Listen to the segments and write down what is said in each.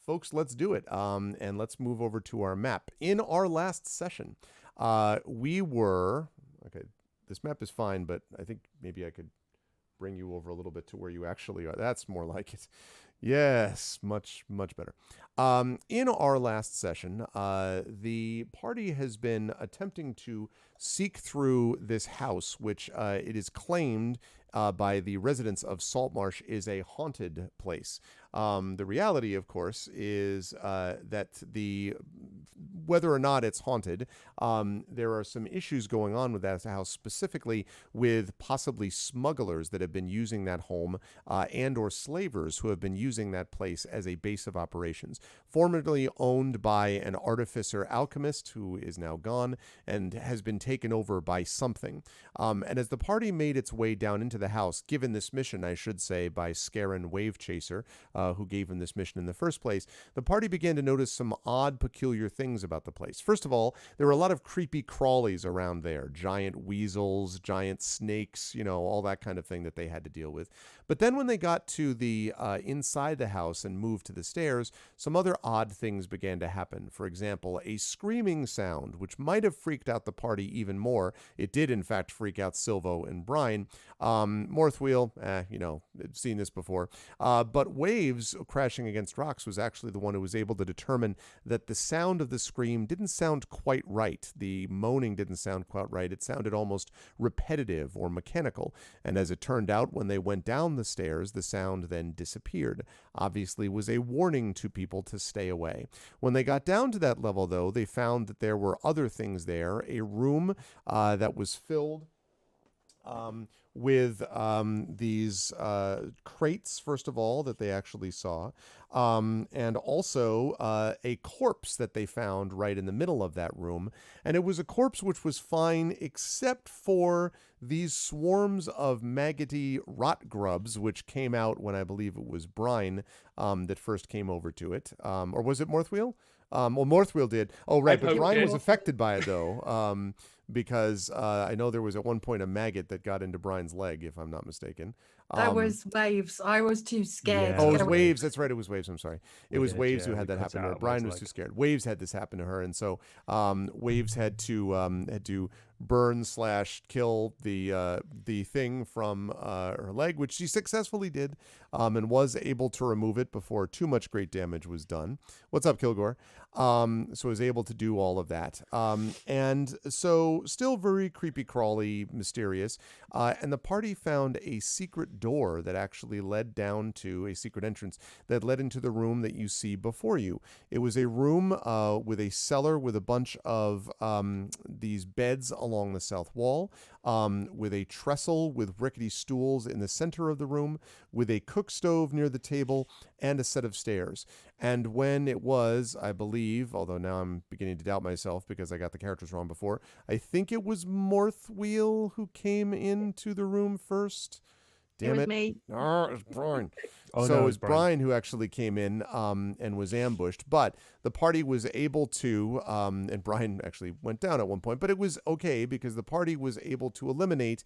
folks, let's do it. And let's move over to our map. In our last session, we were... Okay, this map is fine, but I think maybe I could bring you over a little bit to where you actually are. That's more like it. Yes, much better. In our last session, the party has been attempting to seek through this house, which it is claimed by the residents of Saltmarsh is a haunted place. The reality, of course, is that whether or not it's haunted, there are some issues going on with that house, specifically with possibly smugglers that have been using that home and or slavers who have been using that place as a base of operations. Formerly owned by an artificer alchemist who is now gone and has been taken over by something. And as the party made its way down into the house, given this mission, I should say, by Scarin Wavechaser, who gave him this mission in the first place, the party began to notice some odd, peculiar things about the place. First of all, there were a lot of creepy crawlies around there, giant weasels, giant snakes, all that kind of thing that they had to deal with. But then when they got to the inside the house and moved to the stairs, some other odd things began to happen. For example, a screaming sound, which might have freaked out the party even more. It did, in fact, freak out Silvo and Brine. Morthwyl, seen this before. But Waves crashing against rocks was actually the one who was able to determine that the sound of the scream didn't sound quite right. The moaning didn't sound quite right. It sounded almost repetitive or mechanical. And as it turned out, when they went down the stairs, the sound then disappeared. Obviously was a warning to people to stay away. When they got down to that level, though, they found that there were other things there. A room that was filled with these crates, first of all, that they actually saw, and also a corpse that they found right in the middle of that room. And it was a corpse which was fine except for these swarms of maggoty rot grubs, which came out when I believe it was Brine that first came over to it. Or was it Morthwyl? Well, Morthwyl did. Oh, right, but Brine was affected by it, though. Because I know there was at one point a maggot that got into Brine's leg, if I'm not mistaken. That was Waves. I was too scared. Yeah. Oh, it was Waves. That's right. It was Waves. I'm sorry. It was Waves who had that happen to her. Brine was too scared. Waves had this happen to her, and so Waves had to burn/kill the thing from her leg, which she successfully did, and was able to remove it before too much great damage was done. What's up, Kilgore? So was able to do all of that, and so still very creepy, crawly, mysterious. And the party found a secret door that actually led down to a secret entrance that led into the room that you see before you. It was a room with a cellar with a bunch of these beds along the south wall, with a trestle with rickety stools in the center of the room, with a cook stove near the table, and a set of stairs. And when it was, I believe, although now I'm beginning to doubt myself because I got the characters wrong before, I think it was Morthwyl who came into the room first. Damn it. It was me. Oh, it was Brine. Oh, so no, it was Brine who actually came in and was ambushed. But the party was able to, and Brine actually went down at one point, but it was okay because the party was able to eliminate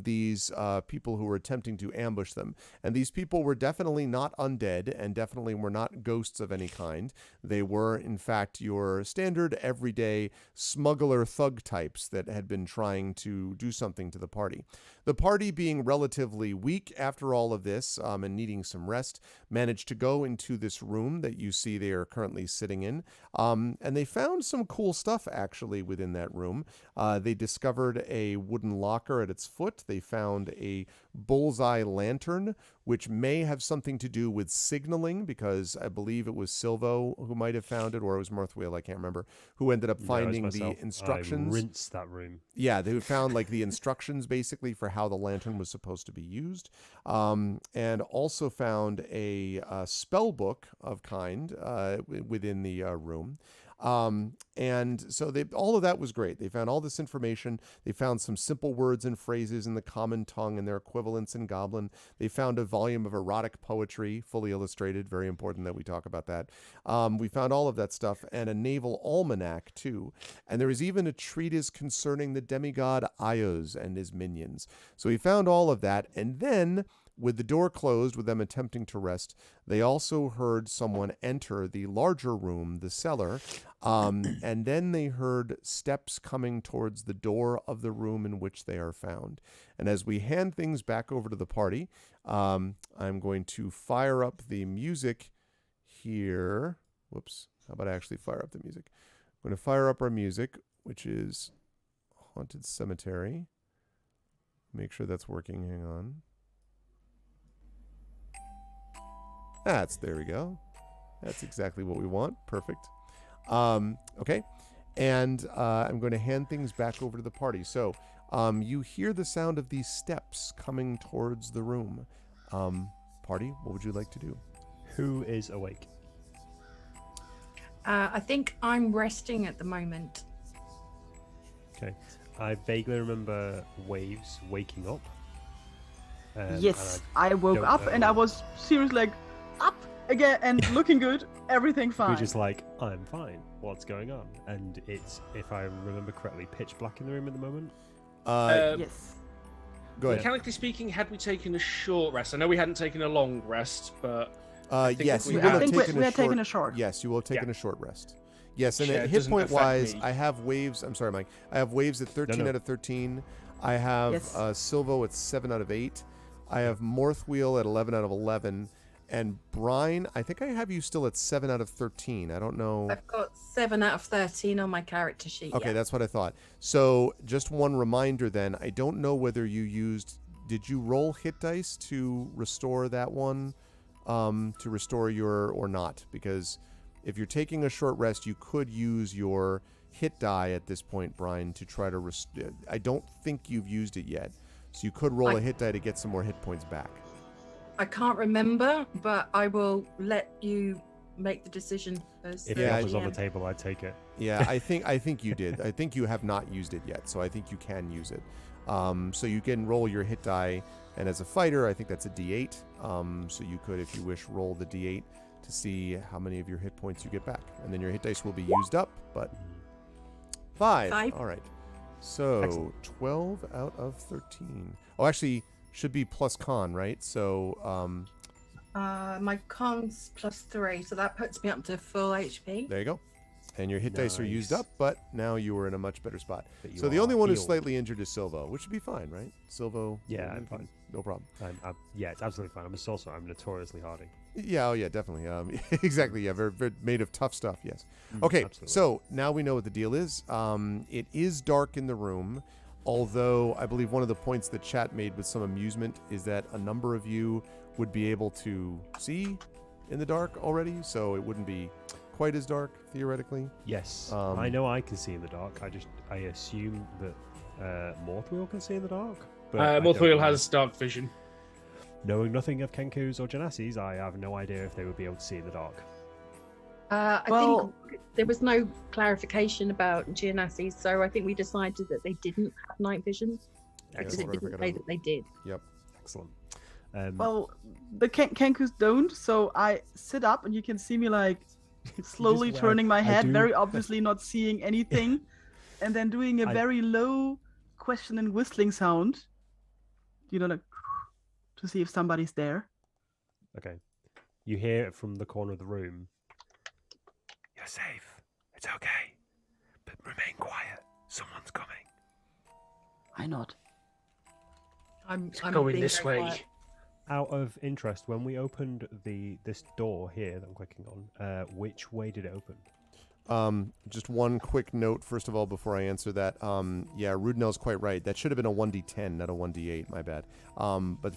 these people who were attempting to ambush them. And these people were definitely not undead and definitely were not ghosts of any kind. They were, in fact, your standard everyday smuggler thug types that had been trying to do something to the party. The party, being relatively weak after all of this and needing some rest, managed to go into this room that you see they are currently sitting in. And they found some cool stuff, actually, within that room. They discovered a wooden locker at its foot. They found a bullseye lantern, which may have something to do with signaling, because I believe it was Silvo who might have found it, or it was Morthwyl, I can't remember, who ended up finding the instructions. I rinsed that room. Yeah, they found like the instructions basically for how the lantern was supposed to be used, and also found a spell book of kind within the room. And so all of that was great. They found all this information. They found some simple words and phrases in the common tongue and their equivalents in Goblin. They found a volume of erotic poetry, fully illustrated. Very important that we talk about that. We found all of that stuff, and a naval almanac too. And there was even a treatise concerning the demigod Ios and his minions. So we found all of that, and then with the door closed, with them attempting to rest, they also heard someone enter the larger room, the cellar, and then they heard steps coming towards the door of the room in which they are found. And as we hand things back over to the party, I'm going to fire up the music here. Whoops. How about I actually fire up the music? I'm going to fire up our music, which is Haunted Cemetery. Make sure that's working. Hang on. There we go. That's exactly what we want. Perfect. Okay. And I'm going to hand things back over to the party. So you hear the sound of these steps coming towards the room. Party, what would you like to do? Who is awake? I think I'm resting at the moment. Okay. I vaguely remember Waves waking up. Yes, I woke up and I was seriously like, up again and looking good, everything fine. We're just like, I'm fine. What's going on? And it's, if I remember correctly, pitch black in the room at the moment. Yes. Go ahead. Mechanically speaking, had we taken a short rest? I know we hadn't taken a long rest, but yes, you I will have think taken we a had short. taken a short. Yes, you will have taken a short rest. Yes, and Yeah, it hit doesn't point affect wise, me. I have Waves. I'm sorry, Mike. I have Waves at 13 out of 13. I have Yes. Silvo at 7 out of 8. I have Morthwyl at 11 out of 11. And Brine, I think I have you still at 7 out of 13. I don't know. I've got 7 out of 13 on my character sheet. Okay, yeah. that's what I thought. So just one reminder then. I don't know whether you used... Did you roll hit dice to restore that one? To restore your... Or not? Because if you're taking a short rest, you could use your hit die at this point, Brine, to try to... I don't think you've used it yet. So you could roll a hit die to get some more hit points back. I can't remember, but I will let you make the decision. As If Yeah, the I- offer's on the table, I'd take it. Yeah, I think you did. I think you have not used it yet, so I think you can use it. So you can roll your hit die, and as a fighter, I think that's a D8. So you could, if you wish, roll the D8 to see how many of your hit points you get back, and then your hit dice will be used up. But 5. All right. So Excellent. 12 out of 13. Oh, actually, should be plus con, right? So my con's +3, so that puts me up to full HP. there you go. And your hit dice are used Nice. up, but now you are in a much better spot. But you So the are only one who's healed. slightly injured is Silvo, which should be fine, right? Silvo. Yeah, I'm fine. No problem. Yeah, it's absolutely fine. I'm a sorcerer. I'm notoriously hardy. Yeah, oh yeah, definitely. Exactly. Yeah, very made of tough stuff. Yes. Mm, Okay, absolutely. so now we know what the deal is. It is dark in the room, although I believe one of the points that chat made with some amusement is that a number of you would be able to see in the dark already, so it wouldn't be quite as dark theoretically. Yes, Um, I know I can see in the dark. I assume that Morthwyl can see in the dark. But I don't Morthwyl know. has dark vision. Knowing nothing of kenkus or genasis, I have no idea if they would be able to see in the dark. I Well- think there was no clarification about genasis, so I think we decided that they didn't have night vision. Because that's it what I didn't forgot say about. that they did. Excellent. Well, the kenkus don't, so I sit up and you can see me like slowly just- turning my I head, do- very obviously not seeing anything, and then doing a I- very low question and whistling sound. You know, like to see if somebody's there. Okay. You hear it from the corner of the room. You're safe. It's okay. But remain quiet. Someone's coming. Why not? I'm Going being this very way. quiet. Out of interest, when we opened this door here that I'm clicking on, which way did it open? Just one quick note, first of all, before I answer that. Yeah, Rudnell's quite right. That should have been a 1d10, not a 1d8. My bad. But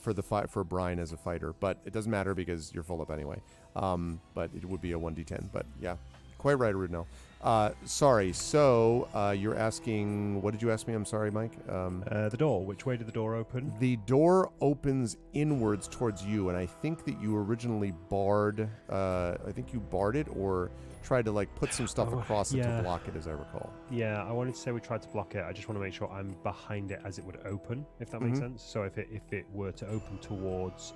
for Brine as a fighter, but it doesn't matter because you're full up anyway. But it would be a 1d10. But yeah, quite right, Rudnell. Sorry. So you're asking, what did you ask me? I'm sorry, Mike. The door. Which way did the door open? The door opens inwards towards you, and I think that you originally barred. I think you barred it or tried to like put some stuff across it to yeah. block it, as I recall. Yeah, I wanted to say we tried to block it. I just want to make sure I'm behind it as it would open, if that makes sense. So if it were to open towards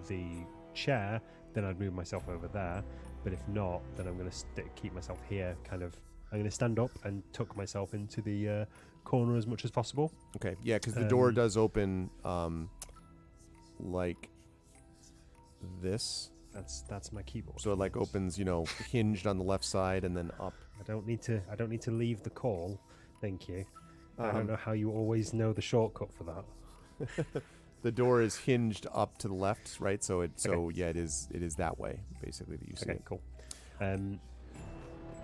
the chair, then I'd move myself over there. But if not, then I'm going to keep myself here. I'm going to stand up and tuck myself into the corner as much as possible. Okay, yeah, because the door does open like this. That's my keyboard. So it like opens, hinged on the left side and then up. I don't need to leave the call. Thank you. I don't know how you always know the shortcut for that. The door is hinged up to the left, right? So it is that way basically that you see. Okay, it. cool.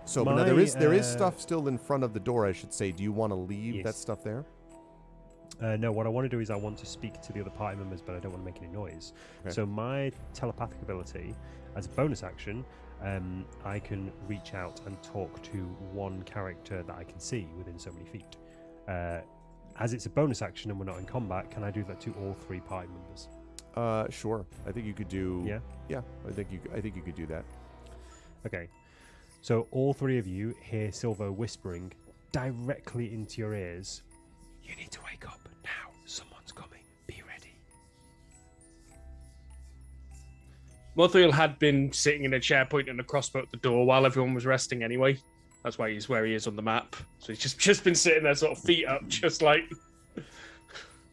So but now there is stuff still in front of the door, I should say. Do you want to leave that stuff there? No, what I want to do is I want to speak to the other party members, but I don't want to make any noise. Okay. So my telepathic ability, as a bonus action, I can reach out and talk to one character that I can see within so many feet. As it's a bonus action and we're not in combat, can I do that to all 3 party members? Sure. I think you could do. Yeah. Yeah. I think you could do that. Okay. So all 3 of you hear Silvo whispering directly into your ears. You need to wake up now. Someone's coming. Be ready. Morthwyl had been sitting in a chair pointing a crossbow at the door while everyone was resting anyway. That's why he's where he is on the map. So he's just been sitting there sort of feet up, just like...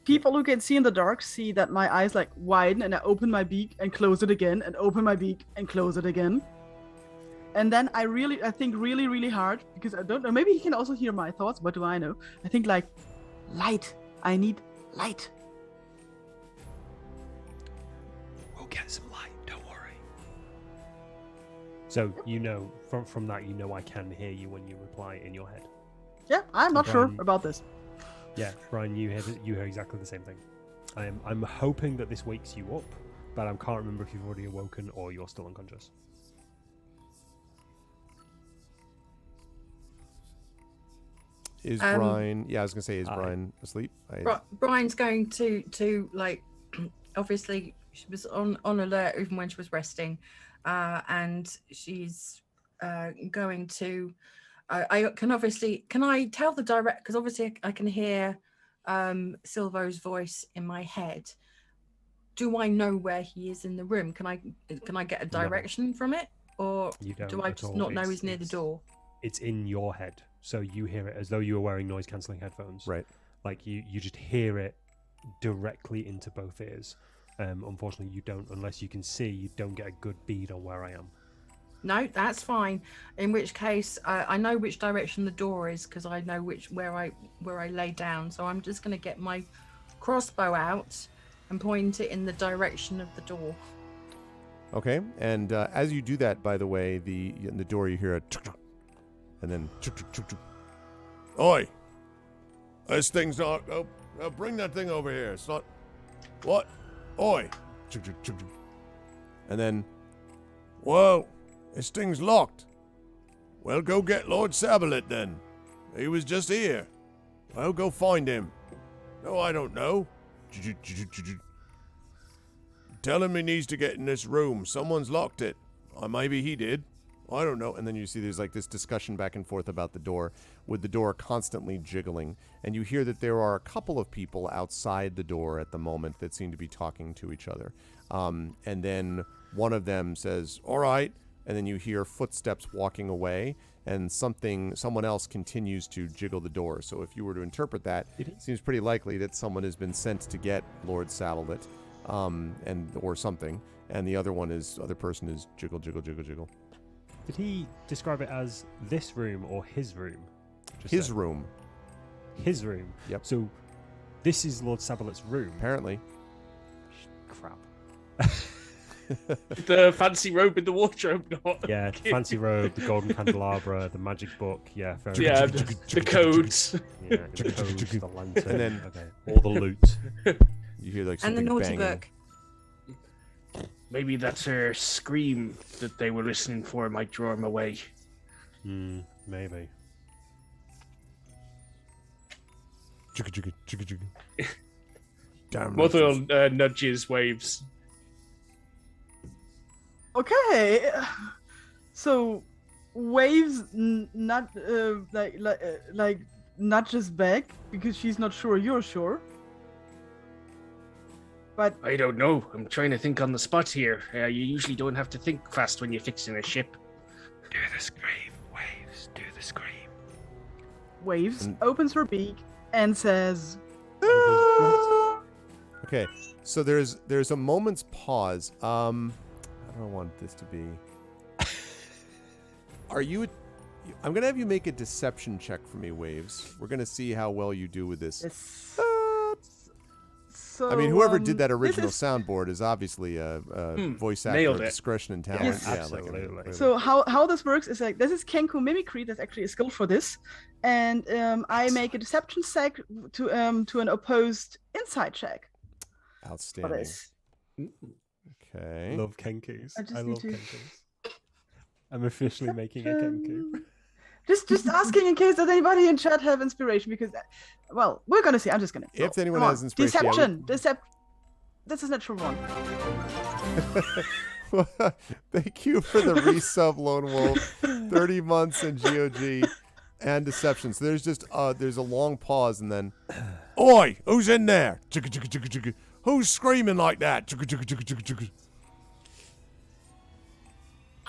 People who can see in the dark see that my eyes like widen and I open my beak and close it again and open my beak and close it again. And then I think really, really hard because I don't know. Maybe he can also hear my thoughts. What do I know? I think like, light. I need light. We'll get some light. Don't worry. So from that I can hear you when you reply in your head. Yeah, I'm not sure about this. Yeah, Brian, you hear exactly the same thing. I'm hoping that this wakes you up, but I can't remember if you've already awoken or you're still unconscious. Is Brian? Yeah, I was gonna say, is Brian asleep? Brian's going to like, obviously she was on alert even when she was resting, and she's going to. Can I tell the direct? Because obviously I can hear Silvo's voice in my head. Do I know where he is in the room? Can I get a direction from it, or do I just not know he's near the door? It's in your head, so you hear it as though you were wearing noise-cancelling headphones. Right. Like you just hear it directly into both ears. Unfortunately, you don't, unless you can see, you don't get a good bead on where I am. No, that's fine. In which case, I know which direction the door is because I know where I lay down. So I'm just going to get my crossbow out and point it in the direction of the door. Okay, and as you do that, by the way, in the door you hear a and then oi, this thing's not. Oh, bring that thing over here. It's not. What? Oi, and then whoa. This thing's locked. Well, go get Lord Sabalit then. He was just here. Well, go find him. No, I don't know. Tell him he needs to get in this room. Someone's locked it. Or maybe he did. I don't know. And then you see there's like this discussion back and forth about the door, with the door constantly jiggling. And you hear that there are a couple of people outside the door at the moment that seem to be talking to each other. And then one of them says, all right. And then you hear footsteps walking away, and someone else continues to jiggle the door. So if you were to interpret that, it seems pretty likely that someone has been sent to get Lord Sabalit, or something, and the other person is jiggle, jiggle, jiggle, jiggle. Did he describe it as this room or his room? His room. His room. Yep. So this is Lord Sabalit's room. Apparently. Crap. The fancy robe in the wardrobe, not. Yeah, the fancy robe, the golden candelabra, the magic book. Yeah, fair yeah, enough. the codes. Yeah, the codes, the lantern, and then all the loot. You hear like and the something naughty banging. book. Maybe that's her scream that they were listening for might draw him away. Maybe. Damn. Morthwyl nudges Waves. Okay, so Waves not like nudges back because she's not sure you're sure. But I don't know. I'm trying to think on the spot here. You usually don't have to think fast when you're fixing a ship. Do the scream, Waves. Do the scream. Waves opens her beak and says, Okay, So there's a moment's pause. How do I want this to be? Are you? I'm gonna have you make a deception check for me, Waves. We're gonna see how well you do with this. Yes. Uh, So, I mean, whoever did that original this is- soundboard is obviously a voice actor nailed of it. discretion and talent. Yes. Yeah, Absolutely. So how this works is like this is kenku mimicry. That's actually a skill for this, and I make a deception check to an opposed insight check. For outstanding. this. Okay. Love kenkus. I just I need love to- kenkus. I'm officially making a kenku. Just asking in case does anybody in chat have inspiration because, well, we're gonna see. I'm just gonna. If roll. anyone Come has on. inspiration, Deception. This is natural one. Thank you for the resub, Lone Wolf. 30 months in GOG and deception. So there's just there's a long pause and then, oi, who's in there? Chugga, chugga, chugga, chugga. Who's screaming like that? Chugga, chugga, chugga, chugga, chugga.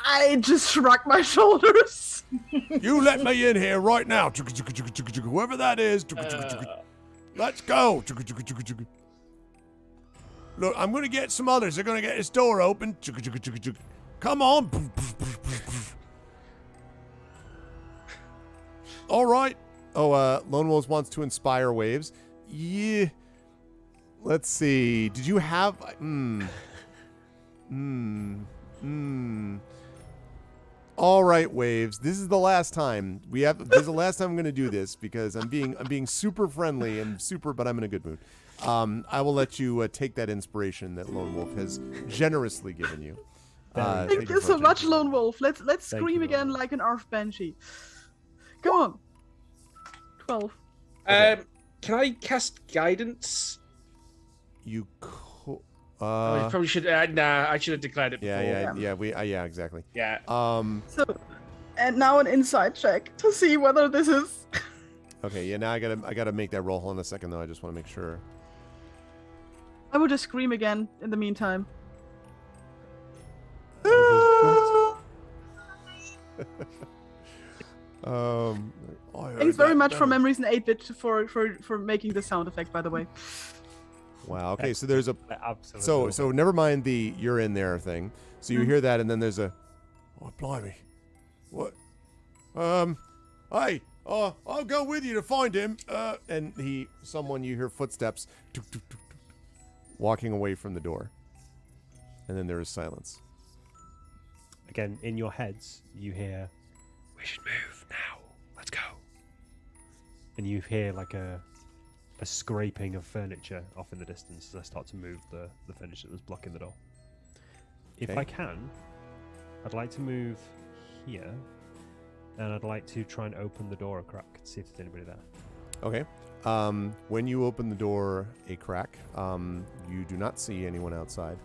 I just shrug my shoulders. You let me in here right now. Chugga, chugga, chugga, chugga, chugga. Whoever that is. Chugga, chugga, chugga. Let's go. Chugga, chugga, chugga, chugga. Look, I'm going to get some others. They're going to get this door open. Chugga, chugga, chugga, chugga. Come on. All right. Oh, Lone Wolves wants to inspire Waves. Yeah. Let's see. Did you have... All right, Waves. This is the last time. This is the last time I'm going to do this because I'm being super friendly and but I'm in a good mood. I will let you take that inspiration that Lone Wolf has generously given you. Thank you so much, Lone Wolf. Let's scream you, again Lone like an Arf Banshee. Come on. 12. Can I cast guidance? You I probably should. Nah, I should have declared it before. yeah, exactly. Yeah. So, and now an insight check to see whether this is. Okay, yeah. Now I gotta make that roll. Hold on a second, though. I just want to make sure. I will just scream again in the meantime. Thanks very much for Memories and 8-bit for making the sound effect, by the way. Wow. Okay, so there's a Absolutely. so never mind the you're in there thing. So you hear that, and then there's a oh blimey, what? Hey, I'll go with you to find him. And you hear footsteps, tuk, tuk, tuk, tuk, walking away from the door, and then there is silence. Again, in your heads, you hear, "We should move now. Let's go." And you hear like a scraping of furniture off in the distance as I start to move the furniture that was blocking the door. If Okay. I can, I'd like to move here, and I'd like to try and open the door a crack to see if there's anybody there. Okay. When you open the door a crack, you do not see anyone outside.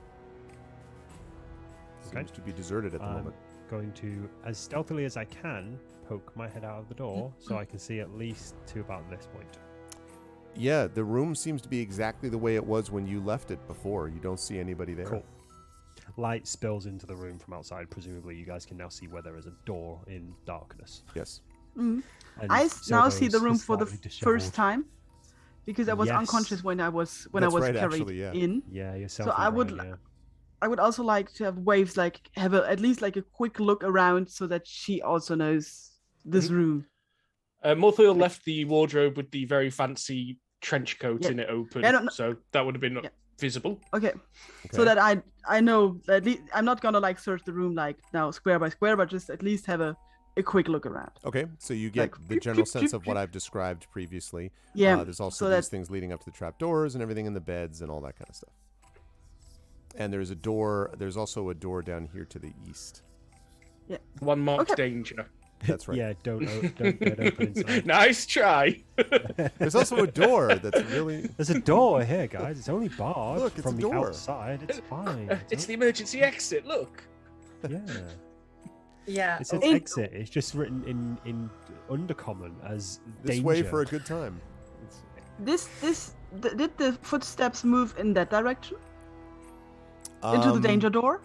Okay. Seems to be deserted at the moment. Going to, as stealthily as I can, poke my head out of the door so I can see at least to about this point. Yeah, the room seems to be exactly the way it was when you left it before. You don't see anybody there. Cool. Light spills into the room from outside. Presumably, you guys can now see where there is a door in darkness. Yes. And I now see the Silvo's room for the slightly first disheveled. time because I was Yes. unconscious when I was That's right, carried actually, yeah. in. Yeah, yourself. So I would also like to have Waves like have at least like a quick look around so that she also knows this room. Morthwyl left the wardrobe with the very fancy trench coat in it open, Yeah, no. so that would have been visible. Okay. So that I know at least I'm not gonna like search the room like now square by square, but just at least have a quick look around. Okay, so you get Like, the general sense of what I've described previously. Yeah. There's also so these that things leading up to the trapdoors and everything in the beds and all that kind of stuff. And there's a door. There's also a door down here to the east. One marked Okay. danger. That's right. Yeah, don't get open inside. Nice try. There's also a door that's really. There's a door here, guys. It's only barred Look, it's from a the door. outside. It's fine. It's the emergency exit. Look. Yeah. Yeah. It says In- exit. It's just written in undercommon as This danger. way for a good time. did the footsteps move in that direction into the danger door?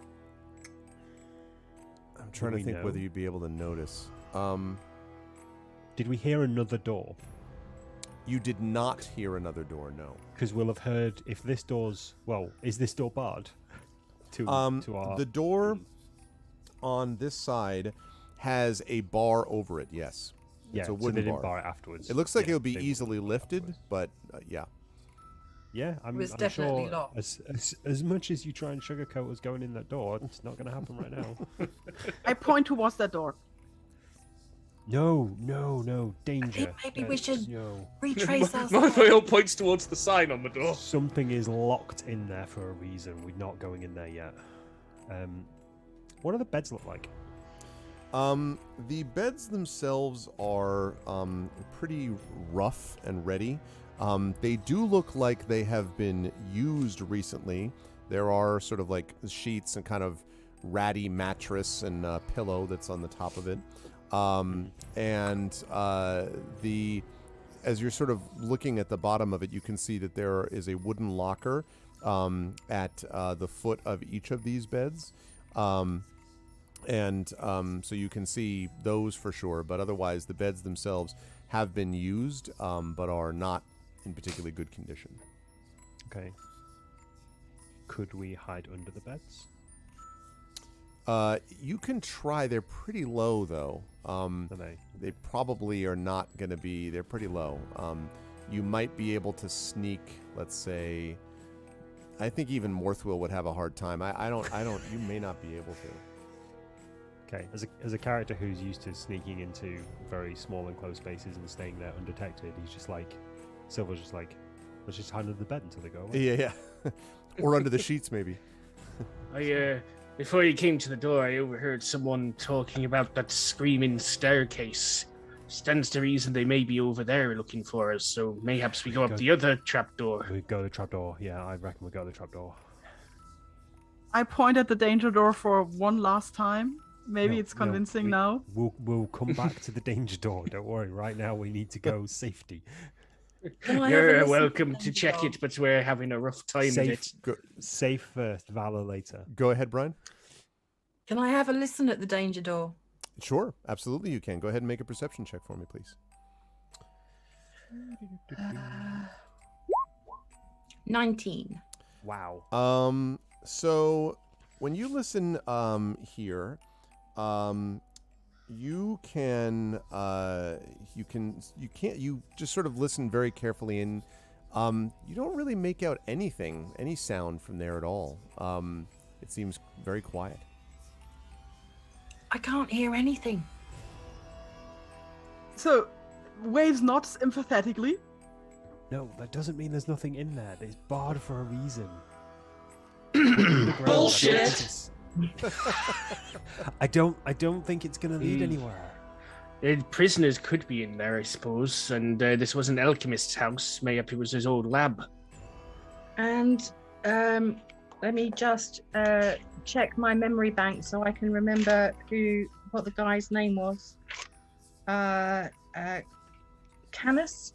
I'm trying to we think know? whether you'd be able to notice. Did we hear another door? You did not hear another door, no. Because we'll have heard if this door's... Well, is this door barred? To our... The door on this side has a bar over it, yes. Yeah, it's a so wooden they didn't bar. bar it afterwards. It looks like Yeah, it would be they- easily lifted, but yeah. Yeah, I'm was I'm definitely sure locked. as much as you try and sugarcoat us going in that door, it's not going to happen right now. I point towards that door. No, danger. maybe we should- No. Retrace ourselves. Morthwyl points towards the sign on the door. Something is locked in there for a reason. We're not going in there yet. What do the beds look like? The beds themselves are pretty rough and ready. They do look like they have been used recently. There are sort of like sheets and kind of ratty mattress and pillow that's on the top of it. As you're sort of looking at the bottom of it, you can see that there is a wooden locker at the foot of each of these beds. So you can see those for sure, but otherwise the beds themselves have been used, but are not in particularly good condition. Okay. Could we hide under the beds? You can try. They're pretty low, though. Are they? They probably are not going to be. They're pretty low. You might be able to sneak. Let's say. I think even Morthwyl would have a hard time. I don't. You may not be able to. Okay. As a character who's used to sneaking into very small enclosed spaces and staying there undetected, he's just like, Silver's just like, let's just hide under the bed until they go away. Yeah. Or under the sheets, maybe. Before you came to the door, I overheard someone talking about that screaming staircase. Stands to reason they may be over there looking for us, so mayhaps we go up the other trapdoor. We go to the trapdoor. Yeah, I reckon we go to the trapdoor. I point at the danger door for one last time. Maybe it's convincing now. We'll come back to the danger door. Don't worry. Right now, we need to go safety. Can I have a You're listen welcome the to danger check door? it, but we're having a rough time of it. Safe first, valor later. Go ahead, Brian. Can I have a listen at the danger door? Sure, absolutely you can. Go ahead and make a perception check for me, please. 19. Wow. So when you listen here, you just sort of listen very carefully, and you don't really make out any sound from there at all. It seems very quiet. I can't hear anything. So, Waves nods emphatically. No, that doesn't mean there's nothing in there. It's barred for a reason. Bullshit. I don't think it's gonna lead anywhere. Prisoners could be in there, I suppose, and this was an alchemist's house. Maybe it was his old lab. And let me just check my memory bank so I can remember what the guy's name was. Canis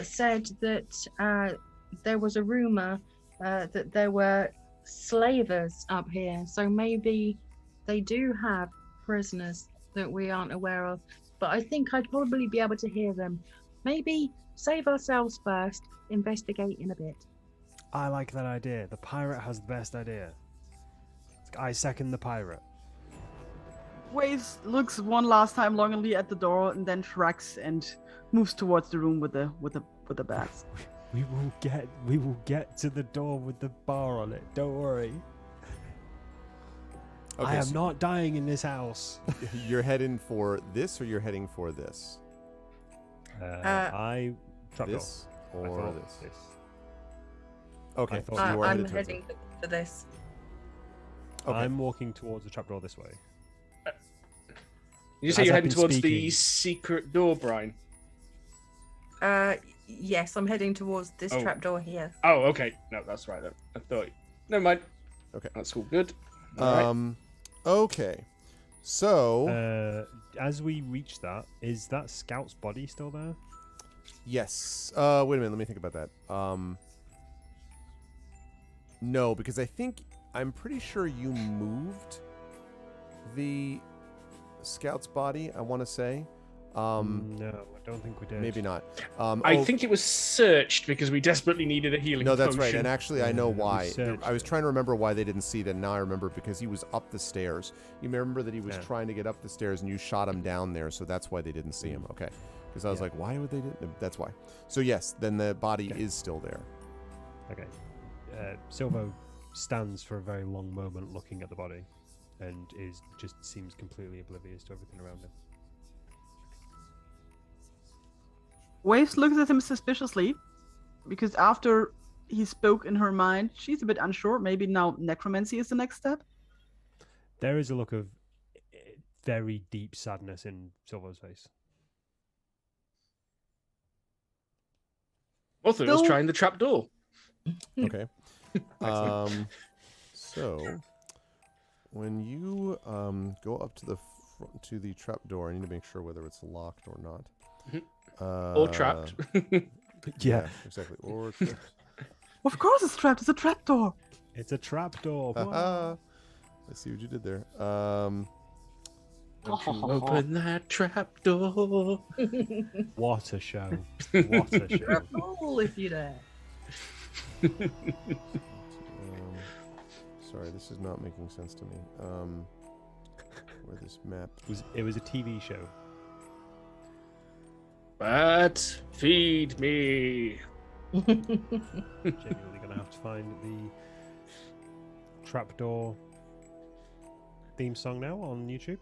said that there was a rumor that there were slavers up here, so maybe they do have prisoners that we aren't aware of, but I think I'd probably be able to hear them. Maybe save ourselves first, investigate in a bit. I like that idea. The pirate has the best idea. I second the pirate. Waves looks one last time longingly at the door and then shrugs and moves towards the room with the bats. We will get to the door with the bar on it. Don't worry. Okay, I am not dying in this house. You're heading for this, or you're heading for this? I trapdoor. This I or thought this? Okay, I thought so you are I'm headed towards heading it. for this. Okay. I'm walking towards the trapdoor this way. You say As you're I've heading been towards the speaking- secret door, Brian? Yes, I'm heading towards this Oh. trapdoor here. Oh, okay. No, that's right. I thought. Never mind. Okay. That's all good. All right. Okay. So As we reach that, is that scout's body still there? yes. Wait a minute. Let me think about that. No, because I'm pretty sure you moved the scout's body. I want to say. No, I don't think we did. Maybe not. I think it was searched because we desperately needed a healing No, that's potion. right. And actually, I know Yeah, we why. searched I was trying to remember why they didn't see that. Now I remember because he was up the stairs. You may remember that he was trying to get up the stairs and you shot him down there. So that's why they didn't see him. Okay. Because I was like, why would they do? That's why. So yes, then the body is still there. Okay. Silvo stands for a very long moment looking at the body and just seems completely oblivious to everything around him. Waves looks at him suspiciously, because after he spoke in her mind, she's a bit unsure. Maybe now necromancy is the next step. There is a look of very deep sadness in Silvo's face. Morthwyl was trying the trapdoor. Okay. So when you go up to the trap door, I need to make sure whether it's locked or not. Or trapped. Yeah, exactly. Or trapped. Of course it's trapped. It's a trapdoor. It's a trapdoor. I see what you did there. Don't you open that trapdoor. What a show. What a show. Fool if you dare. Sorry, this is not making sense to me. Where this map? It was a TV show. But feed me. Genuinely gonna have to find the trapdoor theme song now on YouTube.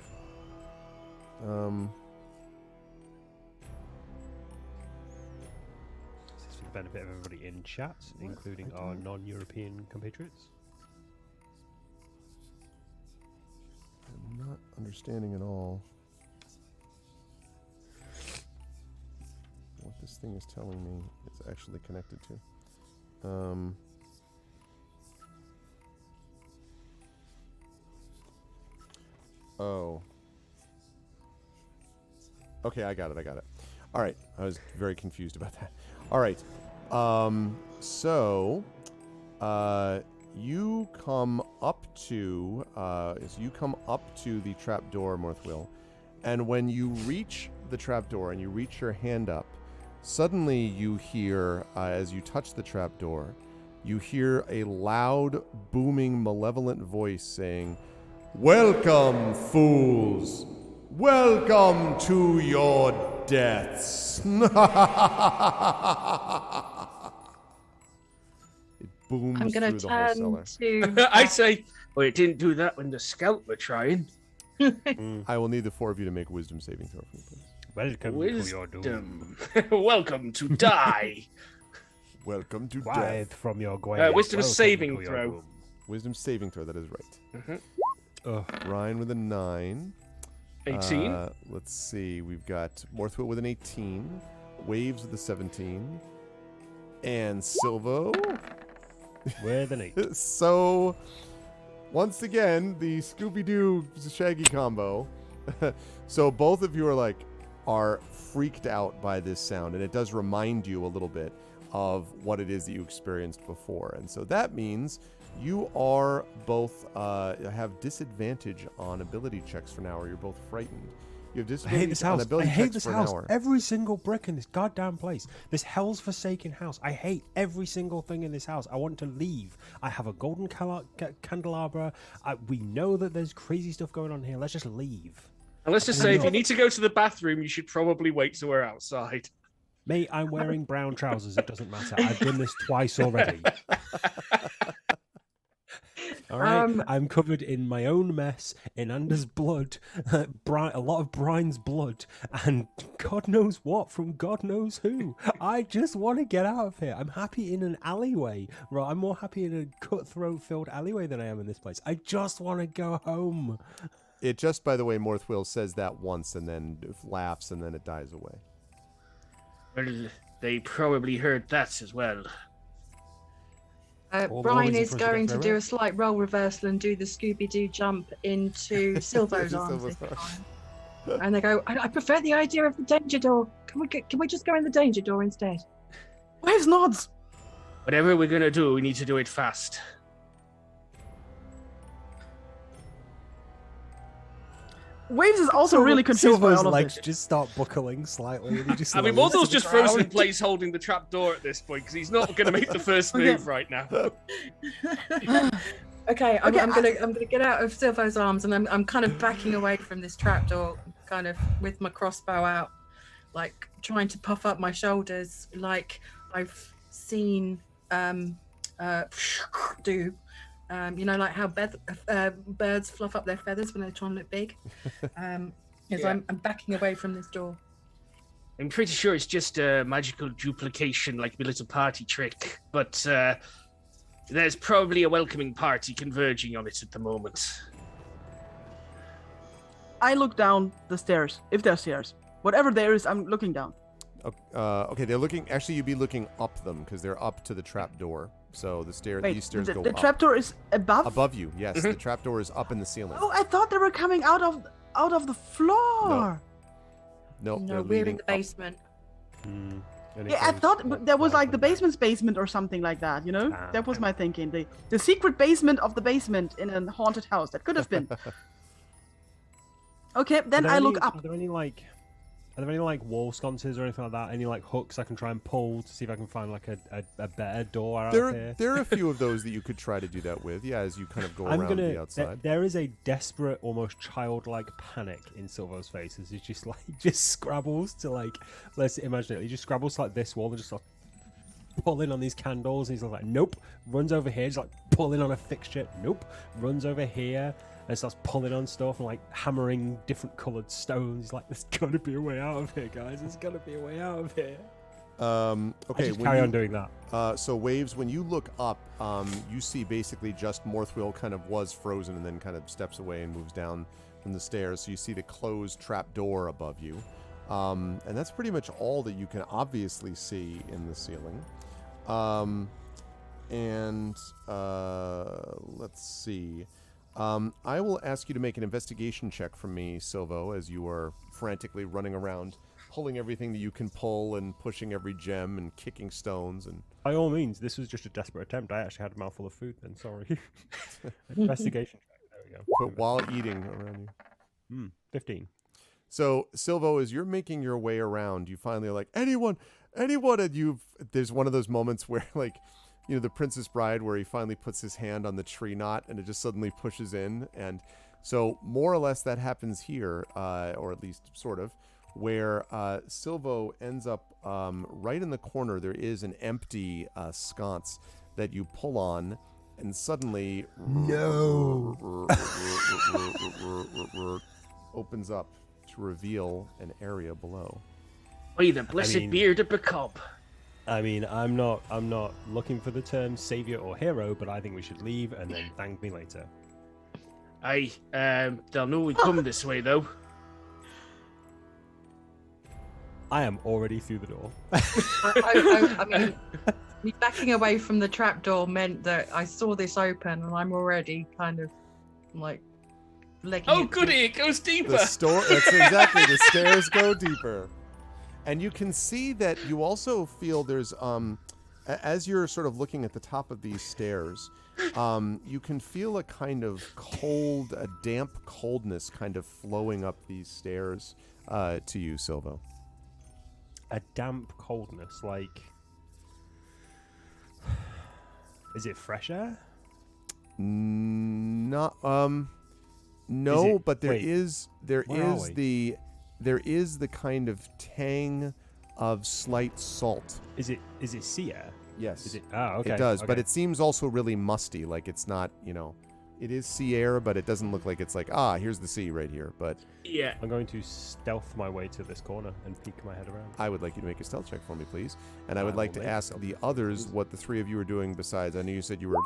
This is for the benefit of everybody in chat, including our non-European compatriots. I'm not understanding at all what this thing is telling me it's actually connected to. Oh. Okay, I got it. All right. I was very confused about that. All right. So, you come up to the trapdoor, Morthwyl, and when you reach the trapdoor and you reach your hand up, suddenly you hear, as you touch the trapdoor, you hear a loud, booming, malevolent voice saying, "Welcome, fools! Welcome to your deaths!" It booms I'm going through to the whole turn cellar. to... I say, well, it didn't do that when the scout were trying. I will need the four of you to make a wisdom saving throw for me, please. Welcome to your doom. Welcome to die. Welcome to Writhe death. from your grave. Wisdom Welcome saving to your throw. doom. Wisdom saving throw, that is right. Ugh. Ryan with a 9. 18. Let's see. We've got Morthwyl with an 18. Waves with a 17. And Silvo. With an 8. So, once again, the Scooby-Doo Shaggy combo. So both of you are freaked out by this sound, and it does remind you a little bit of what it is that you experienced before. And so that means you are both have disadvantage on ability checks for now, or you're both frightened. You have I hate disadvantage this on house. I ability hate checks this for an house. hour. Every single brick in this goddamn place. This hell's forsaken house. I hate every single thing in this house. I want to leave. I have a golden candelabra. We know that there's crazy stuff going on here. Let's just leave. And let's just say, if you need to go to the bathroom, you should probably wait till we're outside. Mate, I'm wearing brown trousers. It doesn't matter. I've done this twice already. All right, I'm covered in my own mess, Inanda's blood, a lot of Brine's blood, and God knows what from God knows who. I just want to get out of here. I'm happy in an alleyway. Right, I'm more happy in a cutthroat-filled alleyway than I am in this place. I just want to go home. It just, by the way, Morthwyl says that once and then laughs and then it dies away. Well, they probably heard that as well. All the Brian reason is for us to going get to do a slight role reversal and do the Scooby-Doo jump into Silvo's arms. Silvo's this arms. time. And they go, I prefer the idea of the danger door. Can we just go in the danger door instead? Waves nods. Whatever we're going to do, we need to do it fast. Waves is also really confused by Silvo's all of legs this. just start buckling slightly. And he just I mean, lowers Morthwyl's to the just frozen in ground. place holding the trap door at this point because he's not going to make the first move right now. Okay, I'm Okay, gonna get out of Silvo's arms, and I'm kind of backing away from this trapdoor, kind of with my crossbow out, like trying to puff up my shoulders, like I've seen do. Like how birds fluff up their feathers when they're trying to look big. Yeah. I'm backing away from this door. I'm pretty sure it's just a magical duplication, like a little party trick, but there's probably a welcoming party converging on it at the moment. I look down the stairs, if there's stairs. Whatever there is, I'm looking down. Okay, they're looking. Actually, you'd be looking up them because they're up to the trap door. So the Wait, these stairs go the up. trapdoor is above? Above you, yes. The trap door is up in the ceiling. Oh, I thought they were coming out of the floor. No, No, they're we're in leading the up. basement. Yeah, I thought there was like the basement's basement or something like that, you know? Ah, That was my thinking. The secret basement of the basement in a haunted house. That could have been. Okay, then I look up. Are there any like wall sconces or anything like that? Any like hooks I can try and pull to see if I can find like a better door out here? There are a few of those that you could try to do that with. Yeah, as you kind of go around the outside. There is a desperate, almost childlike panic in Silvo's face as he just scrabbles to like. Let's imagine it. He just scrabbles to like this wall and just like pulling on these candles. And he's like, nope. Runs over here. He's like pulling on a fixture. Nope. Runs over here. And starts pulling on stuff and like hammering different coloured stones. He's like, there's gotta be a way out of here, guys. There's gotta be a way out of here. Okay, I just carry on doing that. So Waves, when you look up, you see basically just Morthwyl kind of was frozen and then kind of steps away and moves down from the stairs. So you see the closed trap door above you. And that's pretty much all that you can obviously see in the ceiling. Let's see. I will ask you to make an investigation check from me, Silvo, as you are frantically running around, pulling everything that you can pull and pushing every gem and kicking stones. And by all means, this was just a desperate attempt. I actually had a mouthful of food then, sorry. Investigation check, there we go. but while eating around you. 15. So, Silvo, as you're making your way around, you finally are like, anyone, and there's one of those moments where, like, you know, the Princess Bride, where he finally puts his hand on the tree knot and it just suddenly pushes in. And so more or less that happens here, or at least sort of, where Silvo ends up right in the corner. There is an empty sconce that you pull on, and suddenly opens up to reveal an area below. By the blessed beard of Bacob. I mean, I'm not looking for the term savior or hero, but I think we should leave and then thank me later. They'll know we come this way, though. I am already through the door. I mean, me backing away from the trapdoor meant that I saw this open, and I'm already kind of like legging. Oh, goody! It goes deeper. That's exactly. The stairs go deeper. And you can see that you also feel there's, as you're sort of looking at the top of these stairs, you can feel a kind of a damp coldness kind of flowing up these stairs to you, Silvo. A damp coldness, like... Is it fresh air? No, but there is the kind of tang of slight salt. Is it sea air? Yes. Is it? Oh, okay. It does, okay. but it seems also really musty. Like it's not, it is sea air, but it doesn't look like it's like, here's the sea right here. But yeah, I'm going to stealth my way to this corner and peek my head around. I would like you to make a stealth check for me, please. And I would like to ask the others what the three of you are doing besides. I know you said you were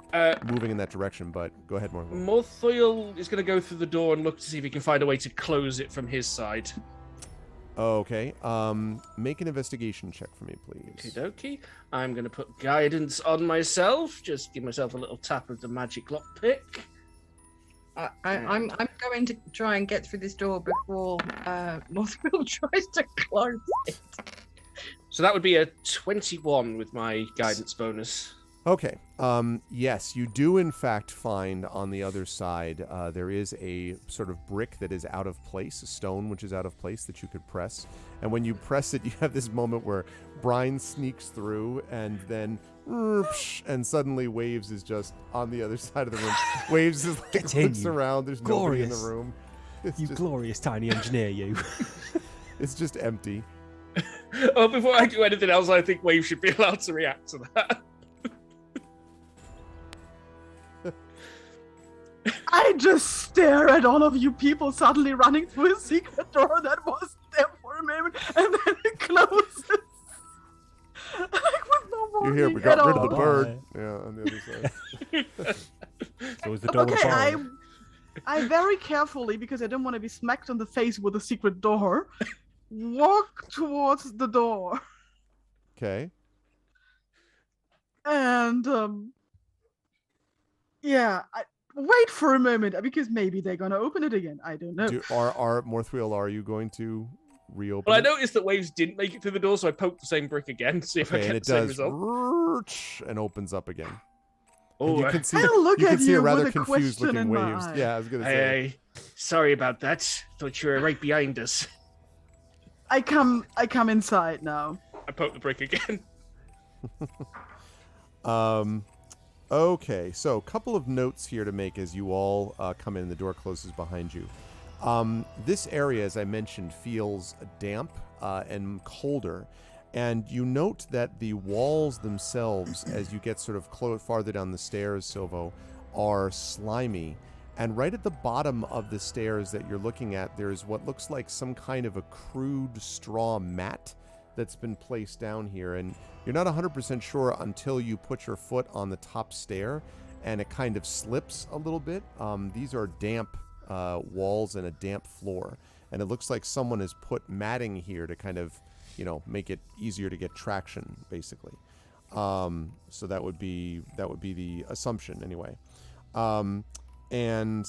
moving in that direction, but go ahead, Morthwyl. Morthwyl is going to go through the door and look to see if he can find a way to close it from his side. Okay. Make an investigation check for me, please. Okie dokie. I'm going to put guidance on myself. Just give myself a little tap of the magic lockpick. I'm going to try and get through this door before Morthwyl tries to close it. So that would be a 21 with my guidance bonus. Okay. Yes, you do in fact find on the other side there is a sort of brick that is out of place, a stone which is out of place that you could press. And when you press it, you have this moment where Brine sneaks through and then and suddenly Waves is just on the other side of the room. Waves is like looks around. There's nobody in the room. It's You just, glorious tiny engineer, you. it's just empty. Oh, before I do anything else, I think Wave should be allowed to react to that. I just stare at all of you people suddenly running through a secret door that was there for a moment, and then it closes. Like with no You're warning here. We at got rid of all. the bird. Yeah, on the other side. So was the door Okay, ajar? I very carefully, because I don't want to be smacked on the face with a secret door, walk towards the door. Okay. And wait for a moment, because maybe they're gonna open it again. I don't know. Are Morthwyl, are you going to reopen Well, I it? noticed that Waves didn't make it through the door, so I poked the same brick again to see if I Okay, get and the it same does result. and opens up again. Oh, And you can see, I'll look you can at see a you rather with a confused question looking in my Waves. eye. Yeah, I was gonna say. hey, sorry about that. Thought you were right behind us. I come inside now. I poked the brick again. Okay, so a couple of notes here to make as you all come in. The door closes behind you. This area, as I mentioned, feels damp and colder. And you note that the walls themselves, as you get sort of farther down the stairs, Silvo, are slimy. And right at the bottom of the stairs that you're looking at, there's what looks like some kind of a crude straw mat that's been placed down here. And you're not 100% sure until you put your foot on the top stair and it kind of slips a little bit. These are damp walls and a damp floor. And it looks like someone has put matting here to kind of, make it easier to get traction, basically. So that would be the assumption anyway. And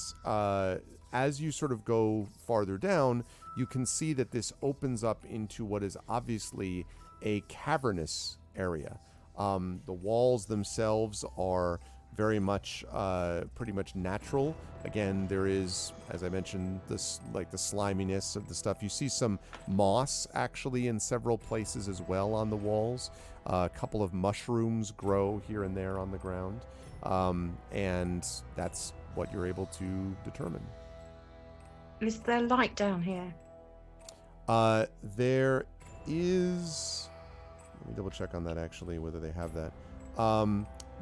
as you sort of go farther down, you can see that this opens up into what is obviously a cavernous area. The walls themselves are very much, pretty much natural. Again, there is, as I mentioned, this like the sliminess of the stuff. You see some moss actually in several places as well on the walls. A couple of mushrooms grow here and there on the ground. And that's what you're able to determine. Is there light down here? There is... Let me double check on that actually, whether they have that.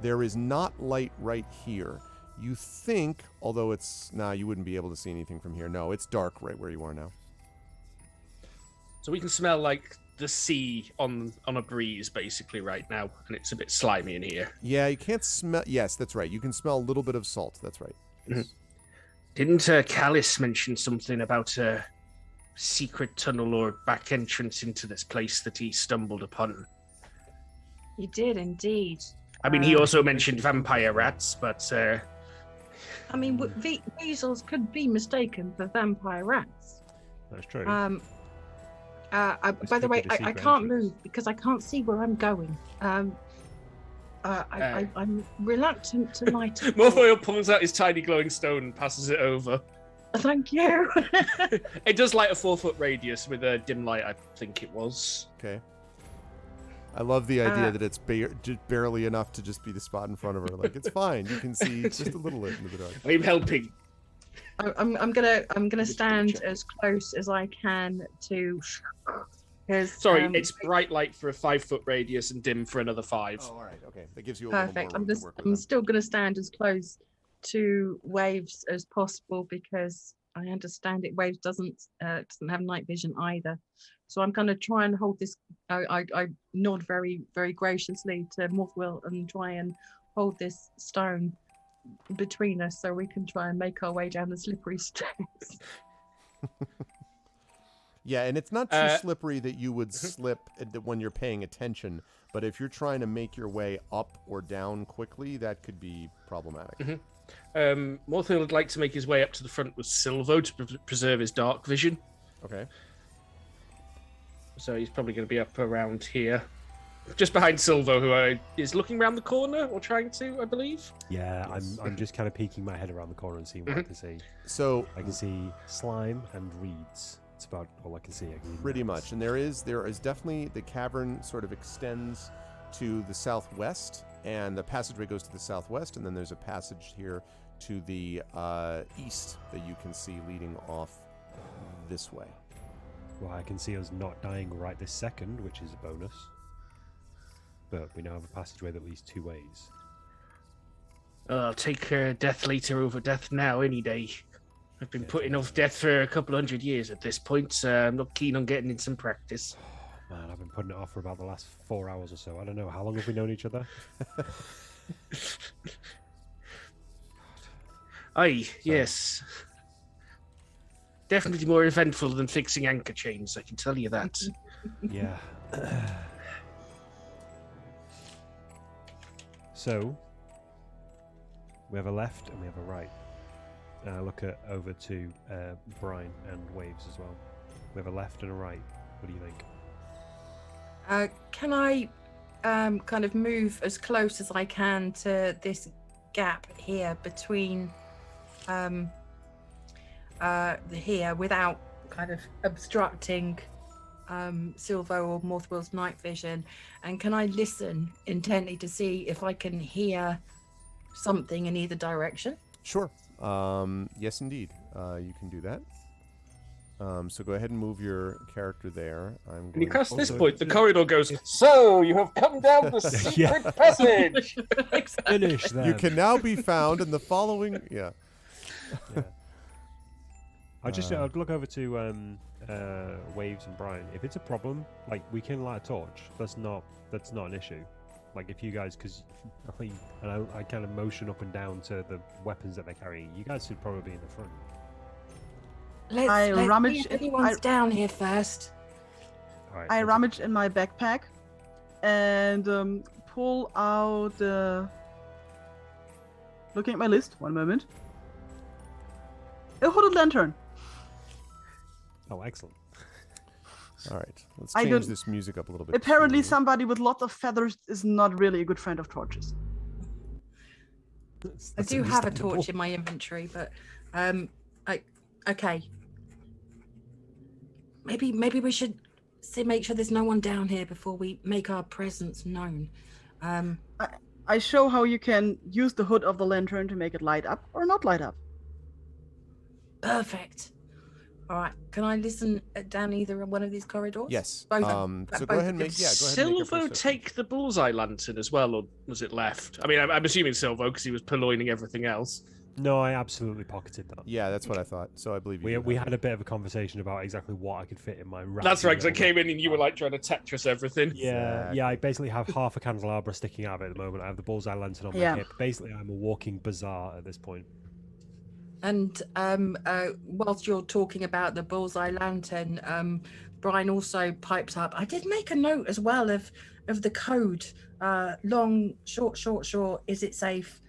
There is not light right here. You think, although it's... Nah, you wouldn't be able to see anything from here. No, it's dark right where you are now. So we can smell like the sea on a breeze basically right now, and it's a bit slimy in here. Yeah, you can't smell... Yes, that's right. You can smell a little bit of salt. That's right. Yes. Didn't Callis mention something about a secret tunnel or back entrance into this place that he stumbled upon? You did indeed. I mean, he also mentioned vampire rats, but... I mean, weasels could be mistaken for vampire rats. That's true. By the way, I can't move because I can't see where I'm going. I'm reluctant to light it. Morthwyl pulls out his tiny glowing stone and passes it over. Thank you. It does light a 4-foot radius with a dim light, I think it was. Okay. I love the idea that it's barely enough to just be the spot in front of her. Like, it's fine. You can see just a little bit into the dark. I'm helping. I'm gonna stand as close as I can to. Sorry, it's bright light for a 5-foot radius and dim for another 5. Oh, all right. Okay. That gives you a Perfect. little more room to work with I'm then. still gonna stand as close to Waves as possible because I understand it. Waves doesn't have night vision either. So I'm going to try and hold this. I nod very, very graciously to Morthwyl and try and hold this stone between us so we can try and make our way down the slippery stairs. Yeah, and it's not too slippery that you would slip when you're paying attention, but if you're trying to make your way up or down quickly, that could be problematic. Mm-hmm. Morthwyl would like to make his way up to the front with Silvo to preserve his dark vision. Okay. So he's probably going to be up around here. just behind Silvo, who is looking around the corner or trying to, I believe. Yeah, I'm just kind of peeking my head around the corner and seeing what I can see. So I can see slime and reeds. It's about all I can see. Pretty much, and there is definitely the cavern sort of extends to the southwest, and the passageway goes to the southwest, and then there's a passage here to the east that you can see leading off this way. Well, I can see us not dying right this second, which is a bonus. But we now have a passageway that leads two ways. I'll take death later over death now any day. I've been putting off death for a couple 100 years at this point, so I'm not keen on getting in some practice. Man, I've been putting it off for about the last 4 hours or so. I don't know. How long have we known each other? Aye, yes. Definitely more eventful than fixing anchor chains, I can tell you that. Yeah. So, we have a left and we have a right. And I look over to Brine and Waves as well. We have a left and a right. What do you think? Can I kind of move as close as I can to this gap here between here without kind of obstructing Silvo or Morthwyl's night vision? And can I listen intently to see if I can hear something in either direction? Sure. Yes, indeed. You can do that. So go ahead and move your character there. And across this point, the corridor goes, "So, you have come down the secret passage!" Finish that. You can now be found in the following... Yeah. I'd look over to Waves and Brine. If it's a problem, like, we can light a torch. That's not an issue. Like, if you guys, because I kind of motion up and down to the weapons that they're carrying. You guys should probably be in the front. Let's rummage see if anyone's down here first. All right, I rummage in my backpack and pull out. Looking at my list. One moment. A hooded lantern. Oh, excellent. All right. Let's I change don't- this music up a little bit. Apparently, too. somebody with lots of feathers is not really a good friend of torches. I do have a torch in my inventory, but okay. Maybe we should make sure there's no one down here before we make our presence known. I show how you can use the hood of the lantern to make it light up or not light up. Perfect. All right. Can I listen down either one of these corridors? Yes. Both So both go ahead and of make... them. Yeah, go ahead and make your Silvo perception. take the bullseye lantern as well, or was it left? I mean, I'm assuming Silvo because he was purloining everything else. No, I absolutely pocketed that. Yeah, that's what I thought. So I believe you. We had a bit of a conversation about exactly what I could fit in my rack. That's right, because I came in and you were like trying to Tetris everything. Yeah, I basically have half a candelabra sticking out of it at the moment. I have the bullseye lantern on my hip. Basically, I'm a walking bazaar at this point. And whilst you're talking about the bullseye lantern, Brine also pipes up. I did make a note as well of the code. Long, short. Is it safe?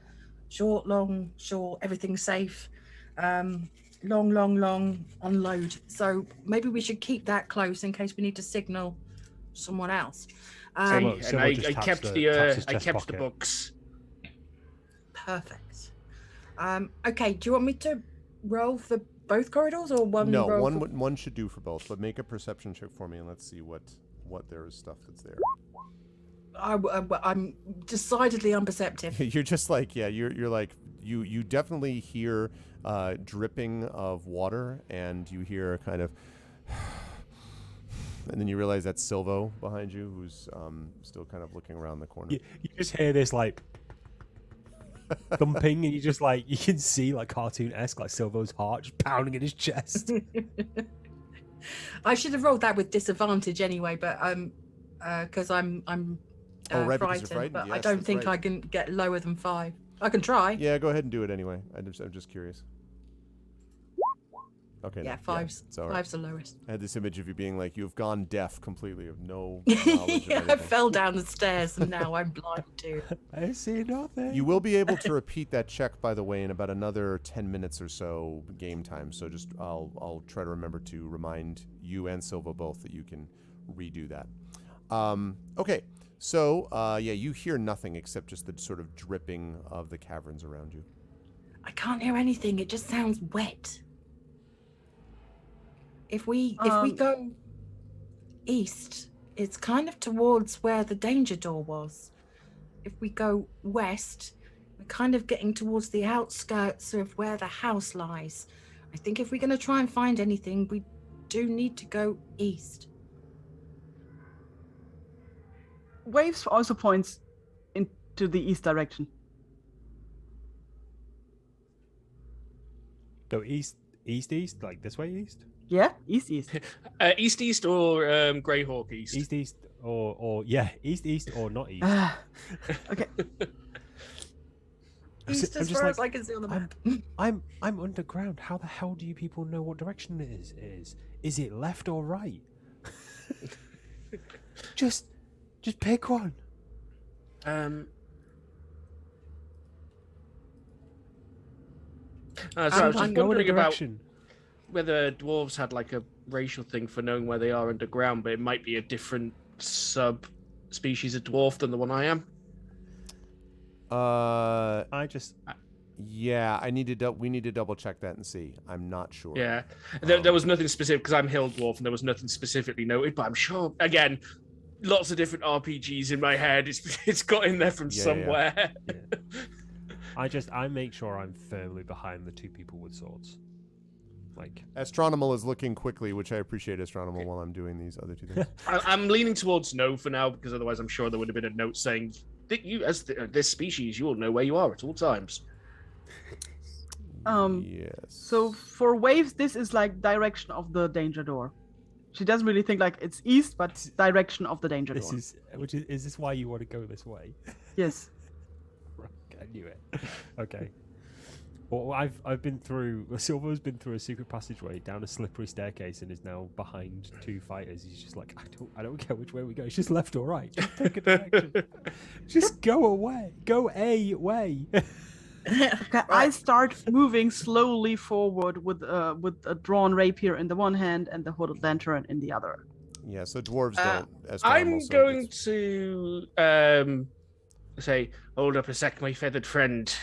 Short, long, short. Everything's safe. Long. Unload. So maybe we should keep that close in case we need to signal someone else. Silvo And I just kept taps the his chest the pocket. books. Perfect. Okay, do you want me to roll for both corridors or one? No, roll one for... one should do for both. But make a perception check for me, and let's see what there is stuff that's there. I'm decidedly unperceptive. You're just like, yeah, you're like, you definitely hear dripping of water, and you hear kind of, and then you realize that's Silvo behind you, who's still kind of looking around the corner. You just hear this like thumping, and you just like you can see like cartoon-esque, like Silvo's heart just pounding in his chest. I should have rolled that with disadvantage anyway, but because I'm Oh, right, because you're frightened, frightened. but I Yes, don't that's think right. I can get lower than 5. I can try. Yeah, go ahead and do it anyway. I'm just curious. Okay. Yeah, no, five's it's all right. the lowest. I had this image of you being like, you've gone deaf completely, of no knowledge of Yeah, I anything. fell down the stairs and now I'm blind too. I see nothing. You will be able to repeat that check, by the way, in about another 10 minutes or so game time. So just I'll try to remember to remind you and Silva both that you can redo that. Okay, So, yeah, you hear nothing except just the sort of dripping of the caverns around you. I can't hear anything. It just sounds wet. If we go east, it's kind of towards where the danger door was. If we go west, we're kind of getting towards the outskirts of where the house lies. I think if we're going to try and find anything, we do need to go east. Waves also points into the east direction. Go east, like this way east? Yeah, east. East or Greyhawk east? East, or yeah, east or not east. Okay. East as far as I can see on the map. I'm underground. How the hell do you people know what direction it is? Is it left or right? just pick one. So I was just wondering about whether dwarves had like a racial thing for knowing where they are underground, but it might be a different sub-species of dwarf than the one I am. Yeah, we need to double check that and see. I'm not sure. Yeah, there was nothing specific because I'm hill dwarf and there was nothing specifically noted, but I'm sure again, lots of different RPGs in my head. It's got in there from somewhere. Yeah. I make sure I'm firmly behind the two people with swords. Like Astronomal is looking quickly, which I appreciate, Astronomal, while I'm doing these other two things. I'm leaning towards no for now because otherwise I'm sure there would have been a note saying that you, as this species, you will know where you are at all times. Yes. So for Waves, this is like direction of the danger door. She doesn't really think like it's east, but direction of the danger door. Is this why you want to go this way? Yes. I knew it. Okay. Well, I've been through. Silvo's been through a secret passageway down a slippery staircase and is now behind two fighters. He's just like, I don't care which way we go. It's just left or right. Just pick a direction. Just go away. Go a way. Okay, I start moving slowly forward with a drawn rapier in the one hand and the hooded lantern in the other. Yeah, so dwarves don't. I'm going to say, hold up a sec, my feathered friend.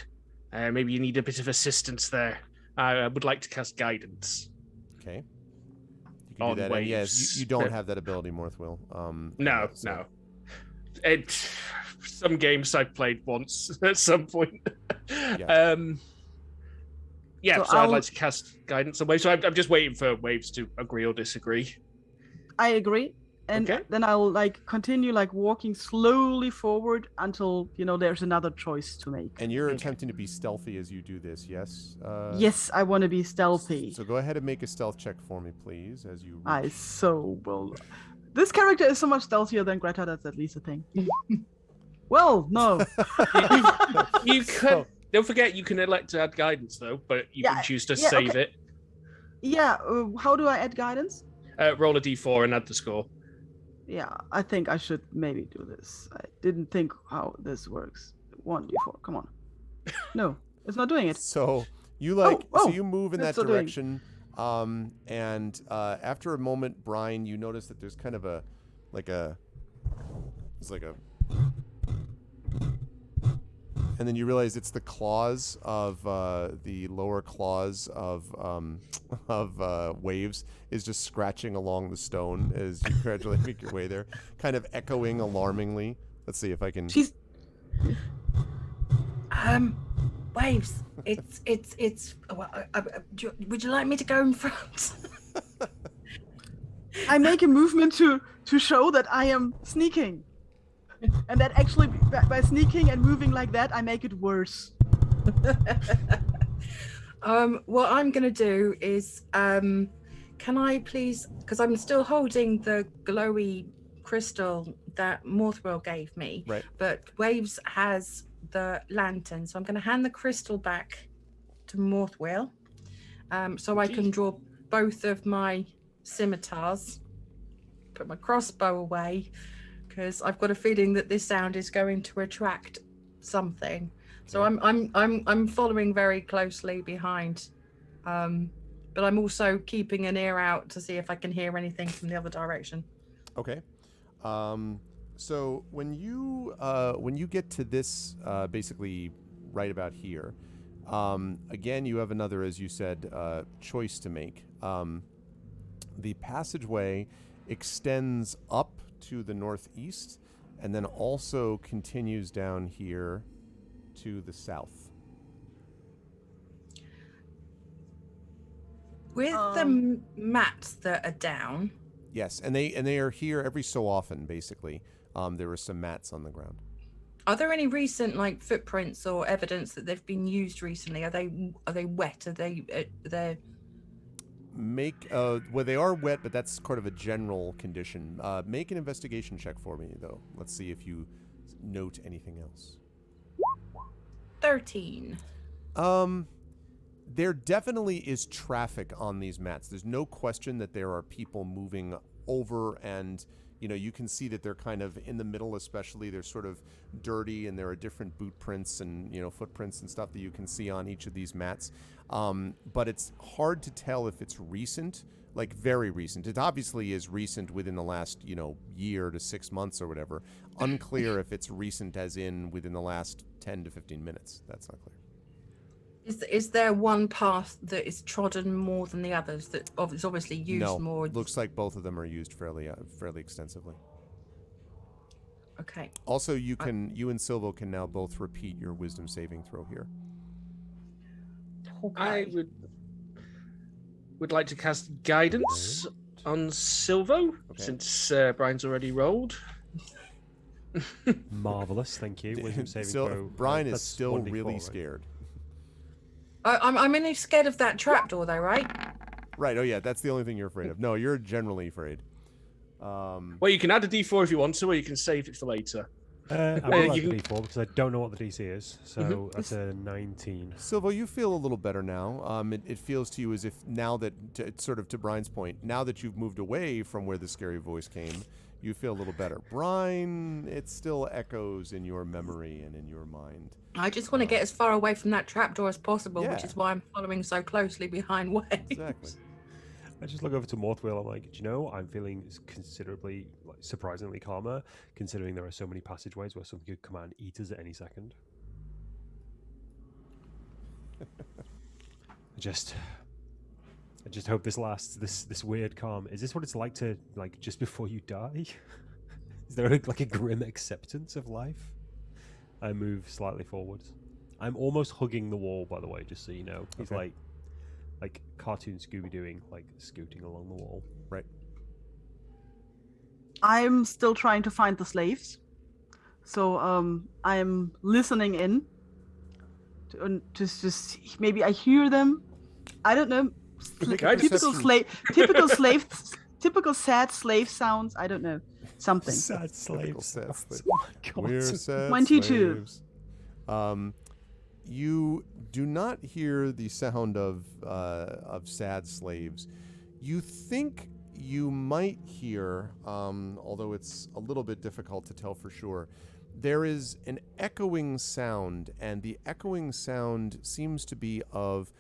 Maybe you need a bit of assistance there. I would like to cast guidance. Okay. You can do that. And yes, you don't have that ability, Morthwyl. No. Some games I've played once at some point. Yeah. So I'd like to cast guidance on Waves. So I'm just waiting for Waves to agree or disagree. I agree. And then I'll continue walking slowly forward until there's another choice to make. And you're attempting to be stealthy as you do this, yes? Yes, I want to be stealthy. So go ahead and make a stealth check for me, please, as you. I so will. This character is so much stealthier than Greta. That's at least a thing. Well, no. You could. Don't forget, you can elect to add guidance though, but you can choose to save it. Yeah. How do I add guidance? Roll a d4 and add the score. Yeah, I think I should maybe do this. I didn't think how this works. 1d4, come on. No, it's not doing it. So you so you move in that direction, and after a moment, Brine, you notice that there's kind of and then you realize it's the claws of the lower claws of Waves is just scratching along the stone as you gradually make your way there, kind of echoing alarmingly. Let's see if I can. Waves. It's. Would you like me to go in front? I make a movement to show that I am sneaking. And that actually, by sneaking and moving like that, I make it worse. What I'm going to do is, can I please, because I'm still holding the glowy crystal that Morthwyl gave me, right. But Waves has the lantern, so I'm going to hand the crystal back to Morthwyl, so I can draw both of my scimitars, put my crossbow away, because I've got a feeling that this sound is going to attract something. So I'm following very closely behind, but I'm also keeping an ear out to see if I can hear anything from the other direction. Okay. So when you get to this, basically right about here, again you have another, as you said, choice to make. The passageway extends up to the northeast, and then also continues down here to the south. With the mats that are down. Yes, and they are here every so often. Basically, there are some mats on the ground. Are there any recent like footprints or evidence that they've been used recently? Are they wet? Are they well, they are wet, but that's kind of a general condition. Make an investigation check for me, though. Let's see if you note anything else. 13. There definitely is traffic on these mats. There's no question that there are people moving over, and you can see that they're kind of in the middle, especially. They're sort of dirty, and there are different boot prints and footprints and stuff that you can see on each of these mats. But it's hard to tell if it's recent, like very recent. It obviously is recent within the last year to 6 months or whatever. Unclear if it's recent as in within the last 10 to 15 minutes. That's not clear. Is there one path that is trodden more than the others that is obviously used more? Looks like both of them are used fairly extensively. Okay. Also, you and Silvo can now both repeat your wisdom saving throw here. Okay. I would like to cast guidance on Silvo, since Brian's already rolled. Marvelous, thank you. Wisdom saving throw. Brian is That's still 1d4, really right? scared. I'm only scared of that trapdoor, though, right? Right. Oh yeah, that's the only thing you're afraid of. No, you're generally afraid. Well, you can add a d4 if you want to, or you can save it for later. I will add the d4 because I don't know what the DC is, so that's a 19. Silvo, you feel a little better now. It feels to you as if now that, sort of to Brian's point, now that you've moved away from where the scary voice came, you feel a little better. Brian, it still echoes in your memory and in your mind. I just want to get as far away from that trapdoor as possible, Yeah. which is why I'm following so closely behind Waves. Exactly. I just look over to Morthwyl. I'm like, I'm feeling considerably, surprisingly calmer, considering there are so many passageways where something could come out and eat us at any second. I just hope this lasts. This weird calm. Is this what it's like to just before you die? Is there a grim acceptance of life? I move slightly forwards. I'm almost hugging the wall, by the way, just so you know. He's Okay. like cartoon Scooby-Dooing, scooting along the wall. Right. I'm still trying to find the slaves. So I'm listening in. Just maybe I hear them. I don't know. Typical sad slave sounds. I don't know. Something. Sad Typical slaves. sad slave. Oh my God. We're sad 22. slaves. You do not hear the sound of sad slaves. You think you might hear, although it's a little bit difficult to tell for sure, there is an echoing sound, and the echoing sound seems to be of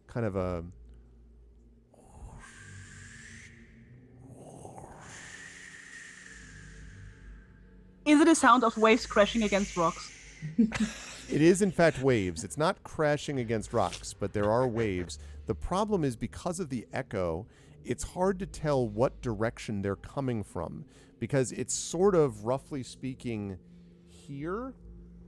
kind of a... Is it a sound of waves crashing against rocks? It is, in fact, waves. It's not crashing against rocks, but there are waves. The problem is because of the echo, it's hard to tell what direction they're coming from, because it's sort of, roughly speaking, here,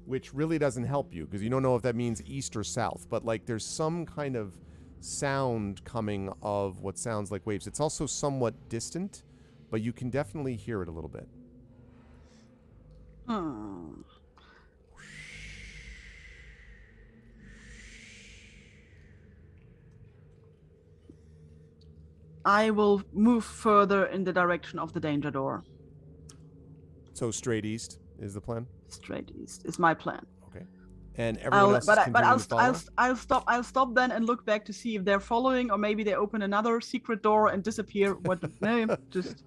which really doesn't help you, because you don't know if that means east or south, but there's some kind of sound coming of what sounds like waves. It's also somewhat distant, but you can definitely hear it a little bit. I will move further in the direction of the danger door. So straight east is the plan? Straight east is my plan. Okay. And everyone else is continuing to follow? I'll stop then and look back to see if they're following, or maybe they open another secret door and disappear. What? No, just.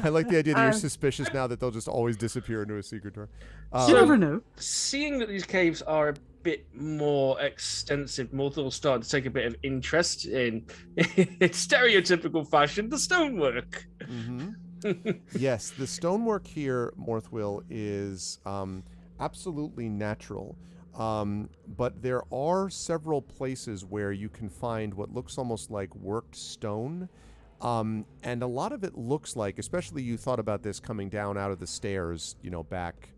I like the idea that you're suspicious now that they'll just always disappear into a secret door. You never know. Seeing that these caves are a bit more extensive, Morthwyl started to take a bit of interest in stereotypical fashion, the stonework. Mm-hmm. Yes, the stonework here, Morthwyl, is absolutely natural. But there are several places where you can find what looks almost like worked stone. And a lot of it looks like, especially you thought about this coming down out of the stairs, back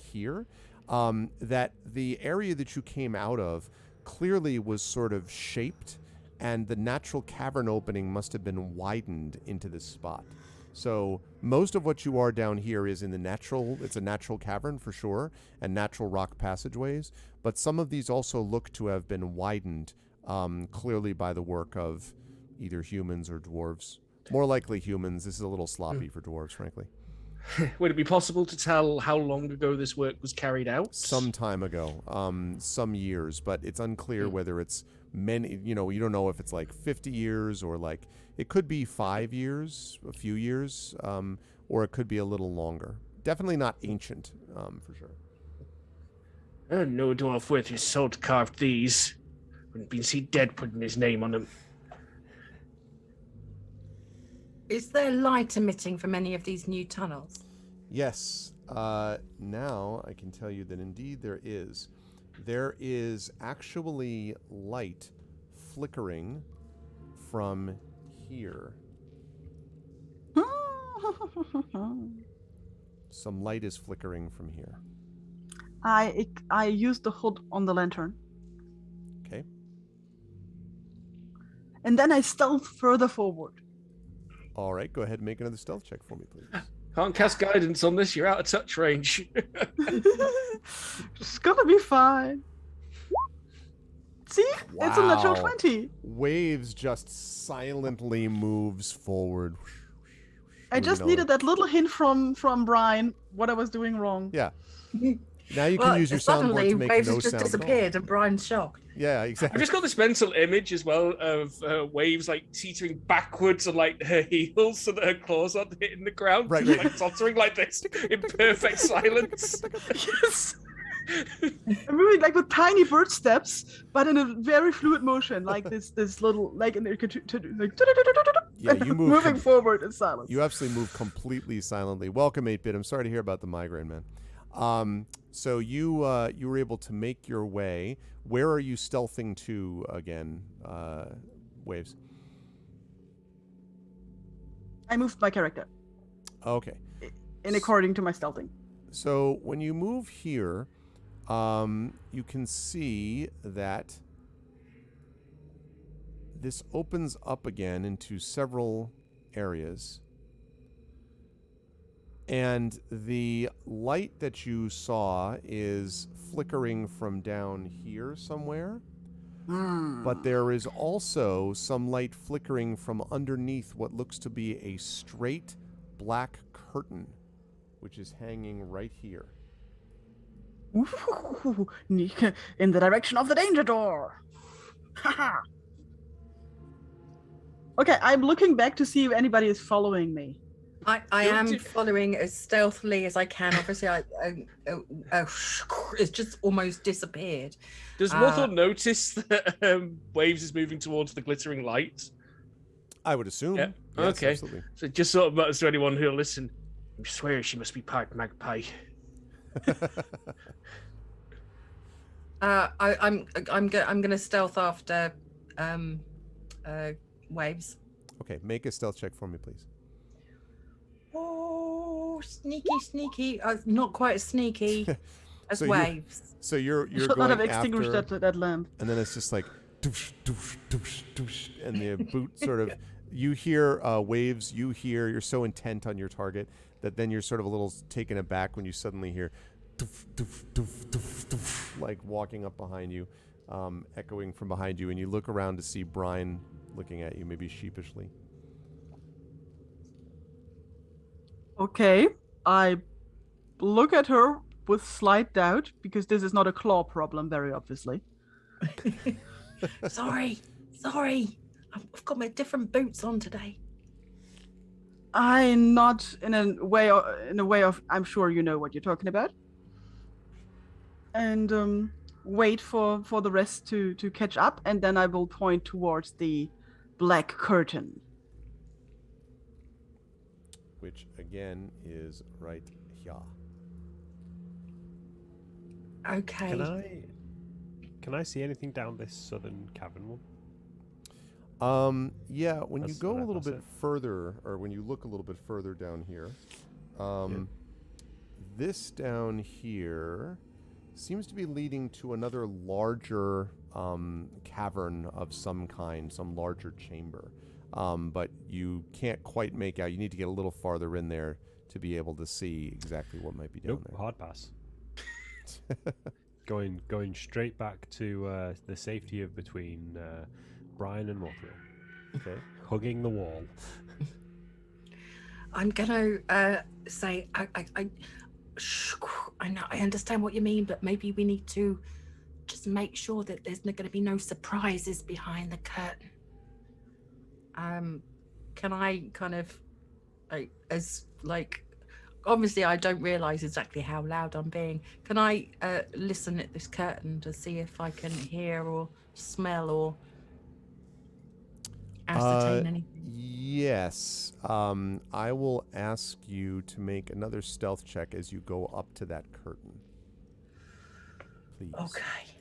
here, that the area that you came out of clearly was sort of shaped, and the natural cavern opening must have been widened into this spot. So most of what you are down here is in the natural, it's a natural cavern for sure, and natural rock passageways, but some of these also look to have been widened clearly by the work of either humans or dwarves. More likely humans. This is a little sloppy for dwarves, frankly. Would it be possible to tell how long ago this work was carried out? Some time ago, some years, but it's unclear whether it's many, you don't know if it's like 50 years or like, it could be 5 years, a few years, or it could be a little longer. Definitely not ancient, for sure. No dwarf worth his salt carved these. Wouldn't been seen dead putting his name on them. Is there light emitting from any of these new tunnels? Yes. Now I can tell you that indeed there is. There is actually light flickering from here. Some light is flickering from here. I used the hood on the lantern. Okay. And then I stealth further forward. All right, go ahead and make another stealth check for me, please. Can't cast guidance on this, you're out of touch range. It's gonna be fine. See? It's a natural Wow. 20. Waves just silently moves forward. I just needed that little hint from Brine what I was doing wrong. Yeah. Now you can use your soundboard to make Waves no has just sound at all. disappeared and Brian's shocked. Yeah, I've exactly. just got this mental image as well of Waves like teetering backwards on like her heels so that her claws aren't hitting the ground. Right, Just, right. like tottering like this in perfect silence. Yes. I'm moving like with tiny bird steps, but in a very fluid motion, like this little like in there, Yeah, you move moving forward in silence. You absolutely move completely silently. Welcome, 8-Bit. I'm sorry to hear about the migraine, man. So you were able to make your way. Where are you stealthing to again, Waves? I moved my character Okay. in according to my stealthing. So when you move here, you can see that this opens up again into several areas. And the light that you saw is flickering from down here somewhere. But there is also some light flickering from underneath what looks to be a straight black curtain, which is hanging right here. Ooh, in the direction of the danger door. Haha. Okay, I'm looking back to see if anybody is following me. I am following as stealthily as I can. Obviously, it's just almost disappeared. Does Morthwyl notice that Waves is moving towards the glittering light? I would assume. Yeah. Yes, Okay. absolutely. So it just sort of mutters to anyone who'll listen. I swear she must be part magpie. I'm gonna stealth after Waves. Okay, make a stealth check for me, please. Oh, sneaky. Not quite as sneaky as So you- Waves. So you're Should not going have extinguished after, that lamp. and then it's just like, doosh, doosh, doosh, doosh, and the boot sort of, you hear Waves, you're so intent on your target that then you're sort of a little taken aback when you suddenly hear, doof, doof, doof, doof, doof, like walking up behind you, echoing from behind you, and you look around to see Brine looking at you, maybe sheepishly. Okay, I look at her with slight doubt because this is not a claw problem, very obviously. Sorry. I've got my different boots on today. I'm not in a way of I'm sure you know what you're talking about. And wait for the rest to catch up, and then I will point towards the black curtain. again, is right here. Okay. Can I see anything down this southern cavern one? Yeah, when you That's go what a I little thought bit so. further, or when you look a little bit further down here, this down here seems to be leading to another larger cavern of some kind, some larger chamber. But you can't quite make out. You need to get a little farther in there to be able to see exactly what might be down Nope, there. hard pass. Going straight back to the safety of between Brine and Morthwyl. Okay. Hugging the wall. I'm gonna say I know I understand what you mean, but maybe we need to just make sure that there's going to be no surprises behind the curtain. Can I kind of obviously I don't realize exactly how loud I'm being. Can I listen at this curtain to see if I can hear or smell or ascertain anything? Yes. I will ask you to make another stealth check as you go up to that curtain. Please. Okay.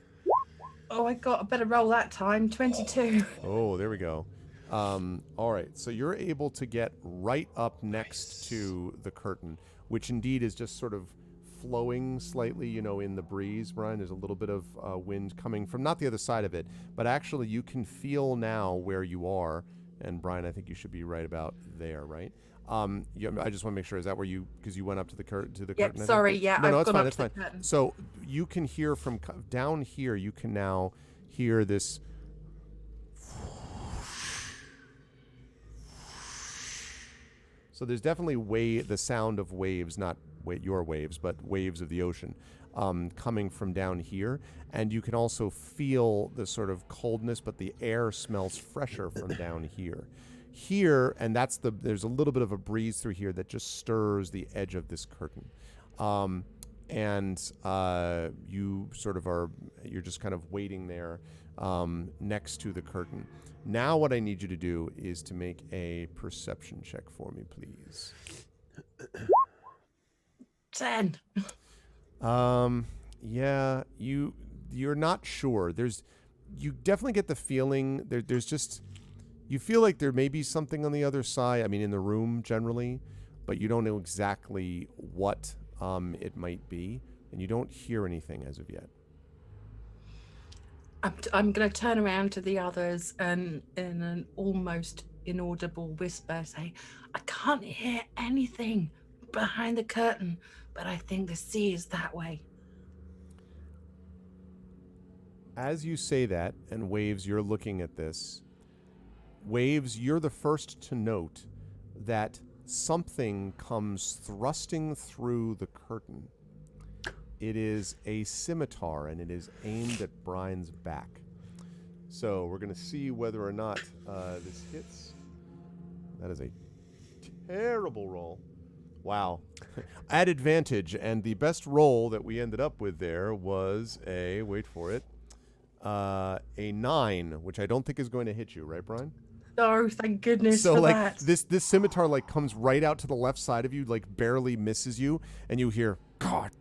Oh, I got a better roll that time. 22. Oh, there we go. All right, so you're able to get right up next to the curtain, which indeed is just sort of flowing slightly, in the breeze, Brian. There's a little bit of wind coming from not the other side of it, but actually you can feel now where you are. And Brian, I think you should be right about there, right? I just want to make sure, is that where because you went up to the curtain? Yep, curtain, sorry, yeah, No, I've it's gone fine, up it's to the fine. curtain. So you can hear from down here, you can now hear this. So there's definitely the sound of waves, not your waves, but waves of the ocean coming from down here. And you can also feel the sort of coldness, but the air smells fresher from down here. Here, and there's a little bit of a breeze through here that just stirs the edge of this curtain. You sort of you're just kind of waiting there next to the curtain. Now what I need you to do is to make a perception check for me, please. 10. Yeah, you're not sure. You definitely get the feeling there's just, you feel like there may be something on the other side. I mean, in the room generally, but you don't know exactly what it might be, and you don't hear anything as of yet. I'm going to turn around to the others and in an almost inaudible whisper say, I can't hear anything behind the curtain, but I think the sea is that way. As you say that, and Waves, you're looking at this, Waves, you're the first to note that something comes thrusting through the curtain. It is a scimitar, and it is aimed at Brine's back. So we're going to see whether or not this hits. That is a terrible roll. Wow. At advantage, and the best roll that we ended up with there was wait for it, a 9, which I don't think is going to hit you, right, Brian? Oh, thank goodness so for like that. this scimitar like comes right out to the left side of you, like barely misses you, and you hear God,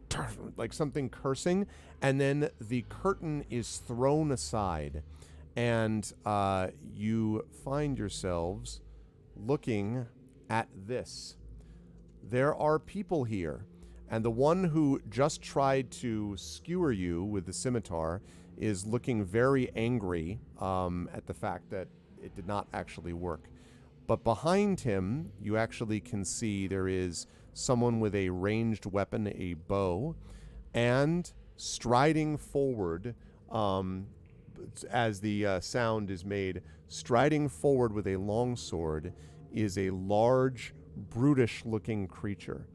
like something cursing, and then the curtain is thrown aside, and you find yourselves looking at this. There are people here, and the one who just tried to skewer you with the scimitar is looking very angry at the fact that it did not actually work. But behind him, you actually can see there is someone with a ranged weapon, a bow, and striding forward, as the sound is made, striding forward with a long sword is a large, brutish-looking creature.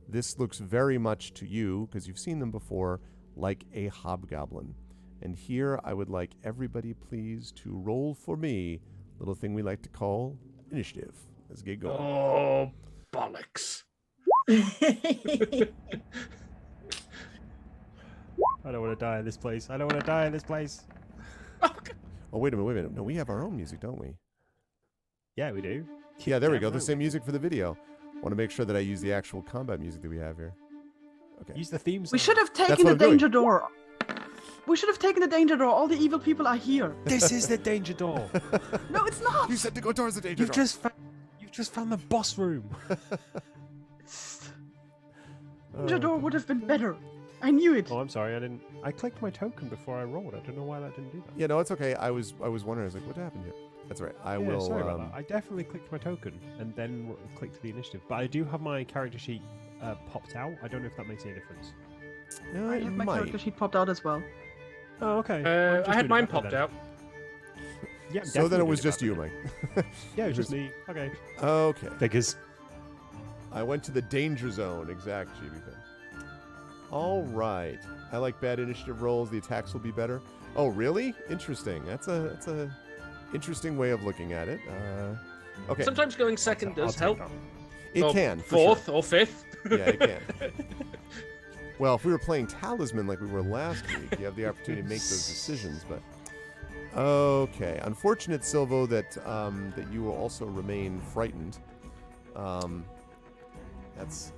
This looks very much to you, because you've seen them before, like a hobgoblin. And here I would like everybody, please, to roll for me, little thing we like to call initiative. Let's get going. Oh, bollocks. I don't want to die in this place. I don't want to die in this place. Oh, wait a minute. No, we have our own music, don't we? Yeah, we do. Yeah, there we go. Damn The right. same music for the video. Want to make sure that I use the actual combat music that we have here. Okay. Use the theme song. We should have That's taken what the I'm doing. danger door. We should have taken the danger door. All the evil people are here. This is the danger door. No, it's not. You said to go towards the danger You've door. just found the boss room. Danger door would have been better. I knew it. Oh, I'm sorry. I clicked my token before I rolled. I don't know why that didn't do that. Yeah, no, it's okay. I was wondering. I was like, what happened here? That's all right. I Yeah, will. sorry about that. I definitely clicked my token and then clicked the initiative. But I do have my character sheet popped out. I don't know if that makes any difference. Yeah, I it have my might. character sheet popped out as well. Oh, okay. I had mine popped out. Yeah. So then it was definitely just you, doing Mike. that. Yeah, it was just me. Okay. Okay. Figures. I went to the danger zone. Exact, GBK. All right. I like bad initiative rolls. The attacks will be better. Oh, really? Interesting. That's a interesting way of looking at it. Okay. Sometimes going second I'll does take help. that. It Or can. For Fourth sure. or fifth. Yeah, it can. Well, if we were playing Talisman like we were last week, you have the opportunity to make those decisions. But okay, unfortunate, Silvo, that that you will also remain frightened. That's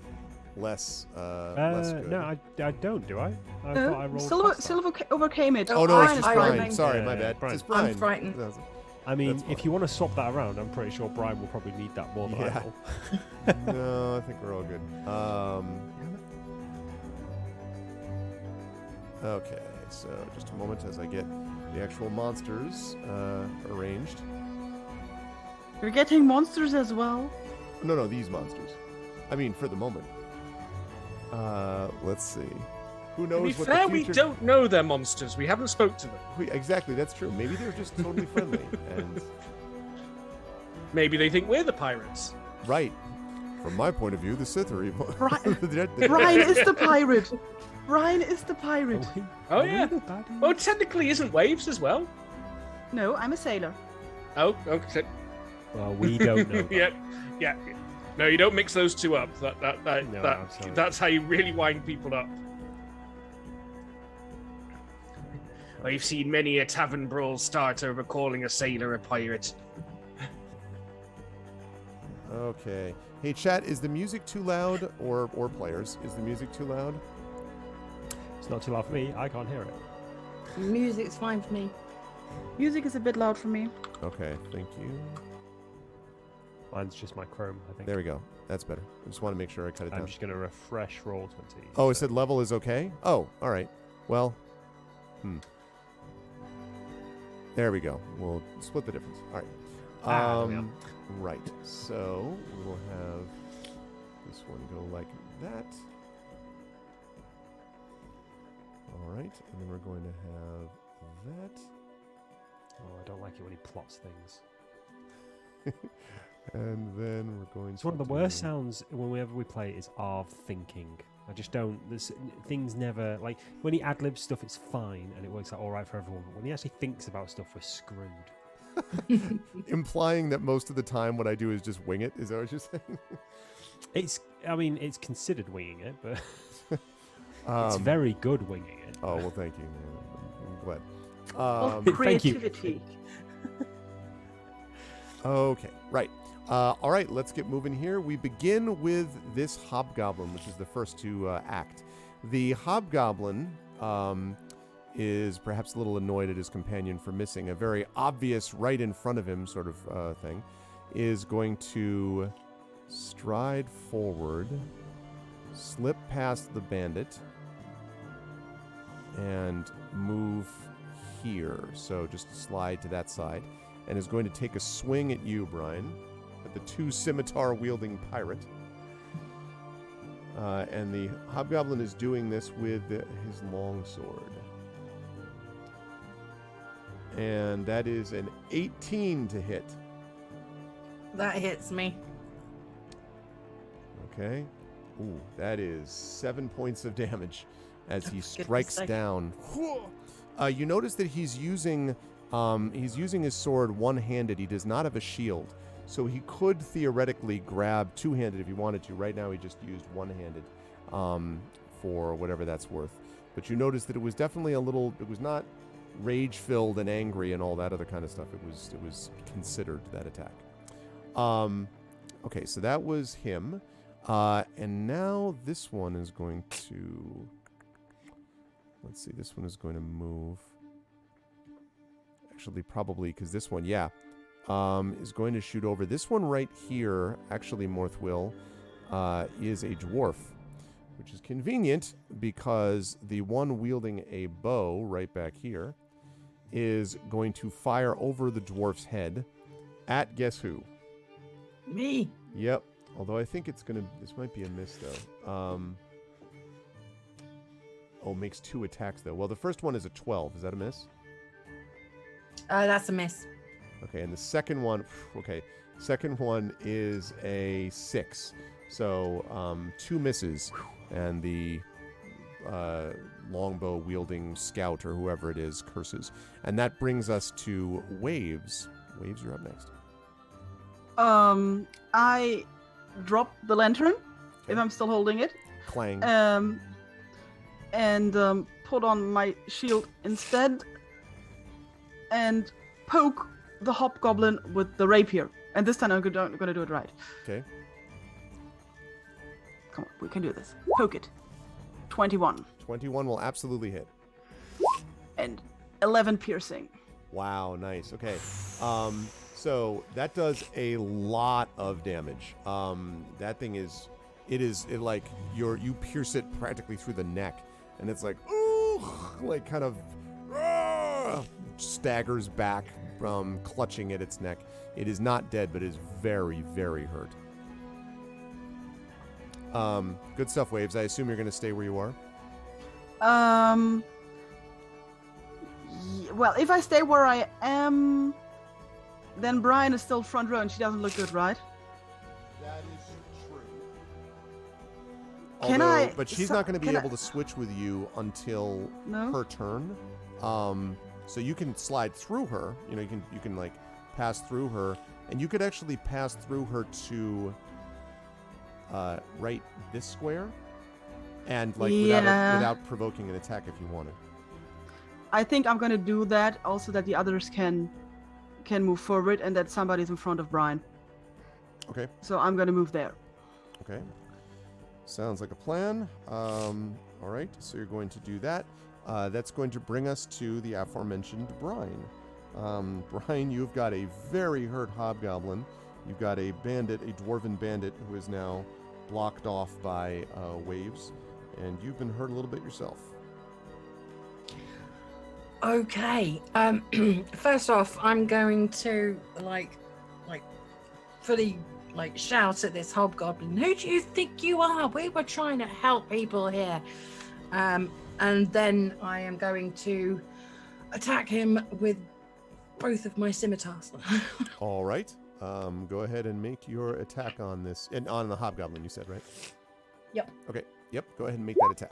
less good. No, I don't, do I? I thought I rolled past that. Silver overcame it. Oh no, I- it's just I Brine. remain- Sorry, Yeah, my yeah, bad. Brine. It's Brine. I'm frightened. That's- I mean, That's if fine. you want to swap that around, I'm pretty sure Brian will probably need that more than Yeah. I will. No, I think we're all good. Okay, so just a moment as I get the actual monsters arranged. You're getting monsters as well. No, these monsters. I mean, for the moment. Let's see. Who knows To be what fair, the we future... don't know their monsters. We haven't spoke to them. Exactly, that's true. Maybe they're just totally friendly. And Maybe they think we're the pirates. right, from my point of view, the Sith are evil. Brian- They're- Brian is the pirate. Brian is the pirate. Oh, Are we yeah. the baddies? Oh, technically isn't Waves as well? No, I'm a sailor. Oh, okay. Well, we don't know. That. Yeah. No, you don't mix those two up. No, I'm sorry. That's how you really wind people up. I've seen many a tavern brawl start over calling a sailor a pirate. Okay. Hey, chat, is the music too loud, or players? Is the music too loud? It's not too loud for me. I can't hear it. Music's fine for me. Music is a bit loud for me. Okay, thank you. Mine's just my Chrome, I think. There we go. That's better. I just want to make sure I cut it I'm down. just going to refresh roll 20. Oh, it so- said level is okay? Oh, all right. Well, there we go. We'll split the difference. All right. there we go. Right. So we will have this one go like that. All right. And then we're going to have that. Oh, I don't like it when he plots things. And then we're going It's to one of the do- worst sounds whenever we play is Arv thinking. I just don't. Things never like when he ad libs stuff. It's fine and it works out all right for everyone. But when he actually thinks about stuff, we're screwed. Implying that most of the time what I do is just wing it. Is that what you're saying? It's. I mean, it's considered winging it, but it's Um, very good winging it. Oh, well, thank you. I'm glad. Thank you. Creativity. Okay, right. All right, let's get moving here. We begin with this hobgoblin, which is the first to act. The hobgoblin is perhaps a little annoyed at his companion for missing a very obvious right in front of him sort of thing, is going to stride forward, slip past the bandit, and move here. So just slide to that side. And is going to take a swing at you, Brian, at the two scimitar-wielding pirate. And the hobgoblin is doing this with his longsword. And that is an 18 to hit. That hits me. Okay. Ooh, that is 7 points of damage as he Goodness strikes sake. down. You notice that he's using his sword one-handed. He does not have a shield, so he could theoretically grab two-handed if he wanted to. Right now, he just used one-handed for whatever that's worth. But you notice that it was definitely a little. It was not rage-filled and angry and all that other kind of stuff. It was considered that attack. Okay, so that was him. And now this one is going to... Let's see, this one is going to move. Actually, probably, because this one, is going to shoot over. This one right here, actually, Morthwyl, is a dwarf, which is convenient because the one wielding a bow right back here is going to fire over the dwarf's head at guess who? Me. Yep. Although I think it's going to... This might be a miss, though. Makes 2 attacks, though. Well, the first one is a 12. Is that a miss? That's a miss. Okay, and the second one... Okay. Second one is a 6. So, 2 misses. And the longbow-wielding scout, or whoever it is, curses. And that brings us to Waves. Waves, you're up next. I drop the lantern, if I'm still holding it. Clang. And put on my shield instead, and poke the hobgoblin with the rapier. And this time I'm gonna do it right. Okay. Come on, we can do this. Poke it. 21. 21 will absolutely hit. And 11 piercing. Wow, nice. Okay. So that does a lot of damage. That thing is, you pierce it practically through the neck, and it's like, ooh, like kind of staggers back from clutching at its neck. It is not dead, but is very, very hurt. Good stuff, Waves. I assume you're going to stay where you are? Well, if I stay where I am, then Brine is still front row and she doesn't look good, right? That is true. Can I... But she's not going to be able to switch with you until her turn. So you can slide through her. You know, you can like pass through her, and you could actually pass through her to right this square, and like without provoking an attack if you wanted. I think I'm gonna do that also, that the others can move forward and that somebody's in front of Brine. Okay. So I'm gonna move there. Okay. Sounds like a plan. All right. So you're going to do that. That's going to bring us to the aforementioned Brine. Brine, you've got a very hurt hobgoblin. You've got a bandit, a dwarven bandit, who is now blocked off by Waves, and you've been hurt a little bit yourself. Okay. First off, I'm going to fully shout at this hobgoblin. Who do you think you are? We were trying to help people here. And then I am going to attack him with both of my scimitars. All right. Go ahead and make your attack on this, and on the hobgoblin, you said, right? Yep. Okay. Yep. Go ahead and make that attack.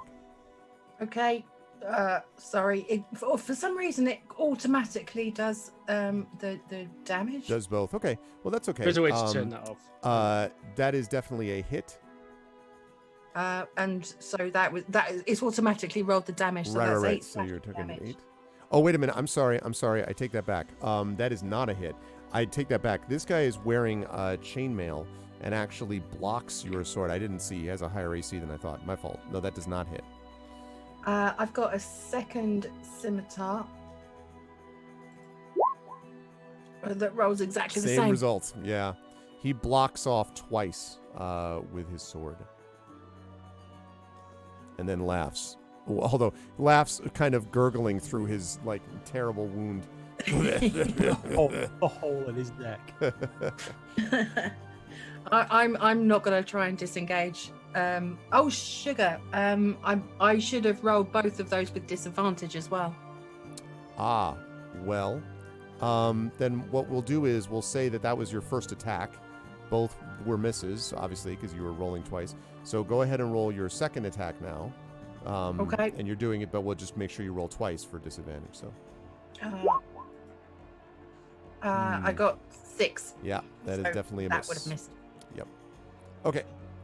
Okay. Sorry. For some reason, it automatically does the damage. Does both. Okay. Well, that's okay. There's a way to turn that off. That is definitely a hit. And so it's automatically rolled the damage. So Right. that's 8 So you're taking damage. 8. Oh, wait a minute. I'm sorry. I take that back. That is not a hit. I take that back. This guy is wearing chainmail and actually blocks your sword. I didn't see. He has a higher AC than I thought. My fault. No, that does not hit. I've got a second scimitar that rolls exactly the same. Same results. Yeah. He blocks off twice with his sword. And then laughs. Although laughs kind of gurgling through his terrible wound. A hole in his neck. I'm not going to try and disengage. Oh, sugar. I should have rolled both of those with disadvantage as well. Ah, well. Then what we'll do is we'll say that was your first attack. Both were misses, obviously, because you were rolling twice. So go ahead and roll your second attack now. Okay. And you're doing it, but we'll just make sure you roll twice for disadvantage. So. I got 6. Yeah, that is definitely a miss. That would have missed. Yep. Okay.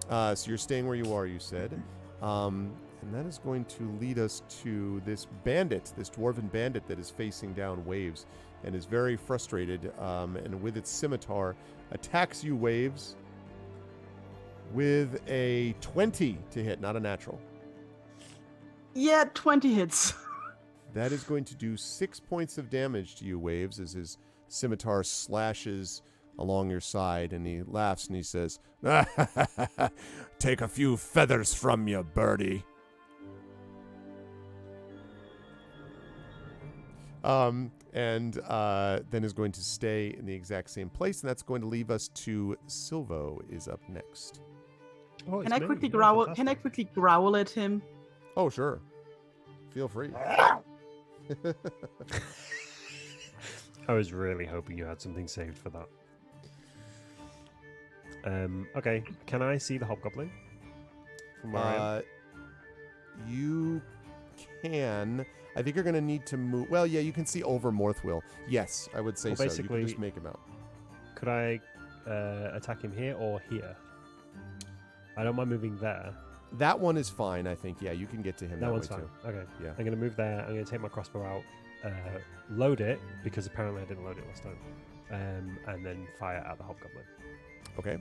So you're staying where you are, you said. And that is going to lead us to this bandit, this dwarven bandit that is facing down Waves and is very frustrated, and with its scimitar attacks you, Waves, with a 20 to hit, not a natural. Yeah, 20 hits. That is going to do 6 points of damage to you, Waves, as his scimitar slashes along your side, and he laughs and he says, "Take a few feathers from you, birdie." And then is going to stay in the exact same place, and that's going to leave us to Silvo is up next. Oh, Can I quickly growl? Can I quickly growl at him? Oh, sure. Feel free. I was really hoping you had something saved for that. Okay, can I see the hobgoblin from where I am? You can. I think you're going to need to move. Well, yeah, you can see over Morthwyl. Yes, I would say Well, so. You basically- can just make him out. Could I attack him here or here? I don't mind moving there. That one is fine, I think. Yeah, you can get to him that, That way one's fine. too. Okay. Yeah. I'm going to move there. I'm going to take my crossbow out, load it, because apparently I didn't load it last time, and then fire at the hobgoblin. Okay.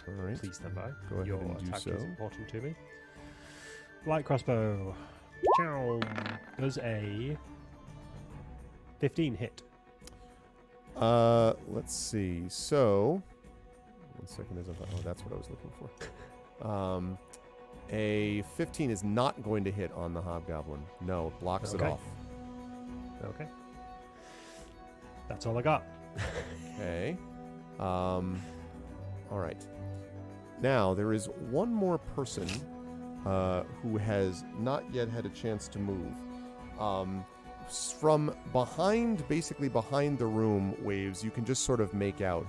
All right. Please stand by. Go ahead Your and do attack so. is important to me. Light crossbow. Chow. Does a 15 hit. Let's see. So, 1 second. Oh, that's what I was looking for. A 15 is not going to hit on the hobgoblin. No, it blocks it Okay. off. Okay. That's all I got. Okay. All right. Now, there is one more person who has not yet had a chance to move. From behind, basically behind the room, Waves, you can just sort of make out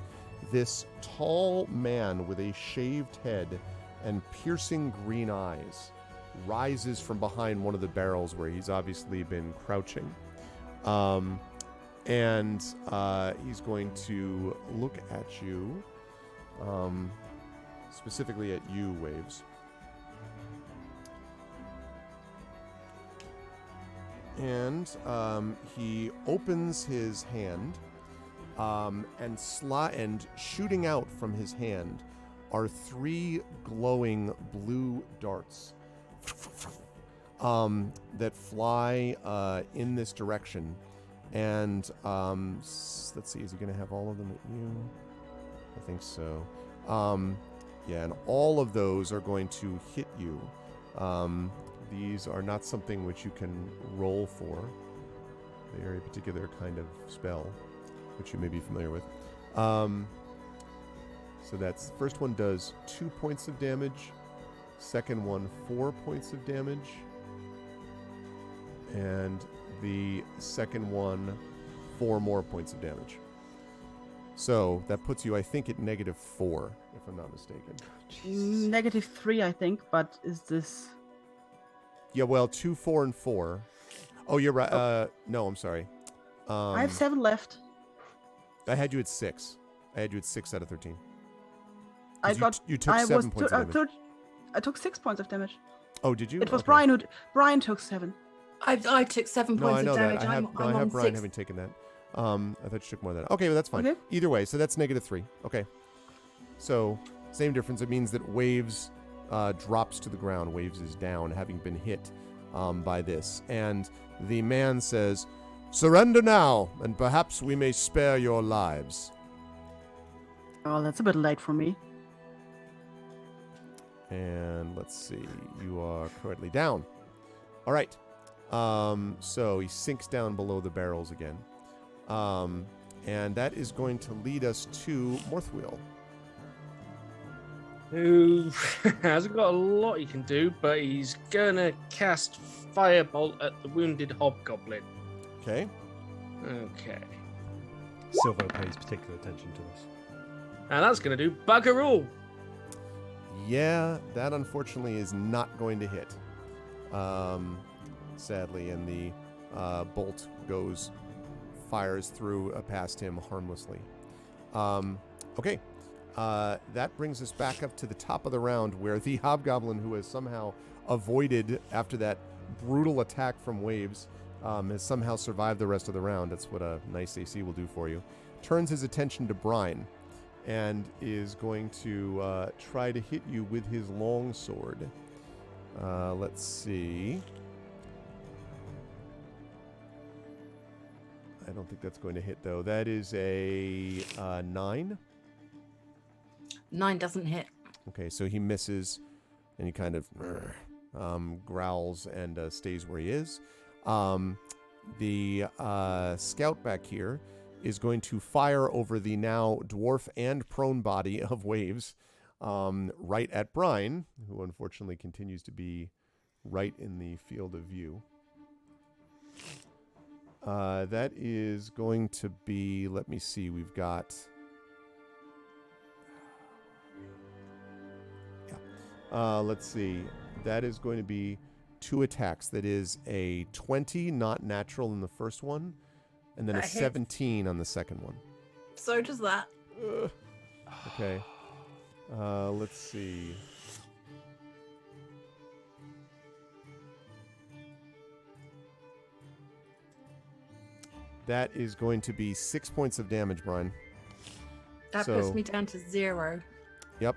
this tall man with a shaved head and piercing green eyes rises from behind one of the barrels where he's obviously been crouching. And he's going to look at you, specifically at you, Waves. And he opens his hand, and shooting out from his hand are 3 glowing blue darts that fly in this direction. And let's see, is he going to have all of them at you? I think so. Yeah, and all of those are going to hit you. These are not something which you can roll for. They are a particular kind of spell, which you may be familiar with. So that's first one does 2 points of damage. Second one 4 points of damage. And the second one 4 more points of damage. So that puts you, I think, at -4, if I'm not mistaken. -3, I think, but is this... Yeah, well, 2, 4, and 4. Oh, you're right. No, I'm sorry. I have 7 left. I had you at 6. I had you at 6 out of 13. I You got. took 7 points of damage. I took 6 points of damage. Oh, did you? It was Okay. Brian who. Brian took 7. I took 7 No, I points know of that. damage. I have I'm on Brian 6. having taken that. I thought you took more than that. Okay, well, that's fine. Okay. Either way, so that's -3. Okay. So, same difference. It means that Waves drops to the ground. Waves is down, having been hit by this. And the man says, "Surrender now, and perhaps we may spare your lives." Oh, that's a bit late for me. And let's see. You are currently down. All right. So he sinks down below the barrels again. And that is going to lead us to Morthwyl. Who hasn't got a lot he can do, but he's gonna cast Firebolt at the wounded hobgoblin. Okay. Okay. Silvo pays particular attention to this. And that's gonna do bugger all. Yeah, that unfortunately is not going to hit. Sadly, and the bolt fires through past him harmlessly. Okay. That brings us back up to the top of the round where the hobgoblin, who has somehow avoided after that brutal attack from Waves, has somehow survived the rest of the round. That's what a nice AC will do for you. Turns his attention to Brine and is going to try to hit you with his long sword. Let's see. I don't think that's going to hit, though. That is a 9. 9 doesn't hit. Okay, so he misses, and he kind of growls and stays where he is. The scout back here is going to fire over the now dwarf and prone body of Waves right at Brine, who unfortunately continues to be right in the field of view. That is going to be, let me see, we've got... let's see. That is going to be 2 attacks. That is a 20, not natural in the first one, and then That a hits. 17 on the second one. So does that. Okay. Let's see. That is going to be 6 points of damage, Brian. That puts me down to 0. Yep.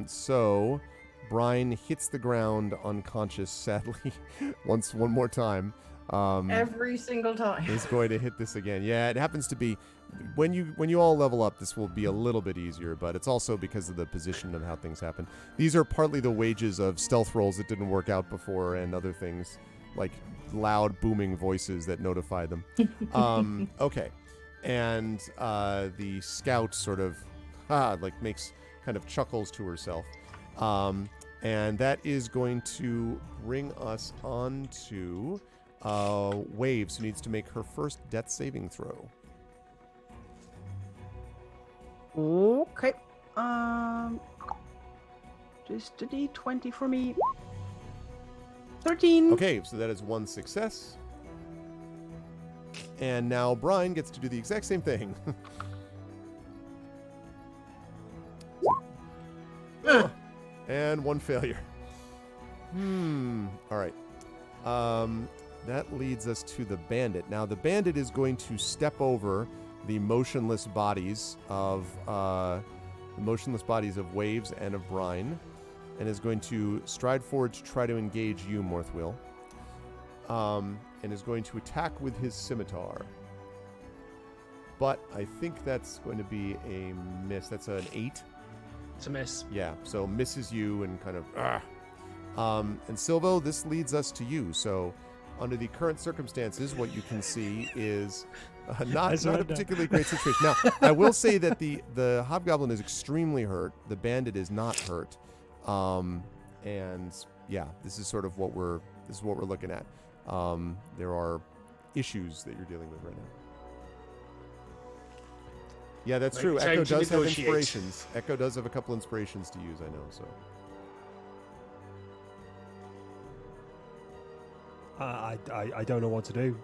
So Brine hits the ground unconscious, sadly, one more time. Every single time. Is going to hit this again. Yeah, it happens to be when you all level up, this will be a little bit easier, but it's also because of the position of how things happen. These are partly the wages of stealth rolls that didn't work out before and other things like loud booming voices that notify them. Okay. And the scout sort of makes kind of chuckles to herself. And that is going to bring us on to Waves, who needs to make her first death saving throw. Okay. Just a D20 for me. 13. Okay, so that is 1 success. And now Brine gets to do the exact same thing. And 1 failure. All right. That leads us to the bandit. Now, the bandit is going to step over the motionless bodies of Waves and of Brine, and is going to stride forward to try to engage you, Morthwyl, and is going to attack with his scimitar. But I think that's going to be a miss. That's an 8. It's a miss. Yeah, so misses you and kind of... and Silvo, this leads us to you. So under the current circumstances, what you can see is not a particularly great situation. Now, I will say that the hobgoblin is extremely hurt. The bandit is not hurt. And yeah, this is sort of what we're looking at. There are issues that you're dealing with right now. Yeah, that's true. Time Echo to does have negotiate. inspirations. Echo does have a couple inspirations to use, I know, so. I don't know what to do.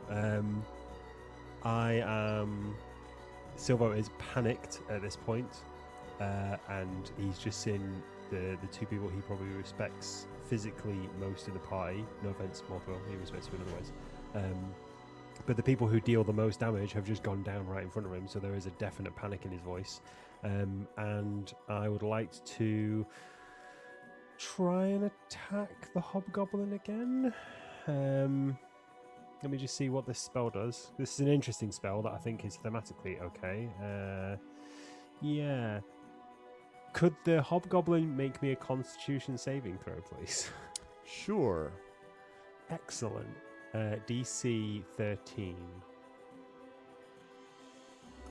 Silvo is panicked at this point, and he's just seen the 2 people he probably respects physically most in the party. No offense, Morthwyl, he respects you in other ways. But the people who deal the most damage have just gone down right in front of him, so there is a definite panic in his voice. And I would like to try and attack the hobgoblin again. Let me just see what this spell does. This is an interesting spell that I think is thematically okay. Yeah. Could the hobgoblin make me a constitution saving throw, please? Sure. Excellent. DC 13.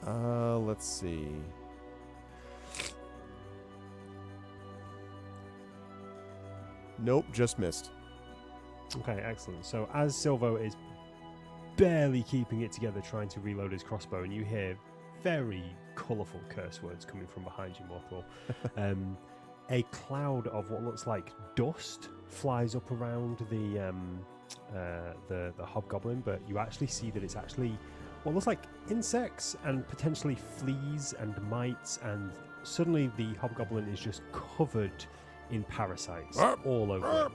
Let's see. Nope, just missed. Okay, excellent. So as Silvo is barely keeping it together trying to reload his crossbow, and you hear very colourful curse words coming from behind you, Morthwyl, a cloud of what looks like dust flies up around the hobgoblin, but you actually see that it's actually what looks like insects and potentially fleas and mites, and suddenly the hobgoblin is just covered in parasites all over it.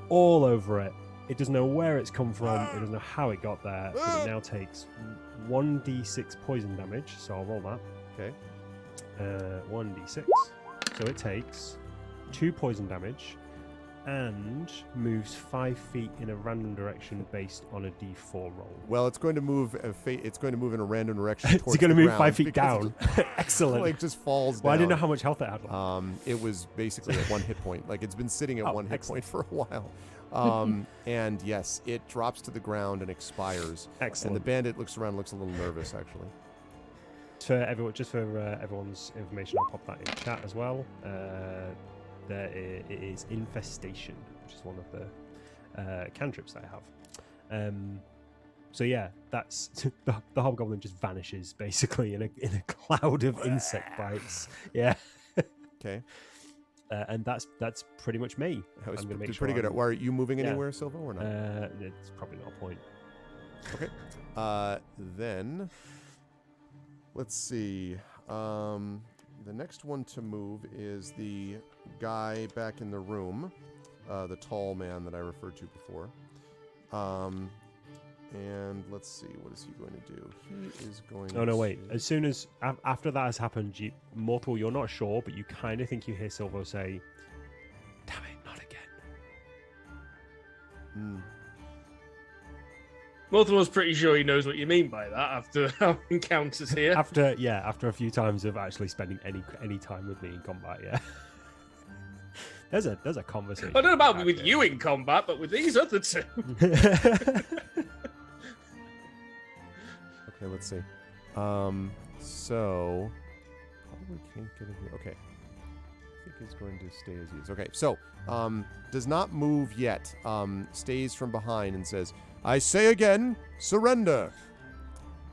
All over it. It doesn't know where it's come from, it doesn't know how it got there, but it now takes 1d6 poison damage, so I'll roll that. Okay. 1d6. So it takes 2 poison damage and moves 5 feet in a random direction based on a d4 roll. Well, it's going to move. It's going to move in a random direction. It's towards going to the move ground 5 feet because down. Excellent. Like just falls down. Well, I didn't know how much health it had. It was basically at 1 hit point. Like it's been sitting at 1 hit excellent. point for a while. And yes, it drops to the ground and expires. Excellent. And the bandit looks around, looks a little nervous actually. For everyone, just for everyone's information, I'll pop that in chat as well. It is infestation, which is one of the cantrips that I have. So yeah, that's the hobgoblin just vanishes basically in a cloud of insect bites. Yeah. Okay. And that's pretty much me. That was I'm gonna make pretty sure good. Are you moving Yeah. anywhere, Silvo, or not? It's probably not a point. Okay. Then let's see. The next one to move is the guy back in the room, the tall man that I referred to before. And let's see, what is he going to do? He is going Oh no, wait. to... As soon as after that has happened, Morthwyl, you're not sure, but you kind of think you hear Silvo say, "Damn it, not again." Morthwyl's pretty sure he knows what you mean by that after our encounters here. After a few times of actually spending any time with me in combat, yeah. There's a conversation. I don't know about with you in combat, but with these other two. Okay, let's see. So probably can't get in here. Okay. I think he's going to stay as he is. Okay, so does not move yet. Stays from behind and says, "I say again, surrender."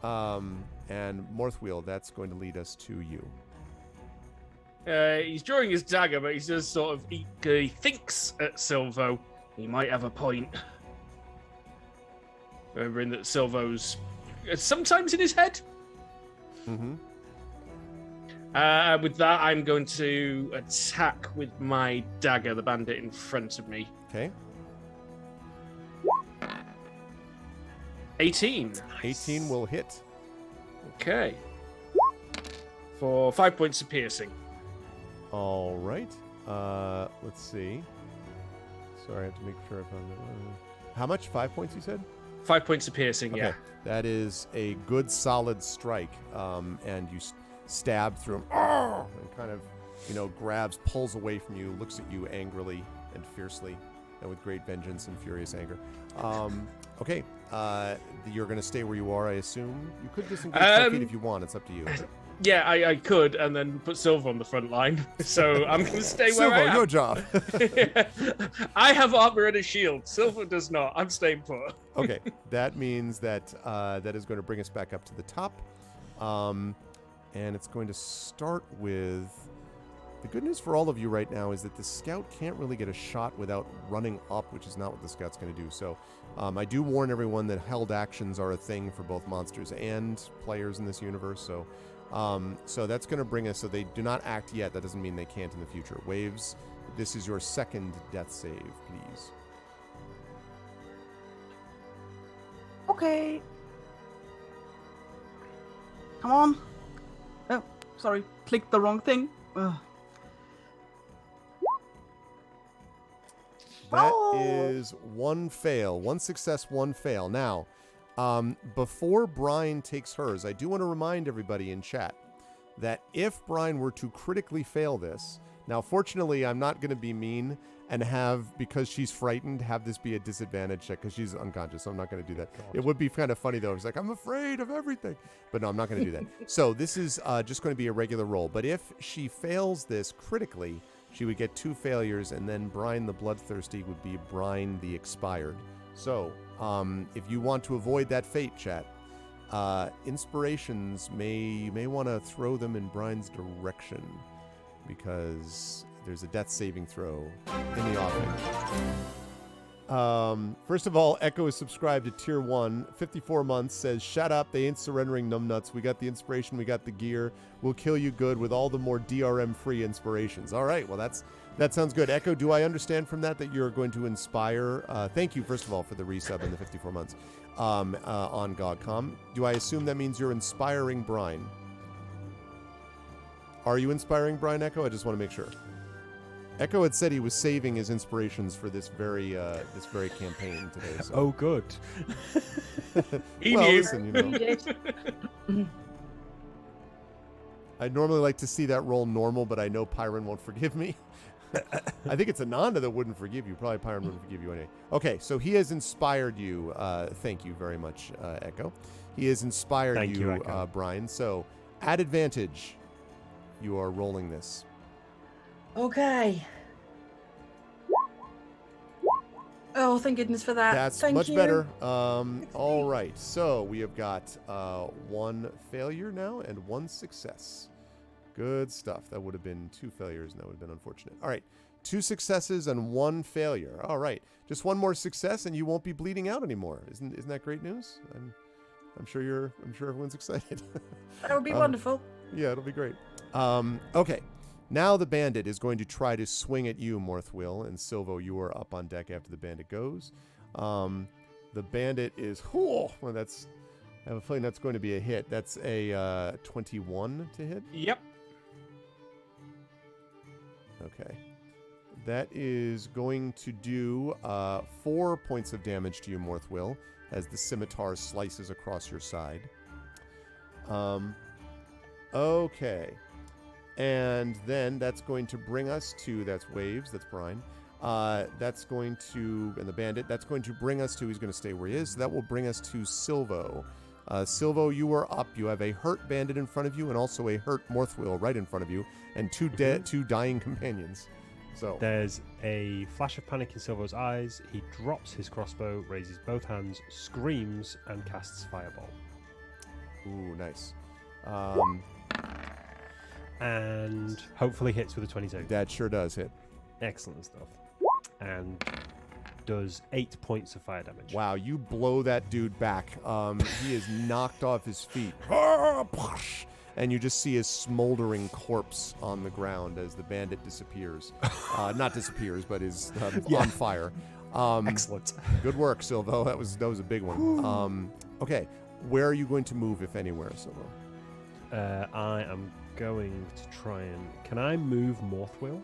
And Morthwyl, that's going to lead us to you. He's drawing his dagger, but he just sort of he thinks at Silvo. He might have a point. Remembering that Silvo's sometimes in his head. Mm-hmm. With that, I'm going to attack with my dagger the bandit in front of me. Okay. 18. 18 will hit. Okay. For 5 points of piercing. All right. Let's see. Sorry, I have to make sure I found it. How much? 5 points, you said? 5 points of piercing, Okay. yeah. That is a good solid strike. And you stab through him. And kind of, grabs, pulls away from you, looks at you angrily and fiercely, and with great vengeance and furious anger. Okay. You're going to stay where you are, I assume. You could disengage 5 feet if you want. It's up to you. Yeah, I could, and then put Silvo on the front line. So I'm going to stay where I am. Your job. I have armor and a shield. Silvo does not. I'm staying put. Okay, that means that that is going to bring us back up to the top. And it's going to start with... The good news for all of you right now is that the scout can't really get a shot without running up, which is not what the scout's going to do. So I do warn everyone that held actions are a thing for both monsters and players in this universe. So that's going to bring us... So they do not act yet. That doesn't mean they can't in the future. Waves, this is your second death save, please. Okay. Come on. Oh, sorry. Clicked the wrong thing. Ugh. That Oh. is one fail. One success, one fail. Now, before Brine takes hers, I do want to remind everybody in chat that if Brine were to critically fail this... Now, fortunately, I'm not going to be mean and have, because she's frightened, have this be a disadvantage check because she's unconscious, so I'm not going to do that. It would be kind of funny, though. It's like, I'm afraid of everything. But no, I'm not going to do that. So this is just going to be a regular roll. But if she fails this critically, she would get 2 failures, and then Brine the Bloodthirsty would be Brine the Expired. So if you want to avoid that fate, chat, inspirations may want to throw them in Brine's direction, because there's a death saving throw in the offing. First of all, Echo is subscribed to Tier 1. 54 months, says, "Shut up, they ain't surrendering, numbnuts. We got the inspiration, we got the gear. We'll kill you good with all the more DRM-free inspirations." All right, well, that sounds good. Echo, do I understand from that you're going to inspire... thank you, first of all, for the resub and the 54 months on GOG.com. Do I assume that means you're inspiring Brine? Are you inspiring Brine Echo? I just want to make sure. Echo had said he was saving his inspirations for this very campaign today. So. Oh, good. He well, knew. listen, you know. You did. I'd normally like to see that roll normal, but I know Pyron won't forgive me. I think it's Inanda that wouldn't forgive you. Probably Pyron wouldn't forgive you anyway. Okay, so he has inspired you. Thank you very much, Echo. He has inspired Thank you, Echo. Brian. So, at advantage, you are rolling this. Okay. Oh, thank goodness for that. That's Thank much you. better. All right, so we have got 1 failure now and 1 success. Good stuff. That would have been 2 failures, and that would have been unfortunate. All right, 2 successes and 1 failure. All right, just 1 more success, and you won't be bleeding out anymore. Isn't that great news? I'm sure everyone's excited. That would be wonderful. Yeah, it'll be great. Okay. Now the bandit is going to try to swing at you, Morthwyl, and Silvo, you are up on deck after the bandit goes. The bandit is... Oh, well, I have a feeling that's going to be a hit. That's a 21 to hit. Yep. Okay. That is going to do 4 points of damage to you, Morthwyl, as the scimitar slices across your side. Okay. And then that's going to bring us to, that's Waves, that's Brine. That's going to, and the bandit, that's going to bring us to, he's going to stay where he is. So that will bring us to Silvo. Silvo, you are up. You have a hurt bandit in front of you and also a hurt Morthwyl right in front of you and 2 dying companions. So There's a flash of panic in Silvo's eyes. He drops his crossbow, raises both hands, screams, and casts Fireball. Ooh, nice. And hopefully hits with a 22. That sure does hit. Excellent stuff. And does 8 points of fire damage. Wow, you blow that dude back. He is knocked off his feet. And you just see his smoldering corpse on the ground as the bandit disappears. Not disappears, but is on fire. Excellent. Good work, Silvo. That was a big one. Okay, where are you going to move, if anywhere, Silvo? I am going to try and... Can I move Morthwyl?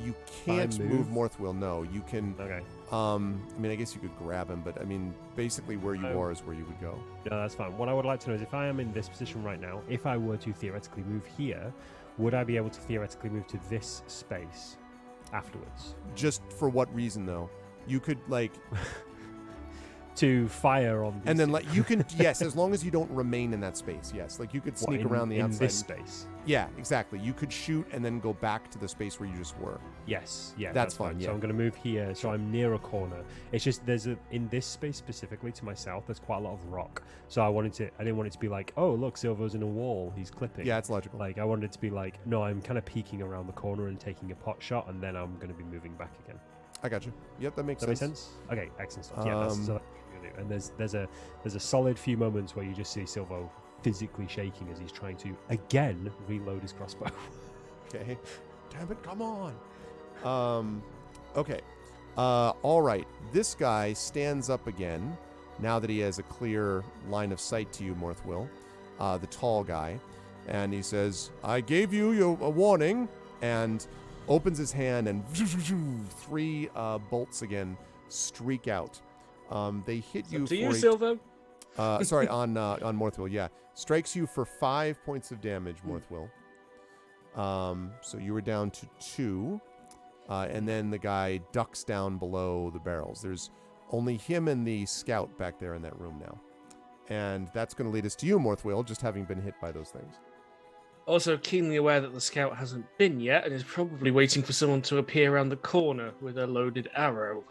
You can't move Morthwyl, no. You can... Okay. I mean, I guess you could grab him, but I mean, basically where you are is where you would go. No, that's fine. What I would like to know is if I am in this position right now, if I were to theoretically move here, would I be able to theoretically move to this space afterwards? Just for what reason, though? You could, like... to fire on these and then, like, you can... Yes, as long as you don't remain in that space, yes. Like, you could sneak around the outside. In this space? Yeah, exactly. You could shoot and then go back to the space where you just were. Yes, yeah. That's fine, yeah. So I'm going to move here, so I'm near a corner. It's just, in this space specifically to my south, there's quite a lot of rock. So I didn't want it to be like, oh, look, Silvo's in a wall, he's clipping. Yeah, it's logical. Like, I wanted it to be like, no, I'm kind of peeking around the corner and taking a pot shot, and then I'm going to be moving back again. I got you. Yep, that makes Does that sense. make sense? Okay, excellent stuff. Yeah, that's so and there's a solid few moments where you just see Silvo physically shaking as he's trying to again reload his crossbow. Okay. Damn it, come on. Okay. All right. This guy stands up again now that he has a clear line of sight to you, Morthwyl, the tall guy, and he says, "I gave you a warning," and opens his hand, and 3 bolts again streak out. They hit you to you, Silvo. Sorry, on Morthwyl, yeah. Strikes you for 5 points of damage, Morthwyl. So you were down to 2. And then the guy ducks down below the barrels. There's only him and the scout back there in that room now. And that's going to lead us to you, Morthwyl, just having been hit by those things. Also keenly aware that the scout hasn't been yet and is probably waiting for someone to appear around the corner with a loaded arrow.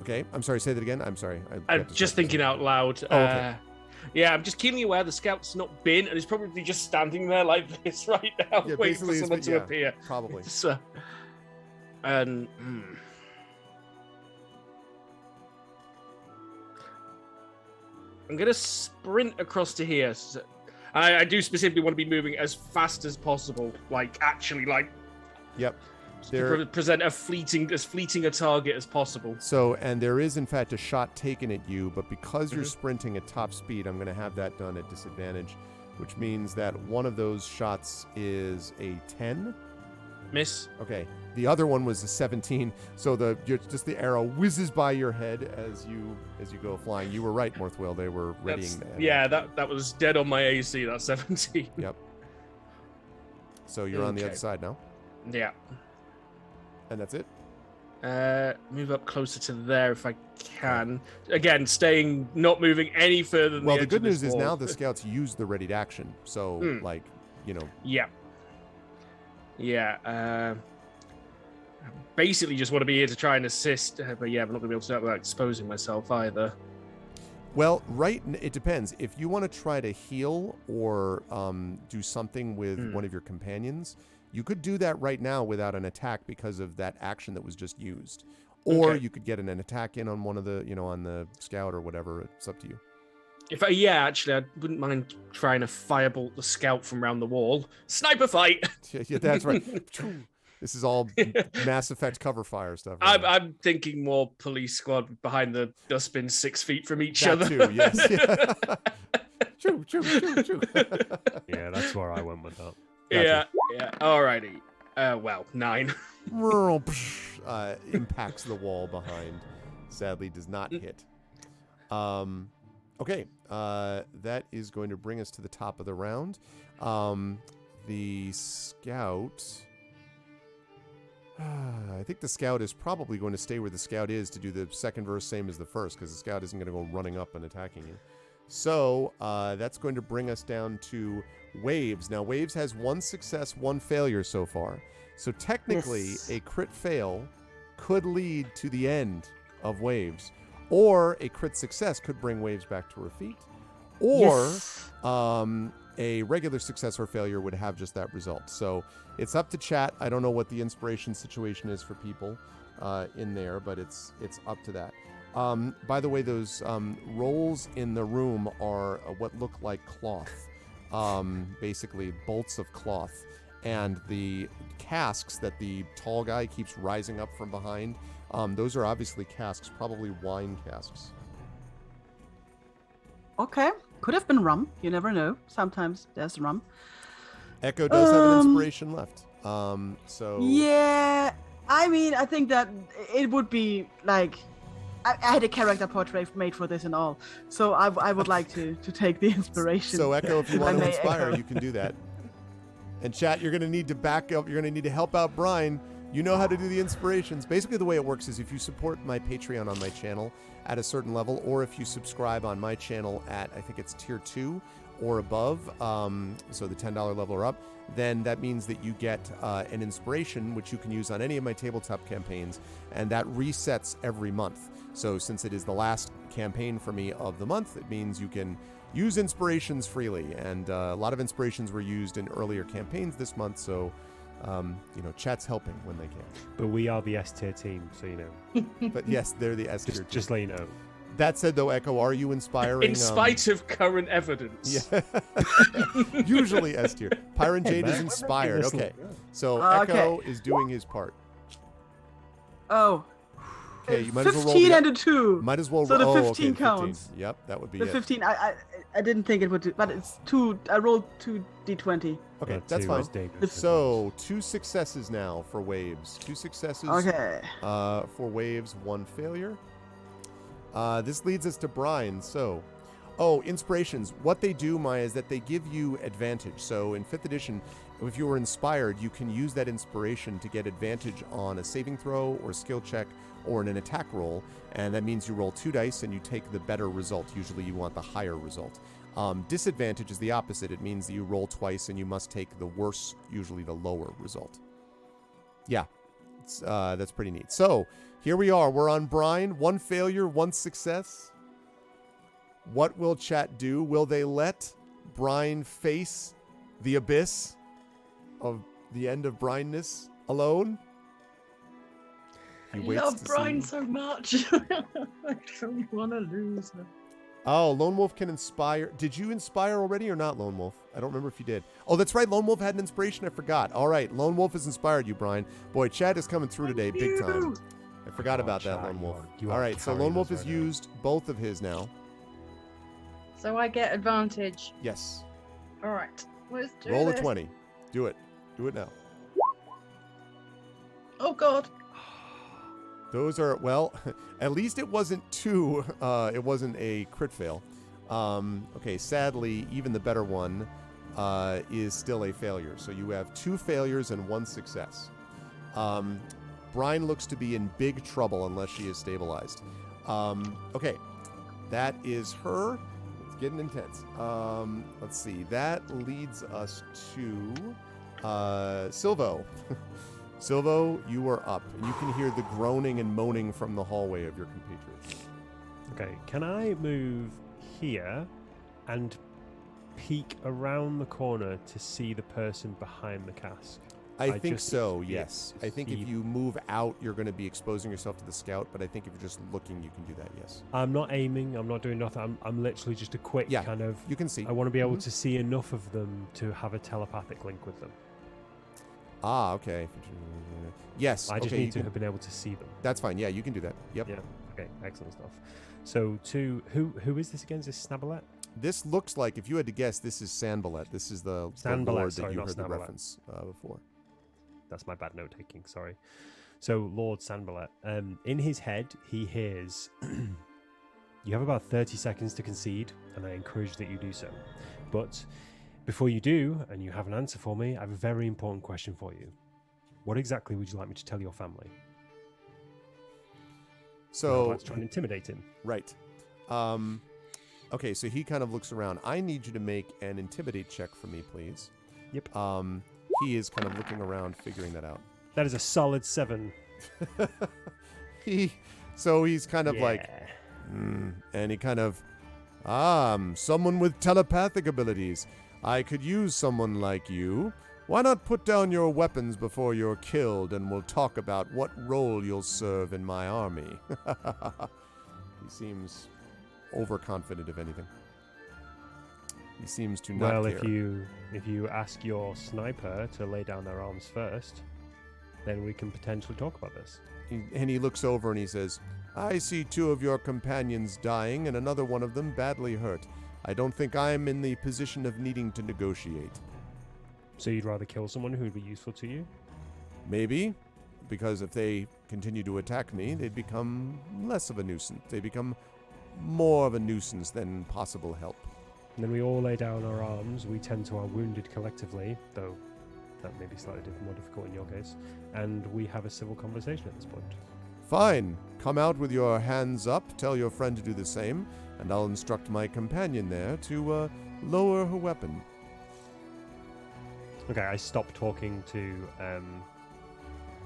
Okay, I'm sorry, say that again. I'm sorry. I'm just thinking out loud. Oh, okay. Yeah, I'm just keenly aware the scout's not been and is probably just standing there like this right now, Yeah, waiting for basically someone it's- to yeah, appear. Probably. So, and I'm gonna sprint across to here. I do specifically want to be moving as fast as possible, like actually, like. Yep. There, present as fleeting a target as possible. so, and there is in fact a shot taken at you, but because you're sprinting at top speed, I'm going to have that done at disadvantage, which means that one of those shots is a 10. Miss. Okay. The other one was a 17. So the arrow whizzes by your head as you go flying. You were right, Morthwyl. They were readying that. Yeah, that was dead on my AC. That 17. Yep. So you're on the other side now. Yeah. And that's it. Move up closer to there if I can. Again, not moving any further than Well, the the good edge of news this is now wall. the scouts use the readied action. So, like, you know. Yeah. Yeah. Basically, just want to be here to try and assist. But yeah, I'm not going to be able to do that without exposing myself either. Well, it depends. If you want to try to heal or do something with one of your companions, you could do that right now without an attack because of that action that was just used. Or you could get an attack in on one of the, on the scout or whatever. It's up to you. Actually, I wouldn't mind trying to firebolt the scout from around the wall. Sniper fight! Yeah, that's right. This is all Mass Effect cover fire stuff. Right? I'm thinking more police squad behind the dustbin 6 feet from each that other. Too, yes. Yeah. Choo. Yeah, that's where I went with that. Gotcha. Yeah. Alrighty. 9. Impacts the wall behind. Sadly, does not hit. Okay. That is going to bring us to the top of the round. The scout. I think the scout is probably going to stay where the scout is to do the second verse same as the first, because the scout isn't going to go running up and attacking you. So that's going to bring us down to Waves. Now, Waves has 1 success, 1 failure so far. So technically, a crit fail could lead to the end of Waves. Or a crit success could bring Waves back to her feet. Or a regular success or failure would have just that result. So it's up to chat. I don't know what the inspiration situation is for people in there, but it's up to that. By the way, those rolls in the room are what look like cloth, basically bolts of cloth. And the casks that the tall guy keeps rising up from behind, those are obviously casks, probably wine casks. Okay. Could have been rum. You never know. Sometimes there's rum. Echo does have an inspiration left. So yeah, I mean, I think that it would be like I had a character portrait made for this and all, so I would like to take the inspiration. So Echo, if you want to inspire, Echo. you can do that. And chat, you're going to need to back up. You're going to need to help out Brine. You know how to do the inspirations. Basically, the way it works is if you support my Patreon on my channel at a certain level, or if you subscribe on my channel at, I think it's tier 2 or above, so the $10 level or up, then that means that you get an inspiration, which you can use on any of my tabletop campaigns, and that resets every month. So since it is the last campaign for me of the month, it means you can use inspirations freely, and a lot of inspirations were used in earlier campaigns this month, so chat's helping when they can. But we are the S tier team, so you know. But yes, they're the S tier team. Just let you know. That said, though, Echo, are you inspiring? In spite of current evidence. Yeah. Usually S tier. PiranJade is inspired. Okay. So Echo is doing his part. Oh. Okay, you might as well roll 15 and a 2. Might as well so roll. the 15 counts. 15. Yep, that would be the it. 15, I didn't think it would do, but it's 2. I rolled 2 d20. Okay, that's fine. So 2 successes now for Waves. 2 successes. Okay. For Waves, 1 failure. This leads us to Brine. So, inspirations. What they do, Maya, is that they give you advantage. So in 5th edition, if you were inspired, you can use that inspiration to get advantage on a saving throw or skill check or in an attack roll. And that means you roll 2 dice and you take the better result. Usually you want the higher result. Disadvantage is the opposite. It means that you roll twice and you must take the worse, usually the lower result. Yeah, that's pretty neat. So here we are. We're on Brine. 1 failure, 1 success. What will chat do? Will they let Brine face the abyss of the end of Brineness alone? I love Brine so much. I don't want to lose her. Oh, Lone Wolf can inspire. Did you inspire already or not, Lone Wolf? I don't remember if you did. Oh, that's right. Lone Wolf had an inspiration. I forgot. All right. Lone Wolf has inspired you, Brian. Boy, chat is coming through today big time. I forgot about that, Lone Wolf. All right. So Lone Wolf has used both of his now. So I get advantage. Yes. All right. Let's do Roll this. a 20. Do it. Do it now. Oh, God. Those are, well, at least it wasn't two. It wasn't a crit fail. Okay, sadly, even the better one is still a failure. So you have 2 failures and 1 success. Brine looks to be in big trouble unless she is stabilized. Okay, that is her. It's getting intense. Let's see. That leads us to Silvo. Silvo, you are up, and you can hear the groaning and moaning from the hallway of your compatriots. Okay, can I move here and peek around the corner to see the person behind the cask? I think so, yes. I think if you move out, you're going to be exposing yourself to the scout, but I think if you're just looking, you can do that, yes. I'm not aiming, I'm not doing nothing, I'm literally just a quick kind of... You can see. I want to be able to see enough of them to have a telepathic link with them. Ah, okay. Yes. I just need to have been able to see them. That's fine. Yeah, you can do that. Yep. Yeah. Okay. Excellent stuff. So, who is this again? Is this Snabalet? This looks like, if you had to guess, this is Sanballet. This is the lord that you heard the reference before. That's my bad note taking. Sorry. So, Lord Sanballet. In his head, he hears. You have about 30 seconds to concede, and I encourage that you do so. But before you do, and you have an answer for me, I have a very important question for you. What exactly would you like me to tell your family? So let's try and intimidate him. Right. Okay, so he kind of looks around. I need you to make an intimidate check for me, please. Yep. He is kind of looking around, figuring that out. That is a solid 7. So he's kind of like, and he kind of, someone with telepathic abilities. I could use someone like you. Why not put down your weapons before you're killed, and we'll talk about what role you'll serve in my army. He seems overconfident, if anything. He seems to not care. Well, if you ask your sniper to lay down their arms first, then we can potentially talk about this. And he looks over and he says, I see 2 of your companions dying and another one of them badly hurt. I don't think I'm in the position of needing to negotiate. So you'd rather kill someone who would be useful to you? Maybe, because if they continue to attack me, they'd become less of a nuisance. They become more of a nuisance than possible help. And then we all lay down our arms, we tend to our wounded collectively, though that may be slightly more difficult in your case, and we have a civil conversation at this point. Fine. Come out with your hands up, tell your friend to do the same, and I'll instruct my companion there to lower her weapon. Okay, I stopped talking to,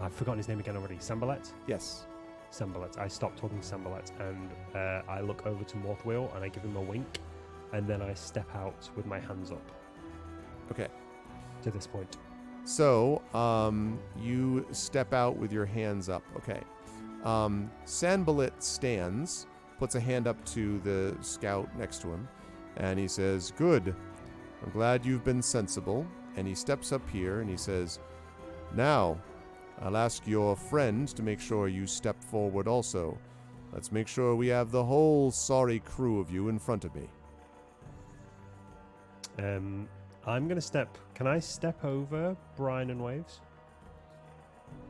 I've forgotten his name again already, Sanballet? Yes. Sanballet. I stopped talking to Sanballet, and I look over to Morthwyl, and I give him a wink, and then I step out with my hands up. Okay. To this point. So, you step out with your hands up. Okay. Sanballet stands, puts a hand up to the scout next to him, and he says, Good. I'm glad you've been sensible. And he steps up here and he says, Now, I'll ask your friend to make sure you step forward also. Let's make sure we have the whole sorry crew of you in front of me. I'm going to step... Can I step over Brine and Waves?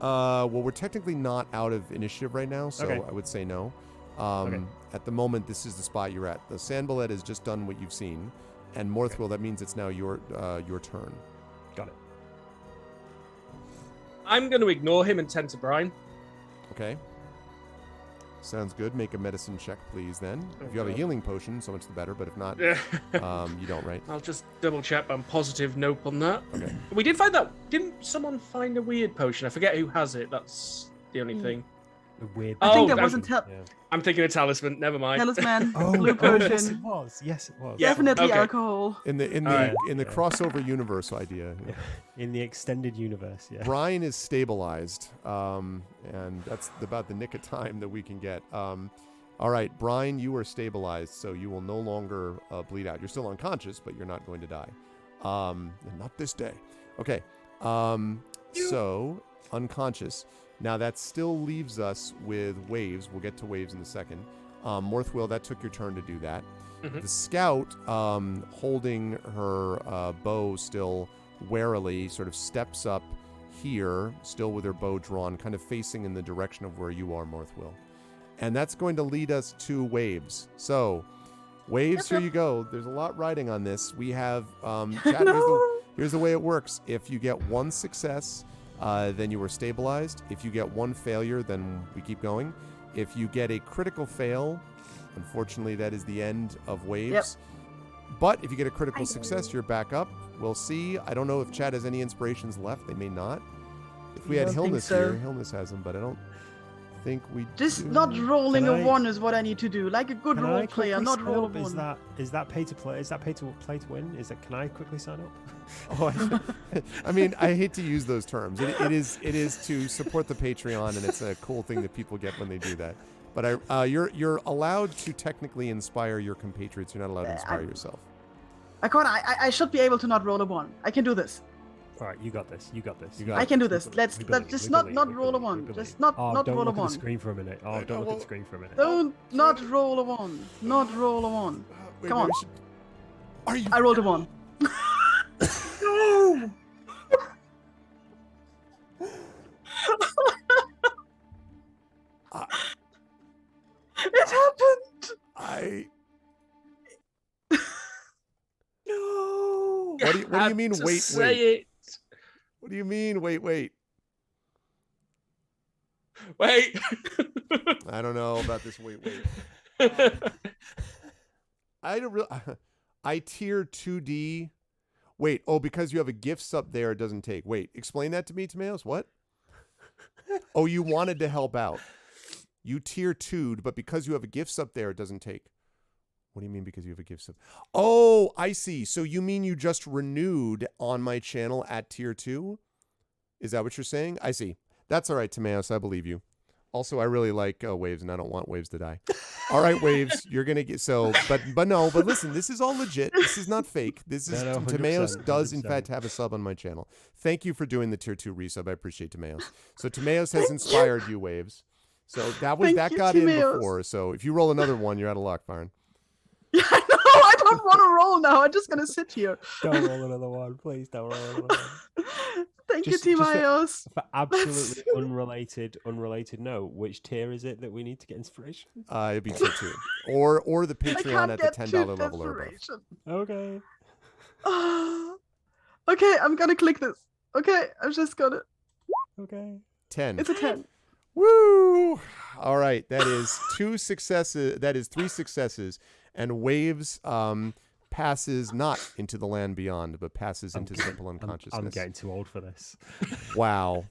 Well, we're technically not out of initiative right now, so Okay. I would say no. Okay. At the moment, this is the spot you're at. The Sanballet has just done what you've seen. And Morthwyl, that means it's now your turn. Got it. I'm going to ignore him and tend to Brine. Okay. Sounds good. Make a medicine check, please, then. If you have a healing potion, so much the better, but if not, you don't, right? I'll just double check. I'm positive nope on that. Okay. We did find that. Didn't someone find a weird potion? I forget who has it. That's the only thing. A weird... I think that I'm- wasn't Yeah. I'm thinking a talisman. Never mind. talisman, Oh, blue yes, potion, it was. Yes, it was. Yeah. definitely okay. alcohol. In the Alright. crossover universe idea. Yeah. In the extended universe, yeah. Brine is stabilized, and that's about the nick of time that we can get. All right, Brine, you are stabilized, so you will no longer bleed out. You're still unconscious, but you're not going to die. Not this day. Okay. So, unconscious. Now, that still leaves us with waves. We'll get to waves in a second. Morthwyl, that took your turn to do that. Mm-hmm. The scout, holding her bow still warily, sort of steps up here, still with her bow drawn, kind of facing in the direction of where you are, Morthwyl. And that's going to lead us to waves. So, waves, here you go. There's a lot riding on this. We have, chat, here's the way it works. If you get one success, then you are stabilized. If you get one failure, then we keep going. If you get a critical fail, unfortunately, that is the end of waves. Yep. But if you get a critical success, you're back up. We'll see. I don't know if chat has any inspirations left. They may not. If we had Hillness here, Hillness has them, but I don't think we Just do. not rolling Can a 1 is what I need to do. Like a good role player, not roll a 1. Is that pay to play? Is that pay to play to win? Can I quickly sign up? Oh, I mean, I hate to use those terms. It is to support the Patreon, and it's a cool thing that people get when they do that. But you're allowed to technically inspire your compatriots. You're not allowed to inspire yourself. I should be able to not roll a 1. I can do this. All right, you got this. You got this. I can do this. Let's just not roll a 1. Just not roll a 1. Don't look at the screen for a minute. Don't look at the screen for a minute. Don't not roll a 1. Not roll a 1. Come on. Are you? I rolled a 1. No! It happened. No! What do you mean? Wait. It. What do you mean? Wait. Wait. I don't know about this. Wait. I don't really. I tier 2D. Wait. Oh, because you have a gifts up there, it doesn't take. Wait. Explain that to me, Timaeus. What? Oh, you wanted to help out. You tier 2'd, but because you have a gifts up there, it doesn't take. What do you mean because you have a gift sub? Oh, I see. So you mean you just renewed on my channel at tier 2? Is that what you're saying? I see. That's all right, Timaeus. I believe you. Also, I really like waves, and I don't want waves to die. All right, waves. You're gonna get but listen. This is all legit. This is not fake. This is Timaeus does in fact have a sub on my channel. Thank you for doing the tier 2 resub. I appreciate Timaeus. So Timaeus has inspired you, waves. So that got in before. So if you roll another one, you're out of luck, Byron. Yeah, I know. I don't want to roll now. I'm just gonna sit here. Don't roll another one, please. Don't roll another one. Thank you, Timaeus. For absolutely unrelated note, which tier is it that we need to get inspiration? It'd be tier 2, or the Patreon at the $10 level or above. Okay. Okay, I'm gonna click this. Okay, I'm just gonna. Okay. 10. It's a 10. Woo! All right, that is 2 successes. That is 3 successes, and waves passes not into the land beyond, but passes into simple unconsciousness. I'm getting too old for this. Wow,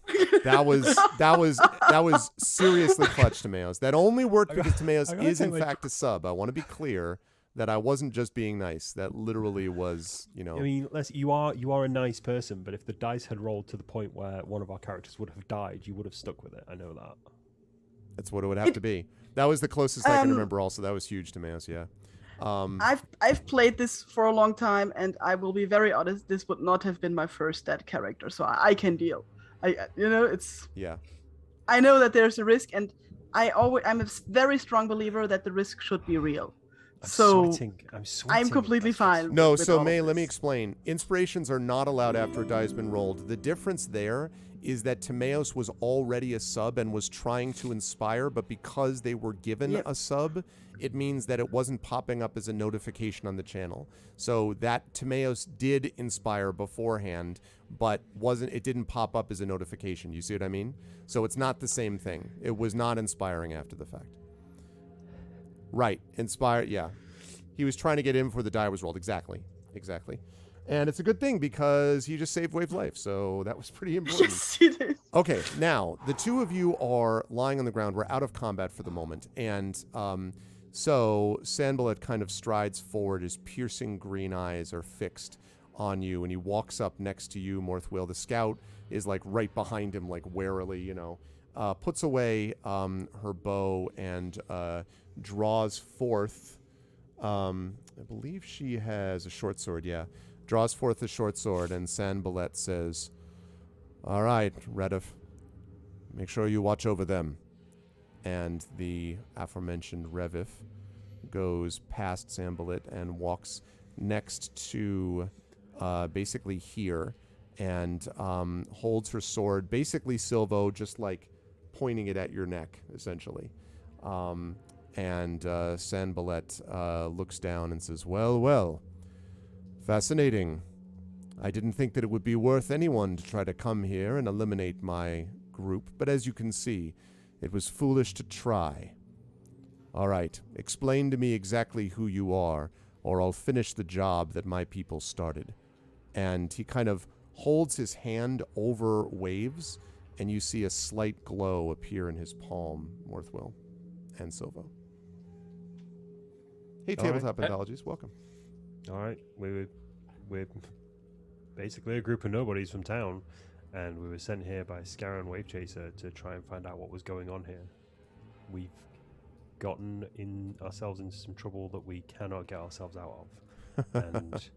that was seriously clutch, Timaeus. That only worked because Timaeus is in fact a sub. I want to be clear that I wasn't just being nice. That literally was, I mean, you are a nice person, but if the dice had rolled to the point where one of our characters would have died, you would have stuck with it. I know that. That's what it would have to be. That was the closest I can remember. Also, that was huge, Timaeus. Yeah. I've played this for a long time, and I will be very honest. This would not have been my first dead character, so I can deal. It's. Yeah. I know that there's a risk, and I'm a very strong believer that the risk should be real. I'm sweating. I'm completely fine. No, so May, let me explain. Inspirations are not allowed after a die has been rolled. The difference there is that Timaeus was already a sub and was trying to inspire, but because they were given a sub, it means that it wasn't popping up as a notification on the channel. So that Timaeus did inspire beforehand, but it didn't pop up as a notification. You see what I mean? So it's not the same thing. It was not inspiring after the fact. Right. Inspired, yeah. He was trying to get in before the die was rolled. Exactly. And it's a good thing because he just saved Wave's life, so that was pretty important. Yes, he did. Okay, now, the two of you are lying on the ground. We're out of combat for the moment. And so Sanballat kind of strides forward. His piercing green eyes are fixed on you, and he walks up next to you, Morthwyl. The scout is like right behind him, like warily, puts away her bow and draws forth. I believe she has a short sword. Yeah, draws forth a short sword, and Sanballat says, "All right, Redif, make sure you watch over them." And the aforementioned Revif goes past Sanballat and walks next to basically here and holds her sword, basically Silvo, just like pointing it at your neck, essentially. And Sanballat looks down and says, "Well, well, fascinating. I didn't think that it would be worth anyone to try to come here and eliminate my group, but as you can see, it was foolish to try. All right, explain to me exactly who you are, or I'll finish the job that my people started." And he kind of holds his hand over Waves, and you see a slight glow appear in his palm, Morthwyl and Silvo. Hey, All Tabletop right. Anthologies, welcome. All right, we're basically a group of nobodies from town, and we were sent here by Scaran Wavechaser to try and find out what was going on here. We've gotten ourselves into some trouble that we cannot get ourselves out of, and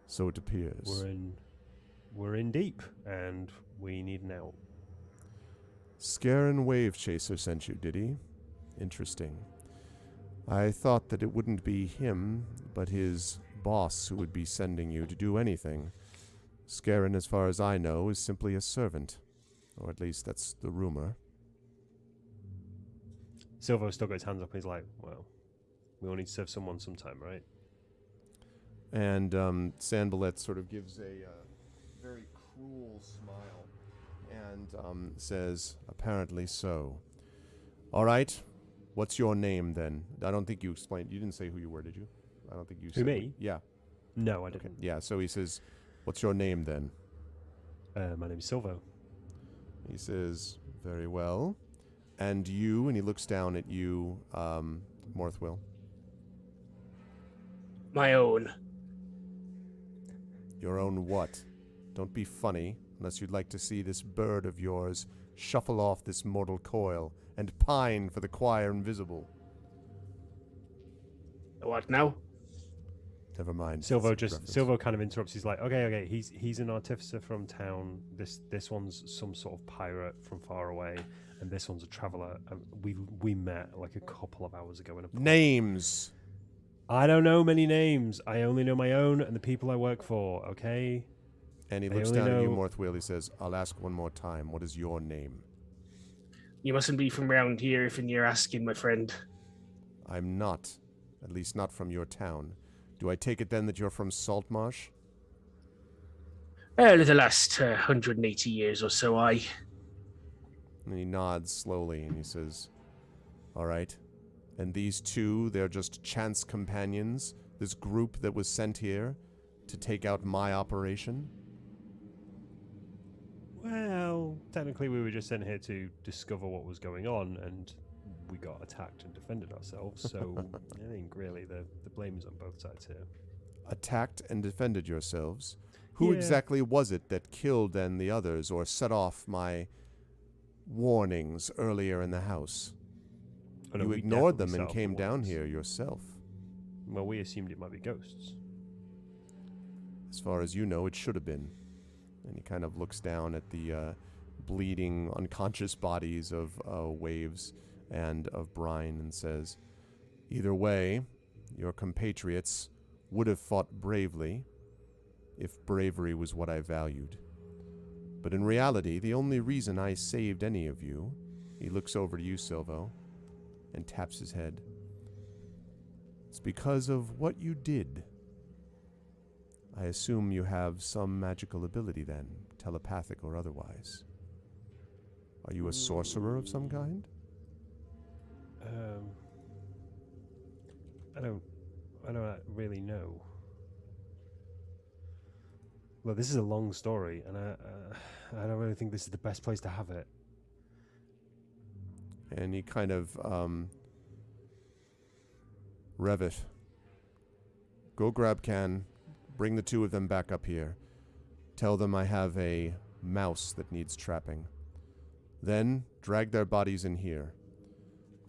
So it appears. we're in deep, and we need an out. Scaran Wavechaser sent you, did he? Interesting. I thought that it wouldn't be him, but his boss who would be sending you to do anything. Scaran, as far as I know, is simply a servant. Or at least that's the rumor. Silvo still got his hands up, and he's like, well, we all need to serve someone sometime, right? And Sanballat sort of gives a very cruel smile and says, "Apparently so. All right, what's your name then?" I don't think you explained. You didn't say who you were, did you? I don't think you said. me? Yeah. No, I Okay. didn't. Yeah, so he says, "What's your name then?" My name's Silvo. He says, "Very well. And you," and he looks down at you, Morthwyl. My own. "Your own what? Don't be funny, unless you'd like to see this bird of yours shuffle off this mortal coil and pine for the choir invisible." What now? Never mind. Silvo It's a reference. Silvo kind of interrupts. He's like, okay, he's an artificer from town. This one's some sort of pirate from far away, and this one's a traveler. We met like a couple of hours ago in a pub. Names. I don't know many names. I only know my own and the people I work for. Okay. And he I looks only down at you, know- Morthwyl. He says, "I'll ask one more time. What is your name?" You mustn't be from round here if you're asking, my friend. "I'm not. At least not from your town. Do I take it then that you're from Saltmarsh?" The last 180 years or so, I. And he nods slowly and he says, "All right. And these two, they're just chance companions, this group that was sent here to take out my operation?" Well, technically, we were just sent here to discover what was going on, and we got attacked and defended ourselves. So I think really the blame is on both sides here. Attacked and defended yourselves? Who Yeah. exactly was it that killed then the others or set off my warnings earlier in the house? Oh, no, You we ignored definitely them set and off came the down warnings. here yourself. Well, we assumed it might be ghosts. As far as you know, it should have been. And he kind of looks down at the bleeding, unconscious bodies of Waves and of Brine and says, "Either way, your compatriots would have fought bravely if bravery was what I valued. But in reality, the only reason I saved any of you," he looks over to you, Silvo, and taps his head, "it's because of what you did. I assume you have some magical ability then, telepathic or otherwise. Are you a sorcerer of some kind?" I don't really know. Well, this is a long story, and I don't really think this is the best place to have it. And he kind of, Revit, go grab Can, bring the two of them back up here. Tell them I have a mouse that needs trapping. Then drag their bodies in here.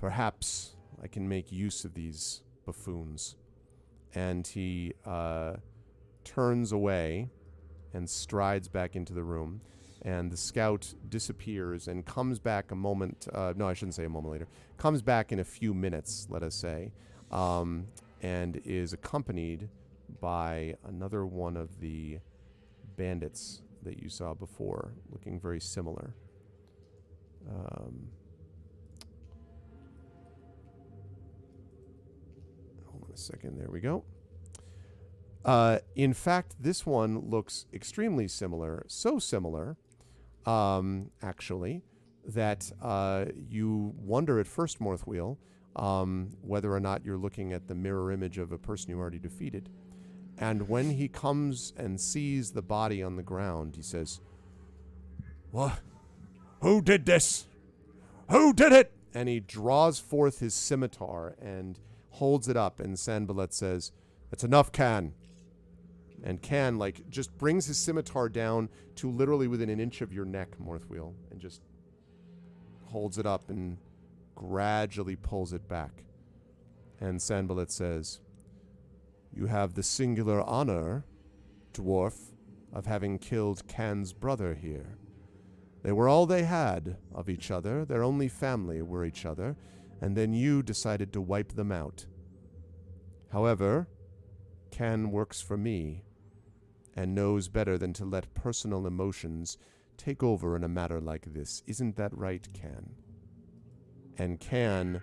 Perhaps I can make use of these buffoons. And he turns away and strides back into the room. And the scout disappears and comes back a moment. No, I shouldn't say a moment later. Comes back in a few minutes, let us say, and is accompanied by another one of the bandits that you saw before, looking very similar. Hold on a second. There we go. In fact, this one looks extremely similar. So similar, actually, that you wonder at first, Morthwyl, whether or not you're looking at the mirror image of a person you already defeated. And when he comes and sees the body on the ground, he says, "What? Who did this? Who did it?" And he draws forth his scimitar and holds it up, and Sanballat says, "That's enough, Can." And Can, just brings his scimitar down to literally within an inch of your neck, Morthwyl, and just holds it up and gradually pulls it back. And Sanballat says, "You have the singular honor, dwarf, of having killed Can's brother here. They were all they had of each other. Their only family were each other, and then you decided to wipe them out. However, Can works for me, and knows better than to let personal emotions take over in a matter like this. Isn't that right, Can?" And Can,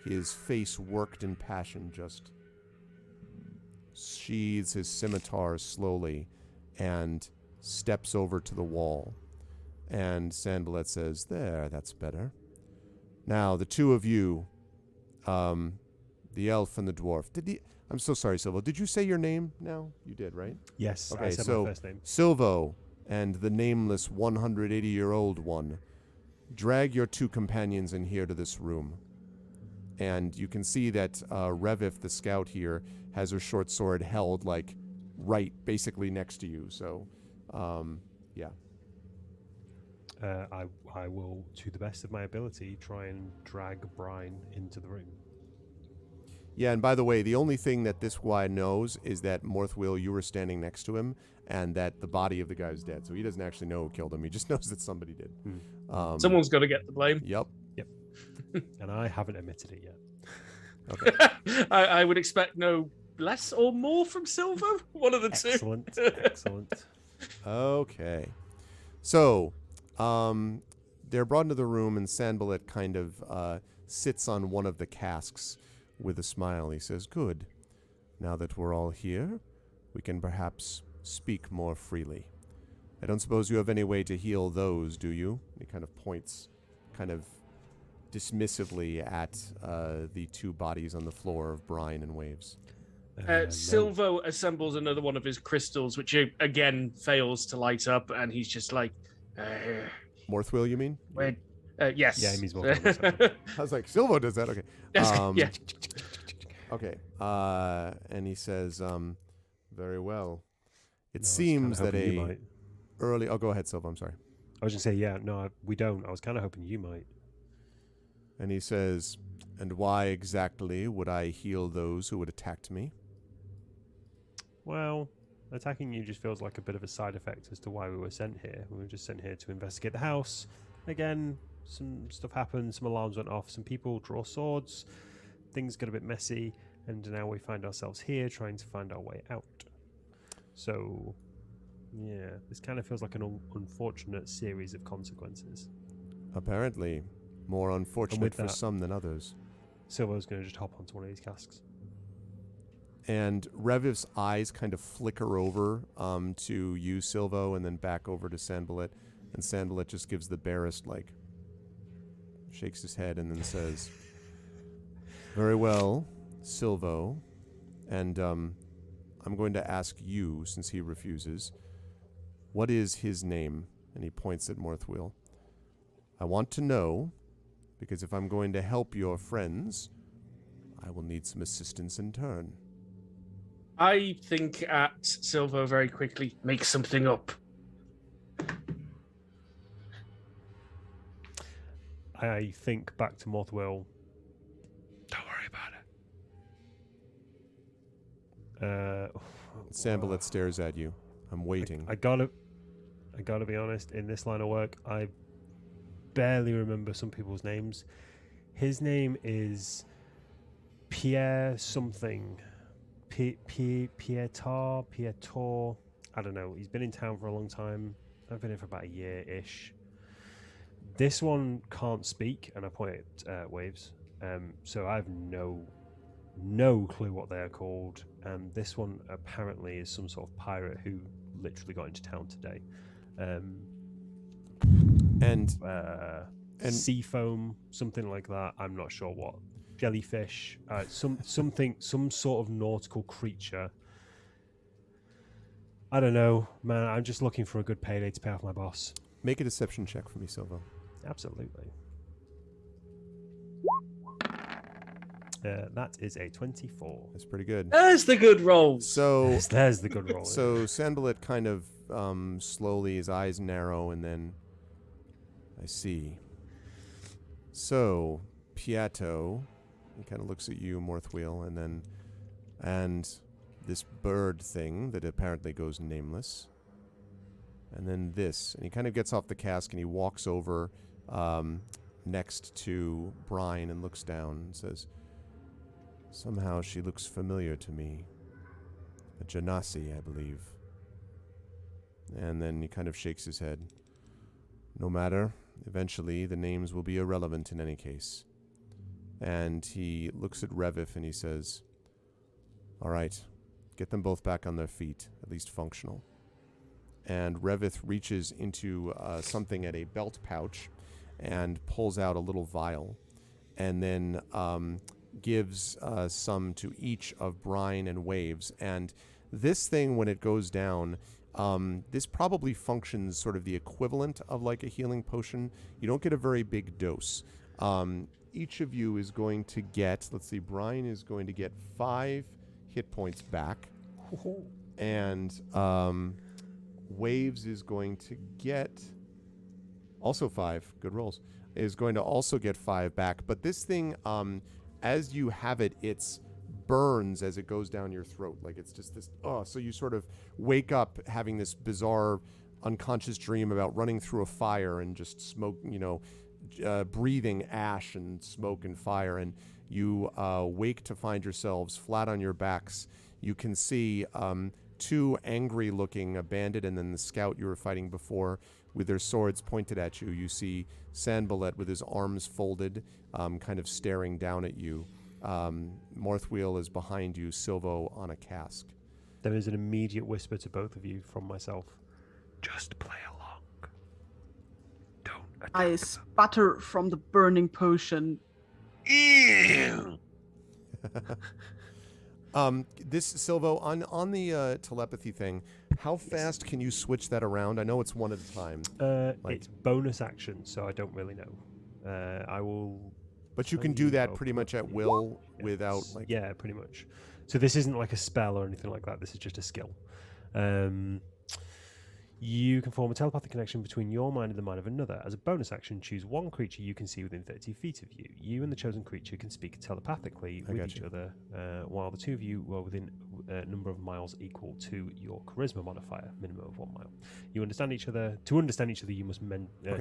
his face worked in passion, just sheathes his scimitar slowly and steps over to the wall. And Sanballat says, "There, that's better. Now, the two of you, the elf and the dwarf. I'm so sorry, Silvo. Did you say your name now? You did, right? Yes, Okay, I said so my first name. Silvo and the nameless 180-year-old one, drag your two companions in here to this room. And you can see that Revif, the scout here, has her short sword held, right basically next to you. So, yeah. I will, to the best of my ability, try and drag Brine into the room. Yeah, and by the way, the only thing that this guy knows is that Morthwyl, you were standing next to him, and that the body of the guy is dead. So he doesn't actually know who killed him. He just knows that somebody did. Someone's got to get the blame. Yep. And I haven't admitted it yet. Okay. I would expect no less or more from Silvo. One of the two. Excellent, excellent. Okay. So, they're brought into the room, and Sanballat kind of sits on one of the casks with a smile. He says, "Good. Now that we're all here, we can perhaps speak more freely. I don't suppose you have any way to heal those, do you?" He kind of points kind of dismissively at the two bodies on the floor of Brine and Waves. No. Silvo assembles another one of his crystals, which again fails to light up, and he's just like, Morthwyl, you mean? yes. Yeah, he means Morthwyl. I was like, Silvo does that? Okay. Yeah. Okay. And he says, "Very well. It No, seems that you might. early... Oh, go ahead, Silvo. I'm sorry. I was going to say, yeah, no, we don't. I was kind of hoping you might. And he says, "And why exactly would I heal those who had attacked me?" Well, attacking you just feels like a bit of a side effect as to why we were sent here. We were just sent here to investigate the house. Again, some stuff happened, some alarms went off, some people draw swords, things got a bit messy, and now we find ourselves here trying to find our way out. So, yeah, this kind of feels like an unfortunate series of consequences. Apparently, more unfortunate for some than others. Silvo's going to just hop onto one of these casks. And Reviv's eyes kind of flicker over to you, Silvo, and then back over to Sanballat. And Sanballat just gives the barest, shakes his head and then says, "Very well, Silvo. And I'm going to ask you, since he refuses, what is his name?" And he points at Morthwyl. "I want to know, because if I'm going to help your friends, I will need some assistance in turn." I think at Silvo very quickly. Make something up. I think back to Morthwyl. Don't worry about it. Sambalet stares at you. I'm waiting. I gotta be honest. In this line of work, I barely remember some people's names. His name is Pierre something. Pietor. I don't know. He's been in town for a long time. I've been in for about a year-ish. This one can't speak, and I point at Waves. So I have no clue what they are called. And this one apparently is some sort of pirate who literally got into town today. And sea foam, something like that. I'm not sure what. Jellyfish, some sort of nautical creature. I don't know, man. I'm just looking for a good payday to pay off my boss. Make a deception check for me, Silvo. Absolutely. That is a 24. That's pretty good. There's the good rolls. So There's the good roll. So Sanballat kind of slowly, his eyes narrow, and then I see. So Piato, he kind of looks at you, Morthwyl, and this bird thing that apparently goes nameless, and then this, and he kind of gets off the cask and he walks over next to Brine and looks down and says, "Somehow she looks familiar to me. A genasi, I believe." And then he kind of shakes his head. "No matter. Eventually, the names will be irrelevant in any case." And he looks at Revif and he says, "All right, get them both back on their feet, at least functional." And Revith reaches into something at a belt pouch and pulls out a little vial, and then gives some to each of Brine and Waves. And this thing, when it goes down, this probably functions sort of the equivalent of like a healing potion. You don't get a very big dose. Each of you is going to get, let's see, Brine is going to get 5 hit points back. And Waves is going to get also 5, good rolls, is going to also get 5 back. But this thing, as you have it, it's burns as it goes down your throat. Like it's just this, so you sort of wake up having this bizarre unconscious dream about running through a fire and just smoke, breathing ash and smoke and fire. And you wake to find yourselves flat on your backs. You can see 2 angry-looking, a bandit and then the scout you were fighting before with their swords pointed at you. You see Sanballat with his arms folded, kind of staring down at you. Morthwyl is behind you, Silvo on a cask. There is an immediate whisper to both of you from myself. Just play along. Don't attack I sputter from the burning potion. This Silvo on the telepathy thing, how fast can you switch that around? I know it's one at a time. It's bonus action, so I don't really know. I will. But you can do that pretty much at will without like. Yeah, pretty much. So this isn't like a spell or anything like that. This is just a skill. You can form a telepathic connection between your mind and the mind of another. As a bonus action, choose one creature you can see within 30 feet of you. You and the chosen creature can speak telepathically with each other, while the two of you were within a number of miles equal to your charisma modifier, minimum of 1 mile. You understand each other. To understand each other, you must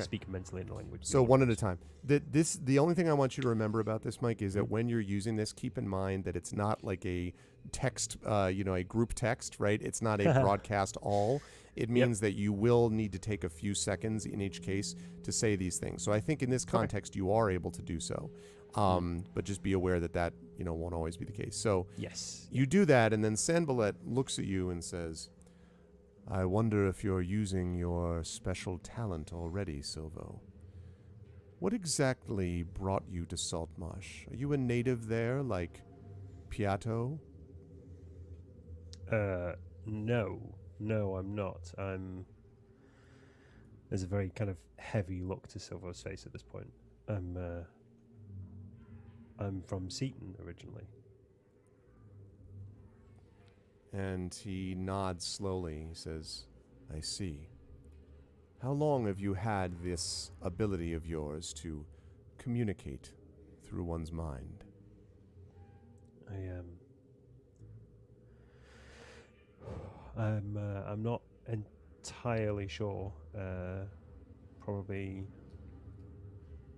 speak mentally in a language. So one at a time. The only thing I want you to remember about this, Mike, is that when you're using this, keep in mind that it's not like a text, a group text, right? It's not a broadcast all. It means that you will need to take a few seconds in each case to say these things. So I think in this context, you are able to do so. But just be aware that won't always be the case. So yes, you do that, and then Sanballat looks at you and says, "I wonder if you're using your special talent already, Silvo. What exactly brought you to Saltmarsh? Are you a native there, like Piato?" No, I'm not. There's a very kind of heavy look to Silvo's face at this point. I'm from Seaton originally. And he nods slowly. He says, "I see. How long have you had this ability of yours to communicate through one's mind. I'm not entirely sure. Probably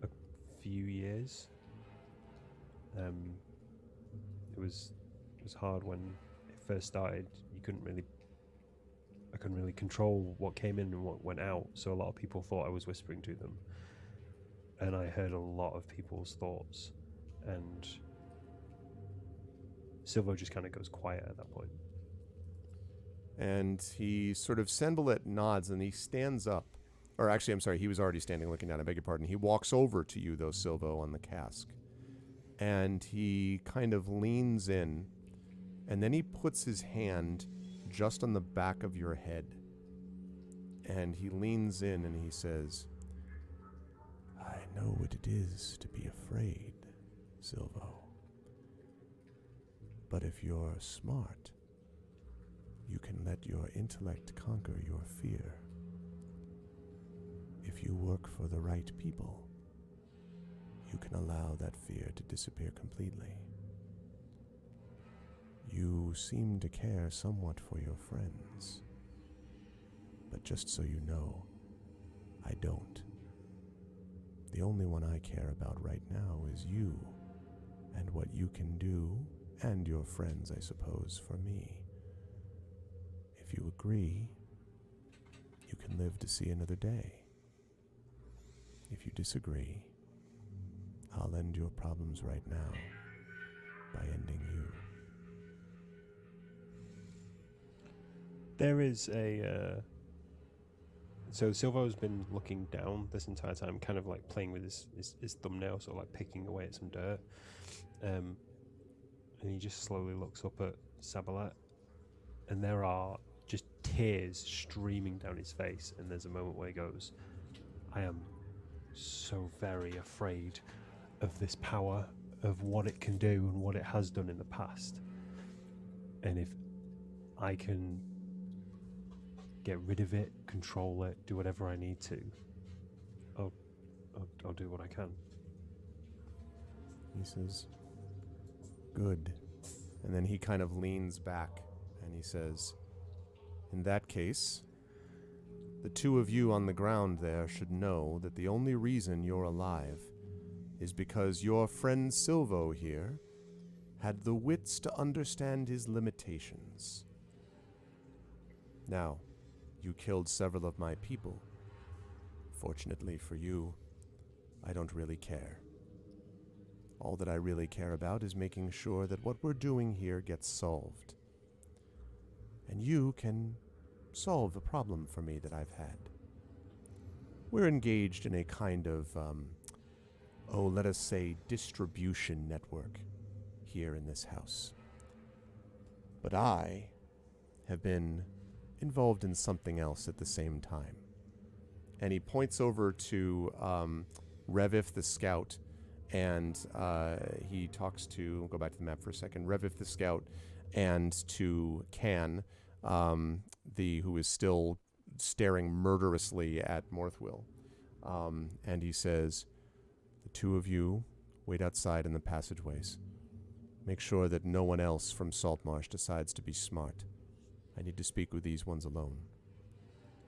a few years. It was hard when it first started. I couldn't really control what came in and what went out, so a lot of people thought I was whispering to them. And I heard a lot of people's thoughts, and Silvo just kind of goes quiet at that point. And he sort of Sanballat nods, and he stands up. Or actually, I'm sorry, he was already standing looking down. I beg your pardon. He walks over to you, though, Silvo, on the cask. And he kind of leans in, and then he puts his hand just on the back of your head. And he leans in and he says, I know what it is to be afraid, Silvo. But if you're smart, you can let your intellect conquer your fear. If you work for the right people, you can allow that fear to disappear completely. You seem to care somewhat for your friends, but just so you know, I don't. The only one I care about right now is you, and what you can do, and your friends, I suppose, for me. If you agree, you can live to see another day. If you disagree, I'll end your problems right now by ending you. There is a... So Silvo's been looking down this entire time, kind of like playing with his thumbnail, sort of like picking away at some dirt. And he just slowly looks up at Sanballat, and there are just tears streaming down his face, and there's a moment where he goes, I am so very afraid of this power, of what it can do and what it has done in the past. And if I can get rid of it, control it, do whatever I need to, I'll do what I can. He says, good. And then he kind of leans back and he says, in that case, the two of you on the ground there should know that the only reason you're alive is because your friend Silvo here had the wits to understand his limitations. Now, you killed several of my people. Fortunately for you, I don't really care. All that I really care about is making sure that what we're doing here gets solved. And you can solve a problem for me that I've had. We're engaged in a kind of, let us say, distribution network here in this house. But I have been involved in something else at the same time. And he points over to Revif the Scout, and he talks to, we'll go back to the map for a second, Revif the Scout, and to Can, who is still staring murderously at Morthwyl. And he says, the two of you wait outside in the passageways. Make sure that no one else from Saltmarsh decides to be smart. I need to speak with these ones alone.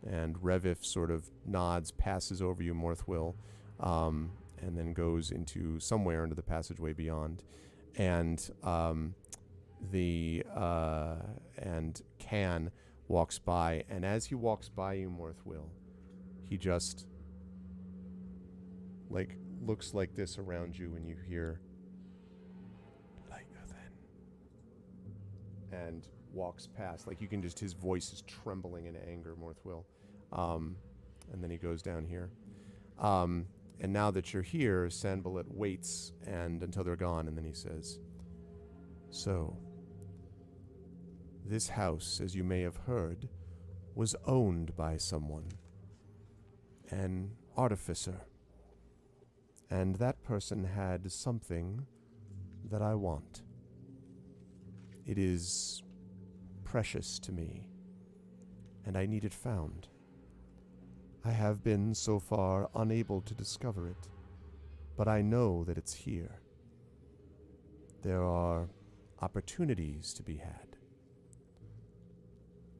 And Revif sort of nods, passes over you, Morthwyl, and then goes into somewhere into the passageway beyond. And and Can walks by, and as he walks by you, Morthwyl, he just looks like this around you, and you hear "Lighter than," and walks past. Like you can just, his voice is trembling in anger, Morthwyl. And then he goes down here. And now that you're here, Sanballat waits until they're gone, and then he says, so, this house, as you may have heard, was owned by someone, an artificer. And that person had something that I want. It is precious to me, and I need it found. I have been, so far, unable to discover it, but I know that it's here. There are opportunities to be had.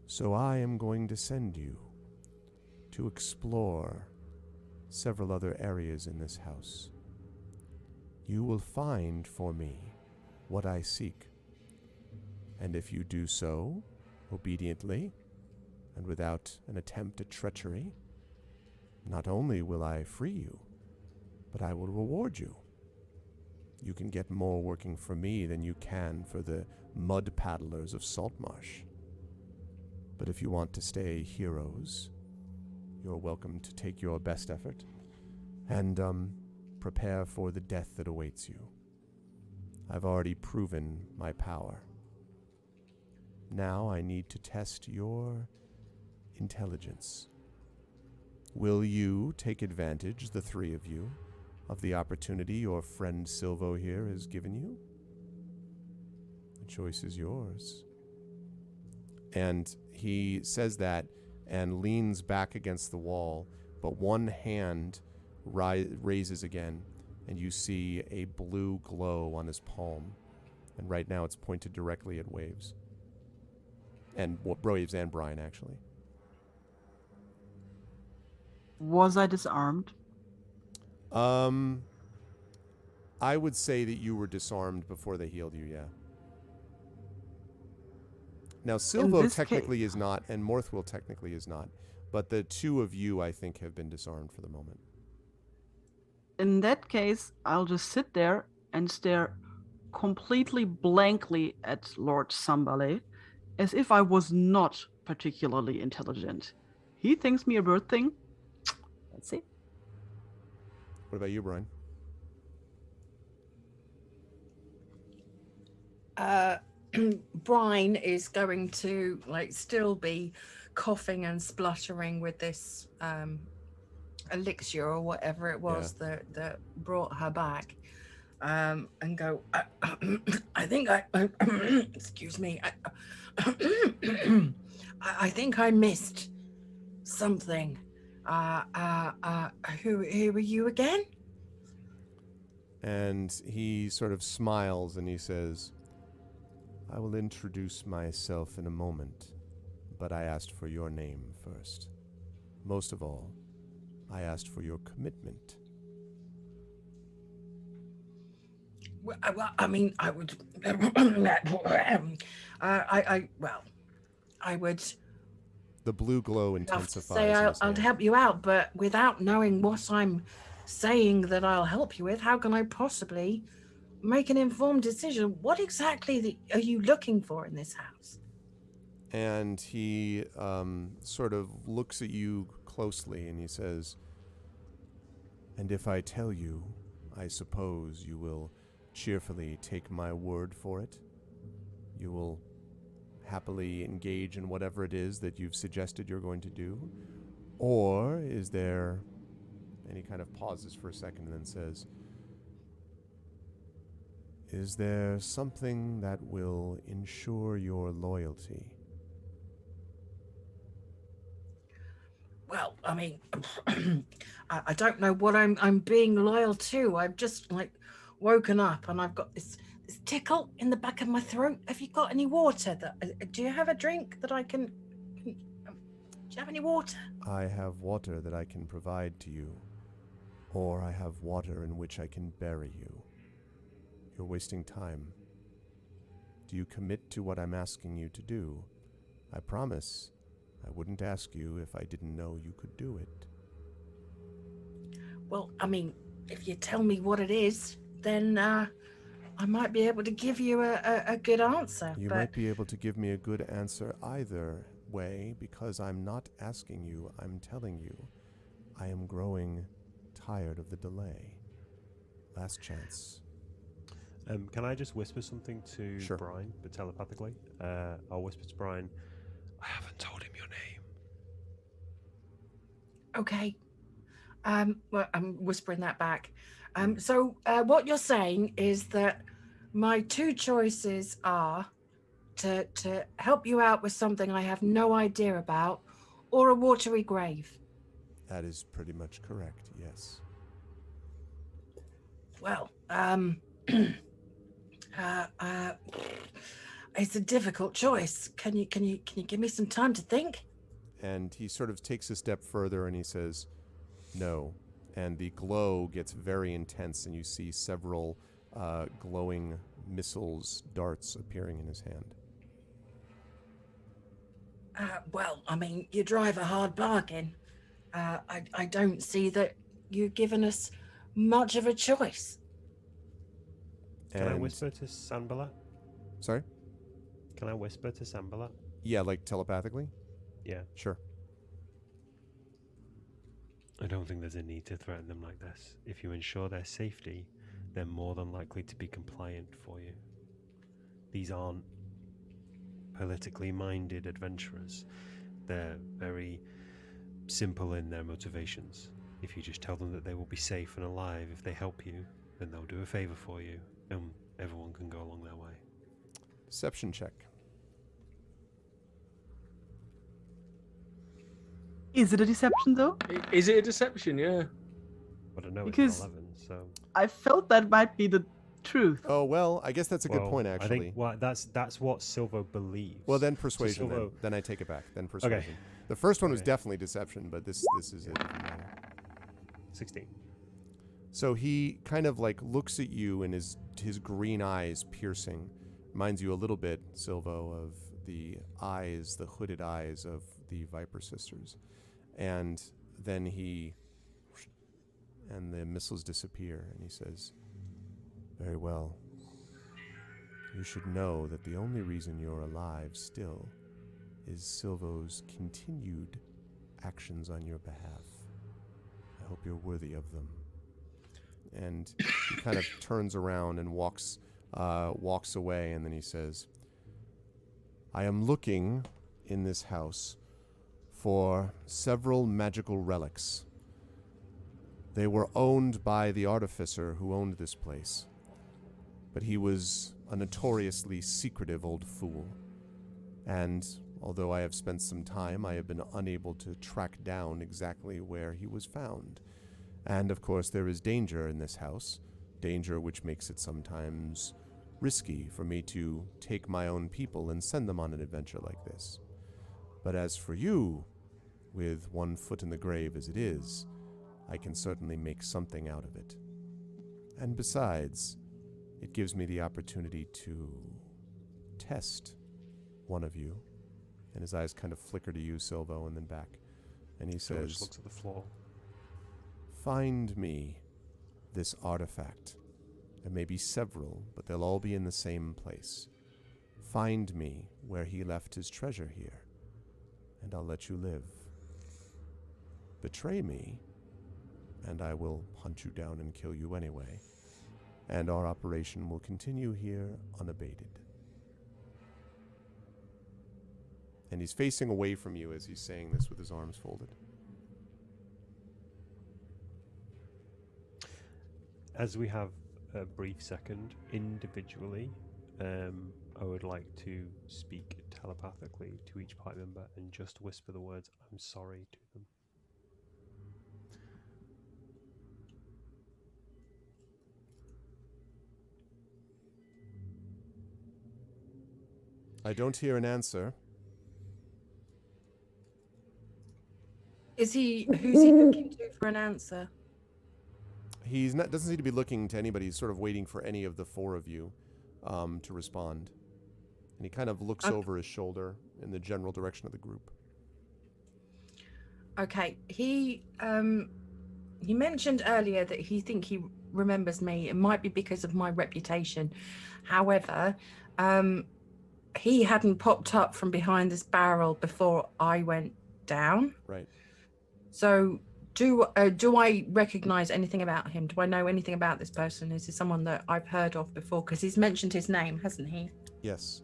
So I am going to send you to explore several other areas in this house. You will find for me what I seek. And if you do so obediently and without an attempt at treachery, not only will I free you, but I will reward you. You can get more working for me than you can for the mud paddlers of Saltmarsh. But if you want to stay heroes, you're welcome to take your best effort and prepare for the death that awaits you. I've already proven my power. Now I need to test your intelligence. Will you take advantage, the three of you, of the opportunity your friend Silvo here has given you? The choice is yours. And he says that and leans back against the wall, but one hand raises again, and you see a blue glow on his palm. And right now it's pointed directly at Waves. And Waves and Brine, actually. Was I disarmed? I would say that you were disarmed before they healed you, yeah. Now, Silvo technically is not, and Morthwyl technically is not, but the two of you, I think, have been disarmed for the moment. In that case, I'll just sit there and stare completely blankly at Lord Sambale, as if I was not particularly intelligent. He thinks me a bird thing. Let's see. What about you, Brine? Brine is going to still be coughing and spluttering with this elixir or whatever it was that brought her back, and go, I think I excuse me, I think I missed something. Who are you again? And he sort of smiles and he says, I will introduce myself in a moment, but I asked for your name first. Most of all, I asked for your commitment. Well, I mean, I would, I would. The blue glow intensifies. Say I'll help you out, but without knowing what I'm saying that I'll help you with, how can I possibly make an informed decision? What exactly are you looking for in this house? And he sort of looks at you closely and he says, and if I tell you, I suppose you will cheerfully take my word for it? You will happily engage in whatever it is that you've suggested you're going to do? Or is there... And he kind of pauses for a second and then says, is there something that will ensure your loyalty? Well, I mean, I don't know what I'm being loyal to. I've just woken up and I've got this tickle in the back of my throat. Have you got any water? Do you have a drink that I can? Do you have any water? I have water that I can provide to you, or I have water in which I can bury you. You're wasting time. Do you commit to what I'm asking you to do? I promise I wouldn't ask you if I didn't know you could do it. Well, I mean, if you tell me what it is, then I might be able to give you a good answer. You might be able to give me a good answer either way, because I'm not asking you, I'm telling you. I am growing tired of the delay. Last chance. Can I just whisper something to Sure. Brine, but telepathically? I'll whisper to Brine, I haven't told him your name. Okay. Well, I'm whispering that back. So what you're saying is that my two choices are to help you out with something I have no idea about, or a watery grave. That is pretty much correct, yes. Well, it's a difficult choice. Can you give me some time to think? And he sort of takes a step further and he says, no. And the glow gets very intense, and you see several glowing missiles, darts appearing in his hand. Well, I mean, you drive a hard bargain. I don't see that you've given us much of a choice. Can I whisper to Sanballat? Sorry? Can I whisper to Sanballat? Yeah, like telepathically? Yeah. Sure. I don't think there's a need to threaten them like this. If you ensure their safety, they're more than likely to be compliant for you. These aren't politically minded adventurers. They're very simple in their motivations. If you just tell them that they will be safe and alive if they help you, then they'll do a favor for you, and everyone can go along their way. Deception check. Is it a deception though? Is it a deception? Yeah. I don't know. Because- it's 11, so I felt that might be the truth. Oh, well, I guess that's a good Well, point, I actually. think that's what Silvo believes. Well, then persuasion. Silvo- Then I take it back. Then persuasion. Okay. The first one was Okay. definitely deception, but this is it. 16. So he kind of like looks at you, and his green eyes piercing reminds you a little bit, Silvo, of the eyes, the hooded eyes of the Viper sisters. And then and the missiles disappear, and he says, "Very well. You should know that the only reason you're alive still is Silvo's continued actions on your behalf. I hope you're worthy of them." And he kind of turns around and walks away, and then he says, "I am looking in this house for several magical relics. They were owned by the artificer who owned this place, but he was a notoriously secretive old fool. And although I have spent some time, I have been unable to track down exactly where he was found. And of course there is danger in this house, danger which makes it sometimes risky for me to take my own people and send them on an adventure like this. But as for you, with one foot in the grave as it is, I can certainly make something out of it. And besides, it gives me the opportunity to test one of you." And his eyes kind of flicker to you, Silvo, and then back. And he Silvo says, just looks at the floor. "Find me this artifact. There may be several, but they'll all be in the same place. Find me where he left his treasure here, and I'll let you live. Betray me, and I will hunt you down and kill you anyway. And our operation will continue here unabated." And he's facing away from you as he's saying this with his arms folded. As we have a brief second, individually, I would like to speak telepathically to each party member and just whisper the words "I'm sorry" to them. I don't hear an answer. Who's he looking to for an answer? He's not. Doesn't seem to be looking to anybody. He's sort of waiting for any of the four of you to respond. And he kind of looks over his shoulder in the general direction of the group. Okay, he mentioned earlier that he remembers me. It might be because of my reputation. However, he hadn't popped up from behind this barrel before I went down. Right. So do I recognize anything about him? Do I know anything about this person? Is this someone that I've heard of before? Because he's mentioned his name, hasn't he? Yes.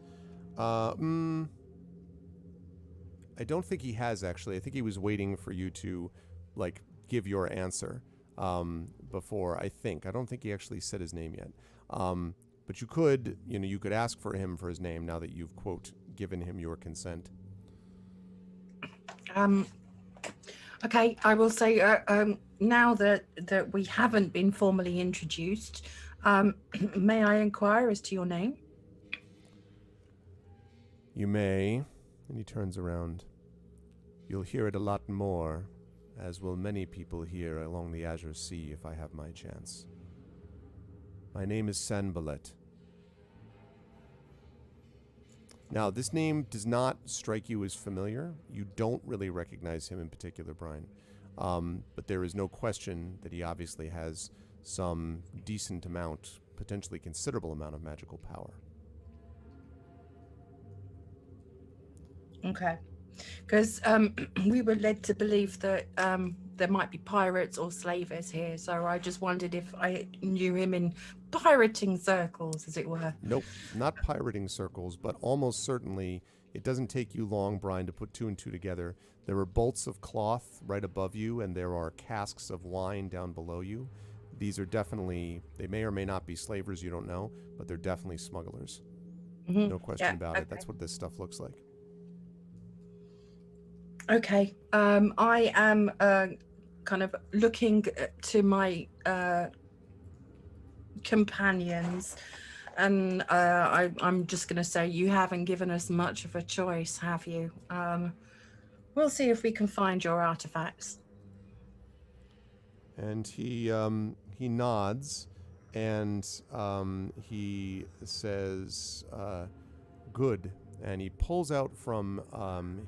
I don't think he has, actually. I think he was waiting for you to, like, give your answer before, I think. I don't think he actually said his name yet. But you could ask for him for his name now that you've, quote, given him your consent. Okay, I will say now that we haven't been formally introduced, may I inquire as to your name? You may. And he turns around. You'll hear it a lot more, as will many people here along the Azure Sea if I have my chance. My name is Sanballat. Now, this name does not strike you as familiar. You don't really recognize him in particular, Brine. But there is no question that he obviously has some decent amount, potentially considerable amount of magical power. Okay. Because we were led to believe that there might be pirates or slavers here, so I just wondered if I knew him in pirating circles, as it were. Nope, not pirating circles, but almost certainly it doesn't take you long, Brine, to put two and two together. There are bolts of cloth right above you, and there are casks of wine down below you. These are definitely, they may or may not be slavers, you don't know, but they're definitely smugglers. Mm-hmm. No question about it. That's what this stuff looks like. Okay. I am kind of looking to my companions, and I'm just going to say you haven't given us much of a choice, have you? We'll see if we can find your artifacts. And he nods, and he says, good. And he pulls out from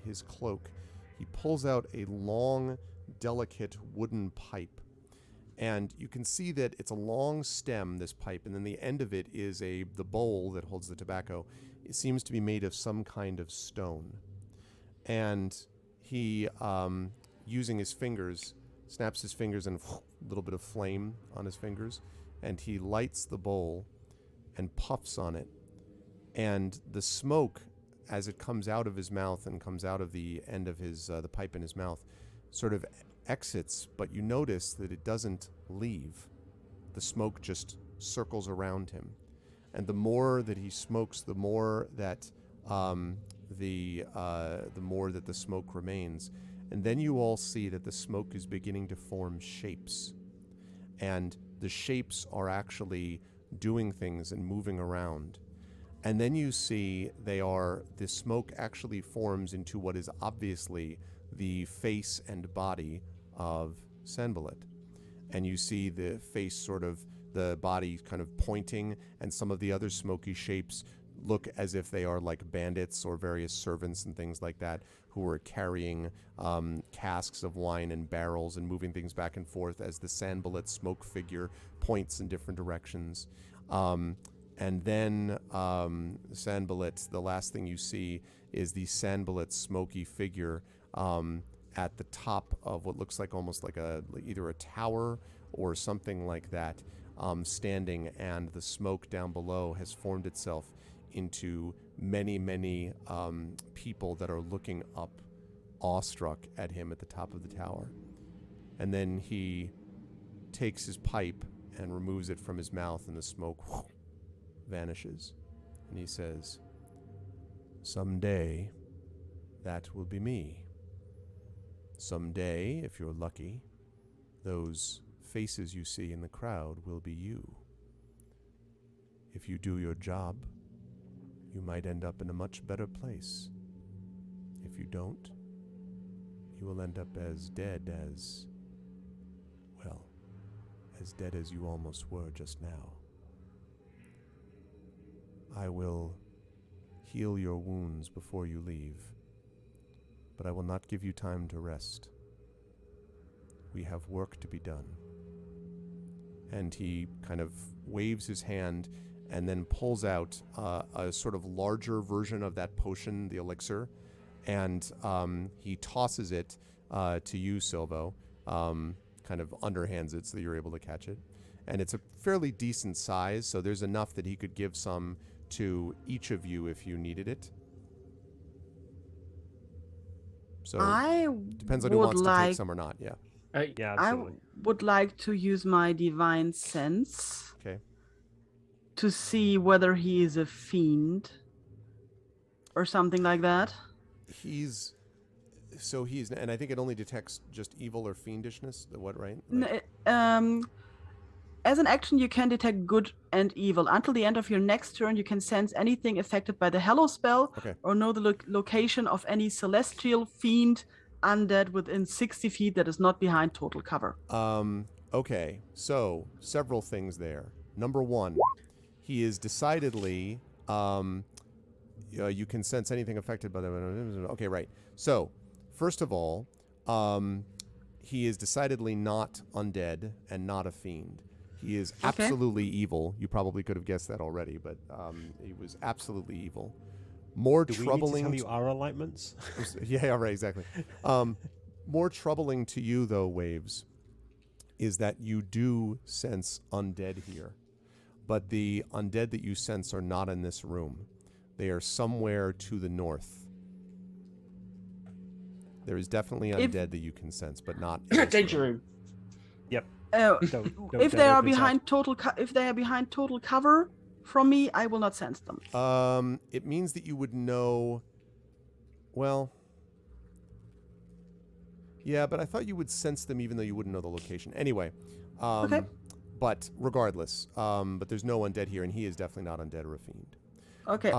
his cloak, he pulls out a long, delicate wooden pipe. And you can see that it's a long stem, this pipe, and then the end of it is the bowl that holds the tobacco. It seems to be made of some kind of stone. And he, using his fingers, snaps his fingers and a little bit of flame on his fingers, and he lights the bowl and puffs on it. And the smoke, as it comes out of his mouth and comes out of the end of his the pipe in his mouth, sort of exits, but you notice that it doesn't leave. The smoke just circles around him. And the more that he smokes, the more that the more that the smoke remains. And then you all see that the smoke is beginning to form shapes. And the shapes are actually doing things and moving around. And then you see the smoke actually forms into what is obviously the face and body of Sanballat. And you see the face sort of, the body kind of pointing, and some of the other smoky shapes look as if they are like bandits or various servants and things like that who are carrying casks of wine and barrels and moving things back and forth as the Sanballat smoke figure points in different directions. And then Sanballat, the last thing you see is the Sanballat smoky figure at the top of what looks like almost like either a tower or something like that, standing, and the smoke down below has formed itself into many, many people that are looking up, awestruck at him at the top of the tower. And then he takes his pipe and removes it from his mouth, and the smoke vanishes. And he says, "Someday, that will be me. Someday, if you're lucky, those faces you see in the crowd will be you. If you do your job, you might end up in a much better place. If you don't, you will end up as dead as dead as you almost were just now. I will heal your wounds before you leave, but I will not give you time to rest. We have work to be done." And he kind of waves his hand and then pulls out a sort of larger version of that potion, the elixir, and he tosses it to you, Silvo, kind of underhands it so that you're able to catch it. And it's a fairly decent size, so there's enough that he could give some to each of you if you needed it. So depends on who wants to take some or not. Yeah. Yeah, I absolutely. would like to use my divine sense Okay. to see whether he is a fiend or something like that. So he's, and I think it only detects just evil or fiendishness. What, right? As an action, you can detect good and evil. Until the end of your next turn, you can sense anything affected by the Hallow spell, or know the location of any celestial, fiend, undead within 60 feet that is not behind total cover. Okay, so several things there. Number one, he is decidedly. You can sense anything affected by the. Okay, right. So, first of all, he is decidedly not undead and not a fiend. He is absolutely evil. You probably could have guessed that already, but he was absolutely evil. More troubling. We need to tell you our alignments? Yeah, right, exactly. More troubling to you, though, Waves, is that you do sense undead here, but the undead that you sense are not in this room. They are somewhere to the north. There is definitely undead that you can sense, but not in this Danger room. room. Yep. If they are behind total, if they are behind total cover from me, I will not sense them. It means that you would know. Well, yeah, but I thought you would sense them even though you wouldn't know the location. Anyway, but regardless, but there's no undead here, and he is definitely not undead or a fiend. Okay.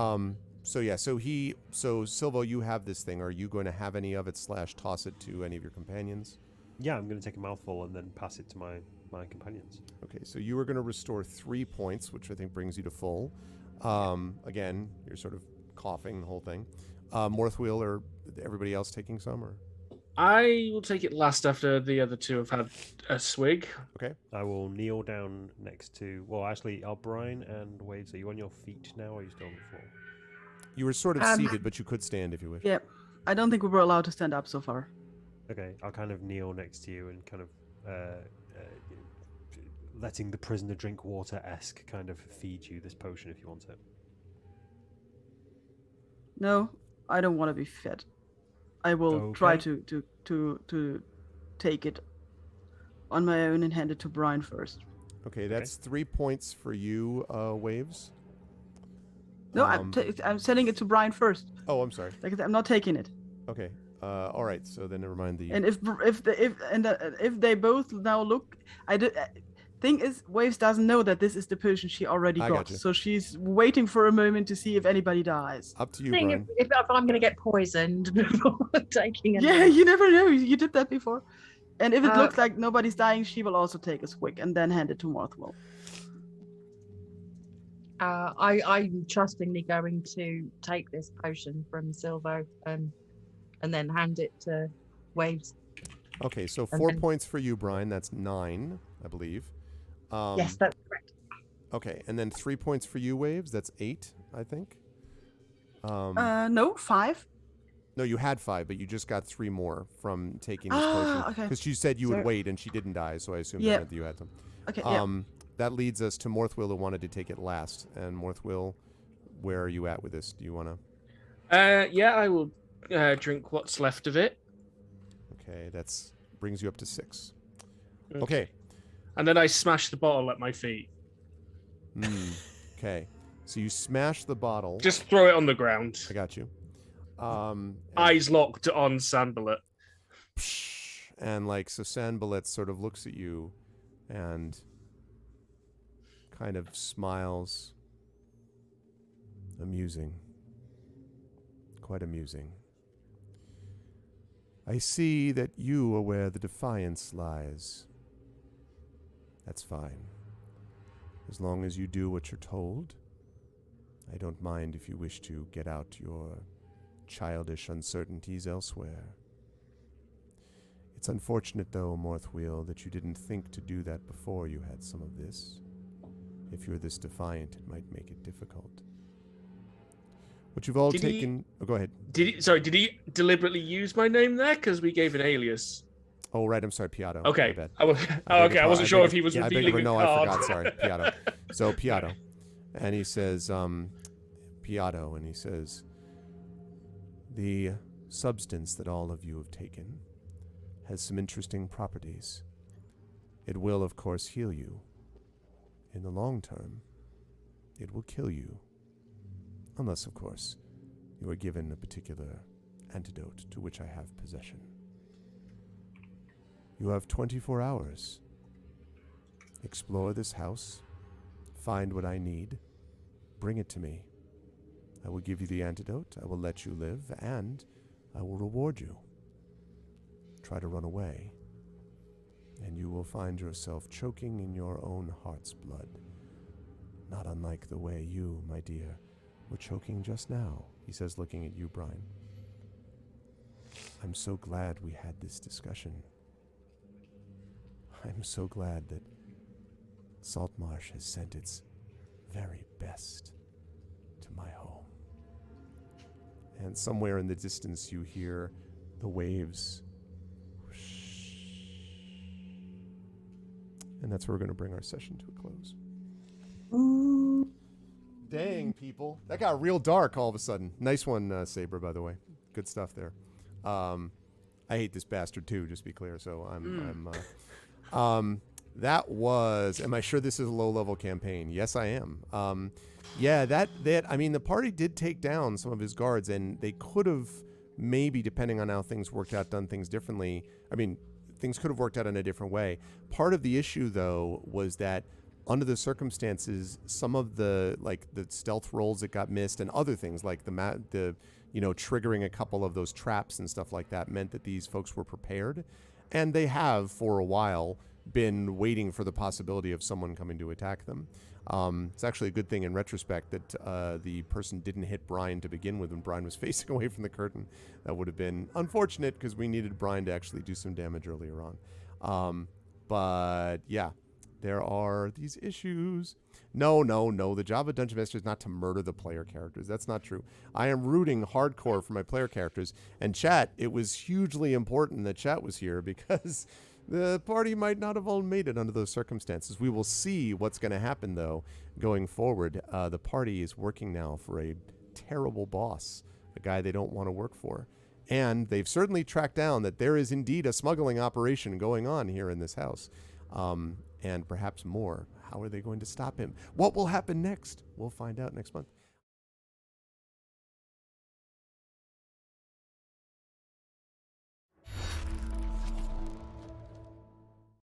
So Silvo, you have this thing. Are you going to have any of it / toss it to any of your companions? Yeah, I'm going to take a mouthful and then pass it to my companions. Okay, so you are going to restore 3 points, which I think brings you to full. Again, you're sort of coughing the whole thing. Morthwyl or everybody else taking some, or? I will take it last after the other two have had a swig. Okay. I will kneel down next to... Well, actually, are Brine and Waves, are you on your feet now, or are you still on the floor? You were sort of seated, but you could stand if you wish. Yeah, I don't think we were allowed to stand up so far. Okay, I'll kind of kneel next to you and kind of letting the prisoner drink water-esque kind of feed you this potion if you want it. No, I don't want to be fed. I will try to take it on my own and hand it to Brine first. Okay, that's 3 points for you, Waves. No, I'm sending it to Brine first. Oh, I'm sorry. Like I'm not taking it. Okay. All right. So then, never mind the. And if they both now look, thing is, Waves doesn't know that this is the potion she already got, so she's waiting for a moment to see if anybody dies. Up to you, Brine. If I'm going to get poisoned before taking it. Yeah, you never know. You did that before. And if it looks like nobody's dying, she will also take a swig and then hand it to Morthwyl. I'm trustingly going to take this potion from Silvo and then hand it to Waves. Okay, so 4 points for you, Brine. That's 9, I believe. Yes, that's correct. Okay, and then 3 points for you, Waves. That's 8, I think. No, 5. No, you had 5, but you just got 3 more from taking this potion. Okay. Because she said you would wait, and she didn't die, so I assumed that meant that you had some. Okay, That leads us to Morthwyl, who wanted to take it last. And Morthwyl, where are you at with this? Do you want to? Yeah, I will drink what's left of it. Okay, that's brings you up to 6. Okay. And then I smash the bottle at my feet. Okay. So you smash the bottle. Just throw it on the ground. I got you. Eyes locked on Sanballat. And so Sanballat sort of looks at you and kind of smiles. Amusing. Quite amusing. I see that you are where the defiance lies. That's fine. As long as you do what you're told, I don't mind if you wish to get out your childish uncertainties elsewhere. It's unfortunate, though, Morthwyl, that you didn't think to do that before you had some of this. If you're this defiant, it might make it difficult. What you've all taken... Oh, go ahead. Did he deliberately use my name there? Because we gave an alias. Oh, right. I'm sorry, Piato. Okay. My bad. I wasn't sure if he was revealing a No, card. I forgot. Sorry, Piato. So, Piato. And he says, Piato, and he says, the substance that all of you have taken has some interesting properties. It will, of course, heal you. In the long term, it will kill you. Unless, of course, you are given a particular antidote to which I have possession. You have 24 hours. Explore this house, find what I need, bring it to me. I will give you the antidote, I will let you live, and I will reward you. Try to run away, and you will find yourself choking in your own heart's blood. Not unlike the way you, my dear, were choking just now, he says, looking at you, Brine. I'm so glad we had this discussion. I'm so glad that Saltmarsh has sent its very best to my home. And somewhere in the distance you hear the waves. And that's where we're going to bring our session to a close. Dang, people. That got real dark all of a sudden. Nice one, Saber, by the way. Good stuff there. I hate this bastard too, just to be clear. So that was, am I sure this is a low-level campaign? Yes, I am. Yeah, I mean, the party did take down some of his guards, and they could have maybe, depending on how things worked out, done things differently. I mean, things could have worked out in a different way. Part of the issue, though, was that under the circumstances, some of the stealth rolls that got missed and other things like the triggering a couple of those traps and stuff like that meant that these folks were prepared, and they have for a while been waiting for the possibility of someone coming to attack them. It's actually a good thing in retrospect that the person didn't hit Brine to begin with when Brine was facing away from the curtain. That would have been unfortunate because we needed Brine to actually do some damage earlier on. But yeah, there are these issues. No. The job of Dungeon Master is not to murder the player characters. That's not true. I am rooting hardcore for my player characters. And chat, it was hugely important that chat was here because the party might not have all made it under those circumstances. We will see what's going to happen, though, going forward. The party is working now for a terrible boss, a guy they don't want to work for. And they've certainly tracked down that there is indeed a smuggling operation going on here in this house. And perhaps more. How are they going to stop him? What will happen next? We'll find out next month.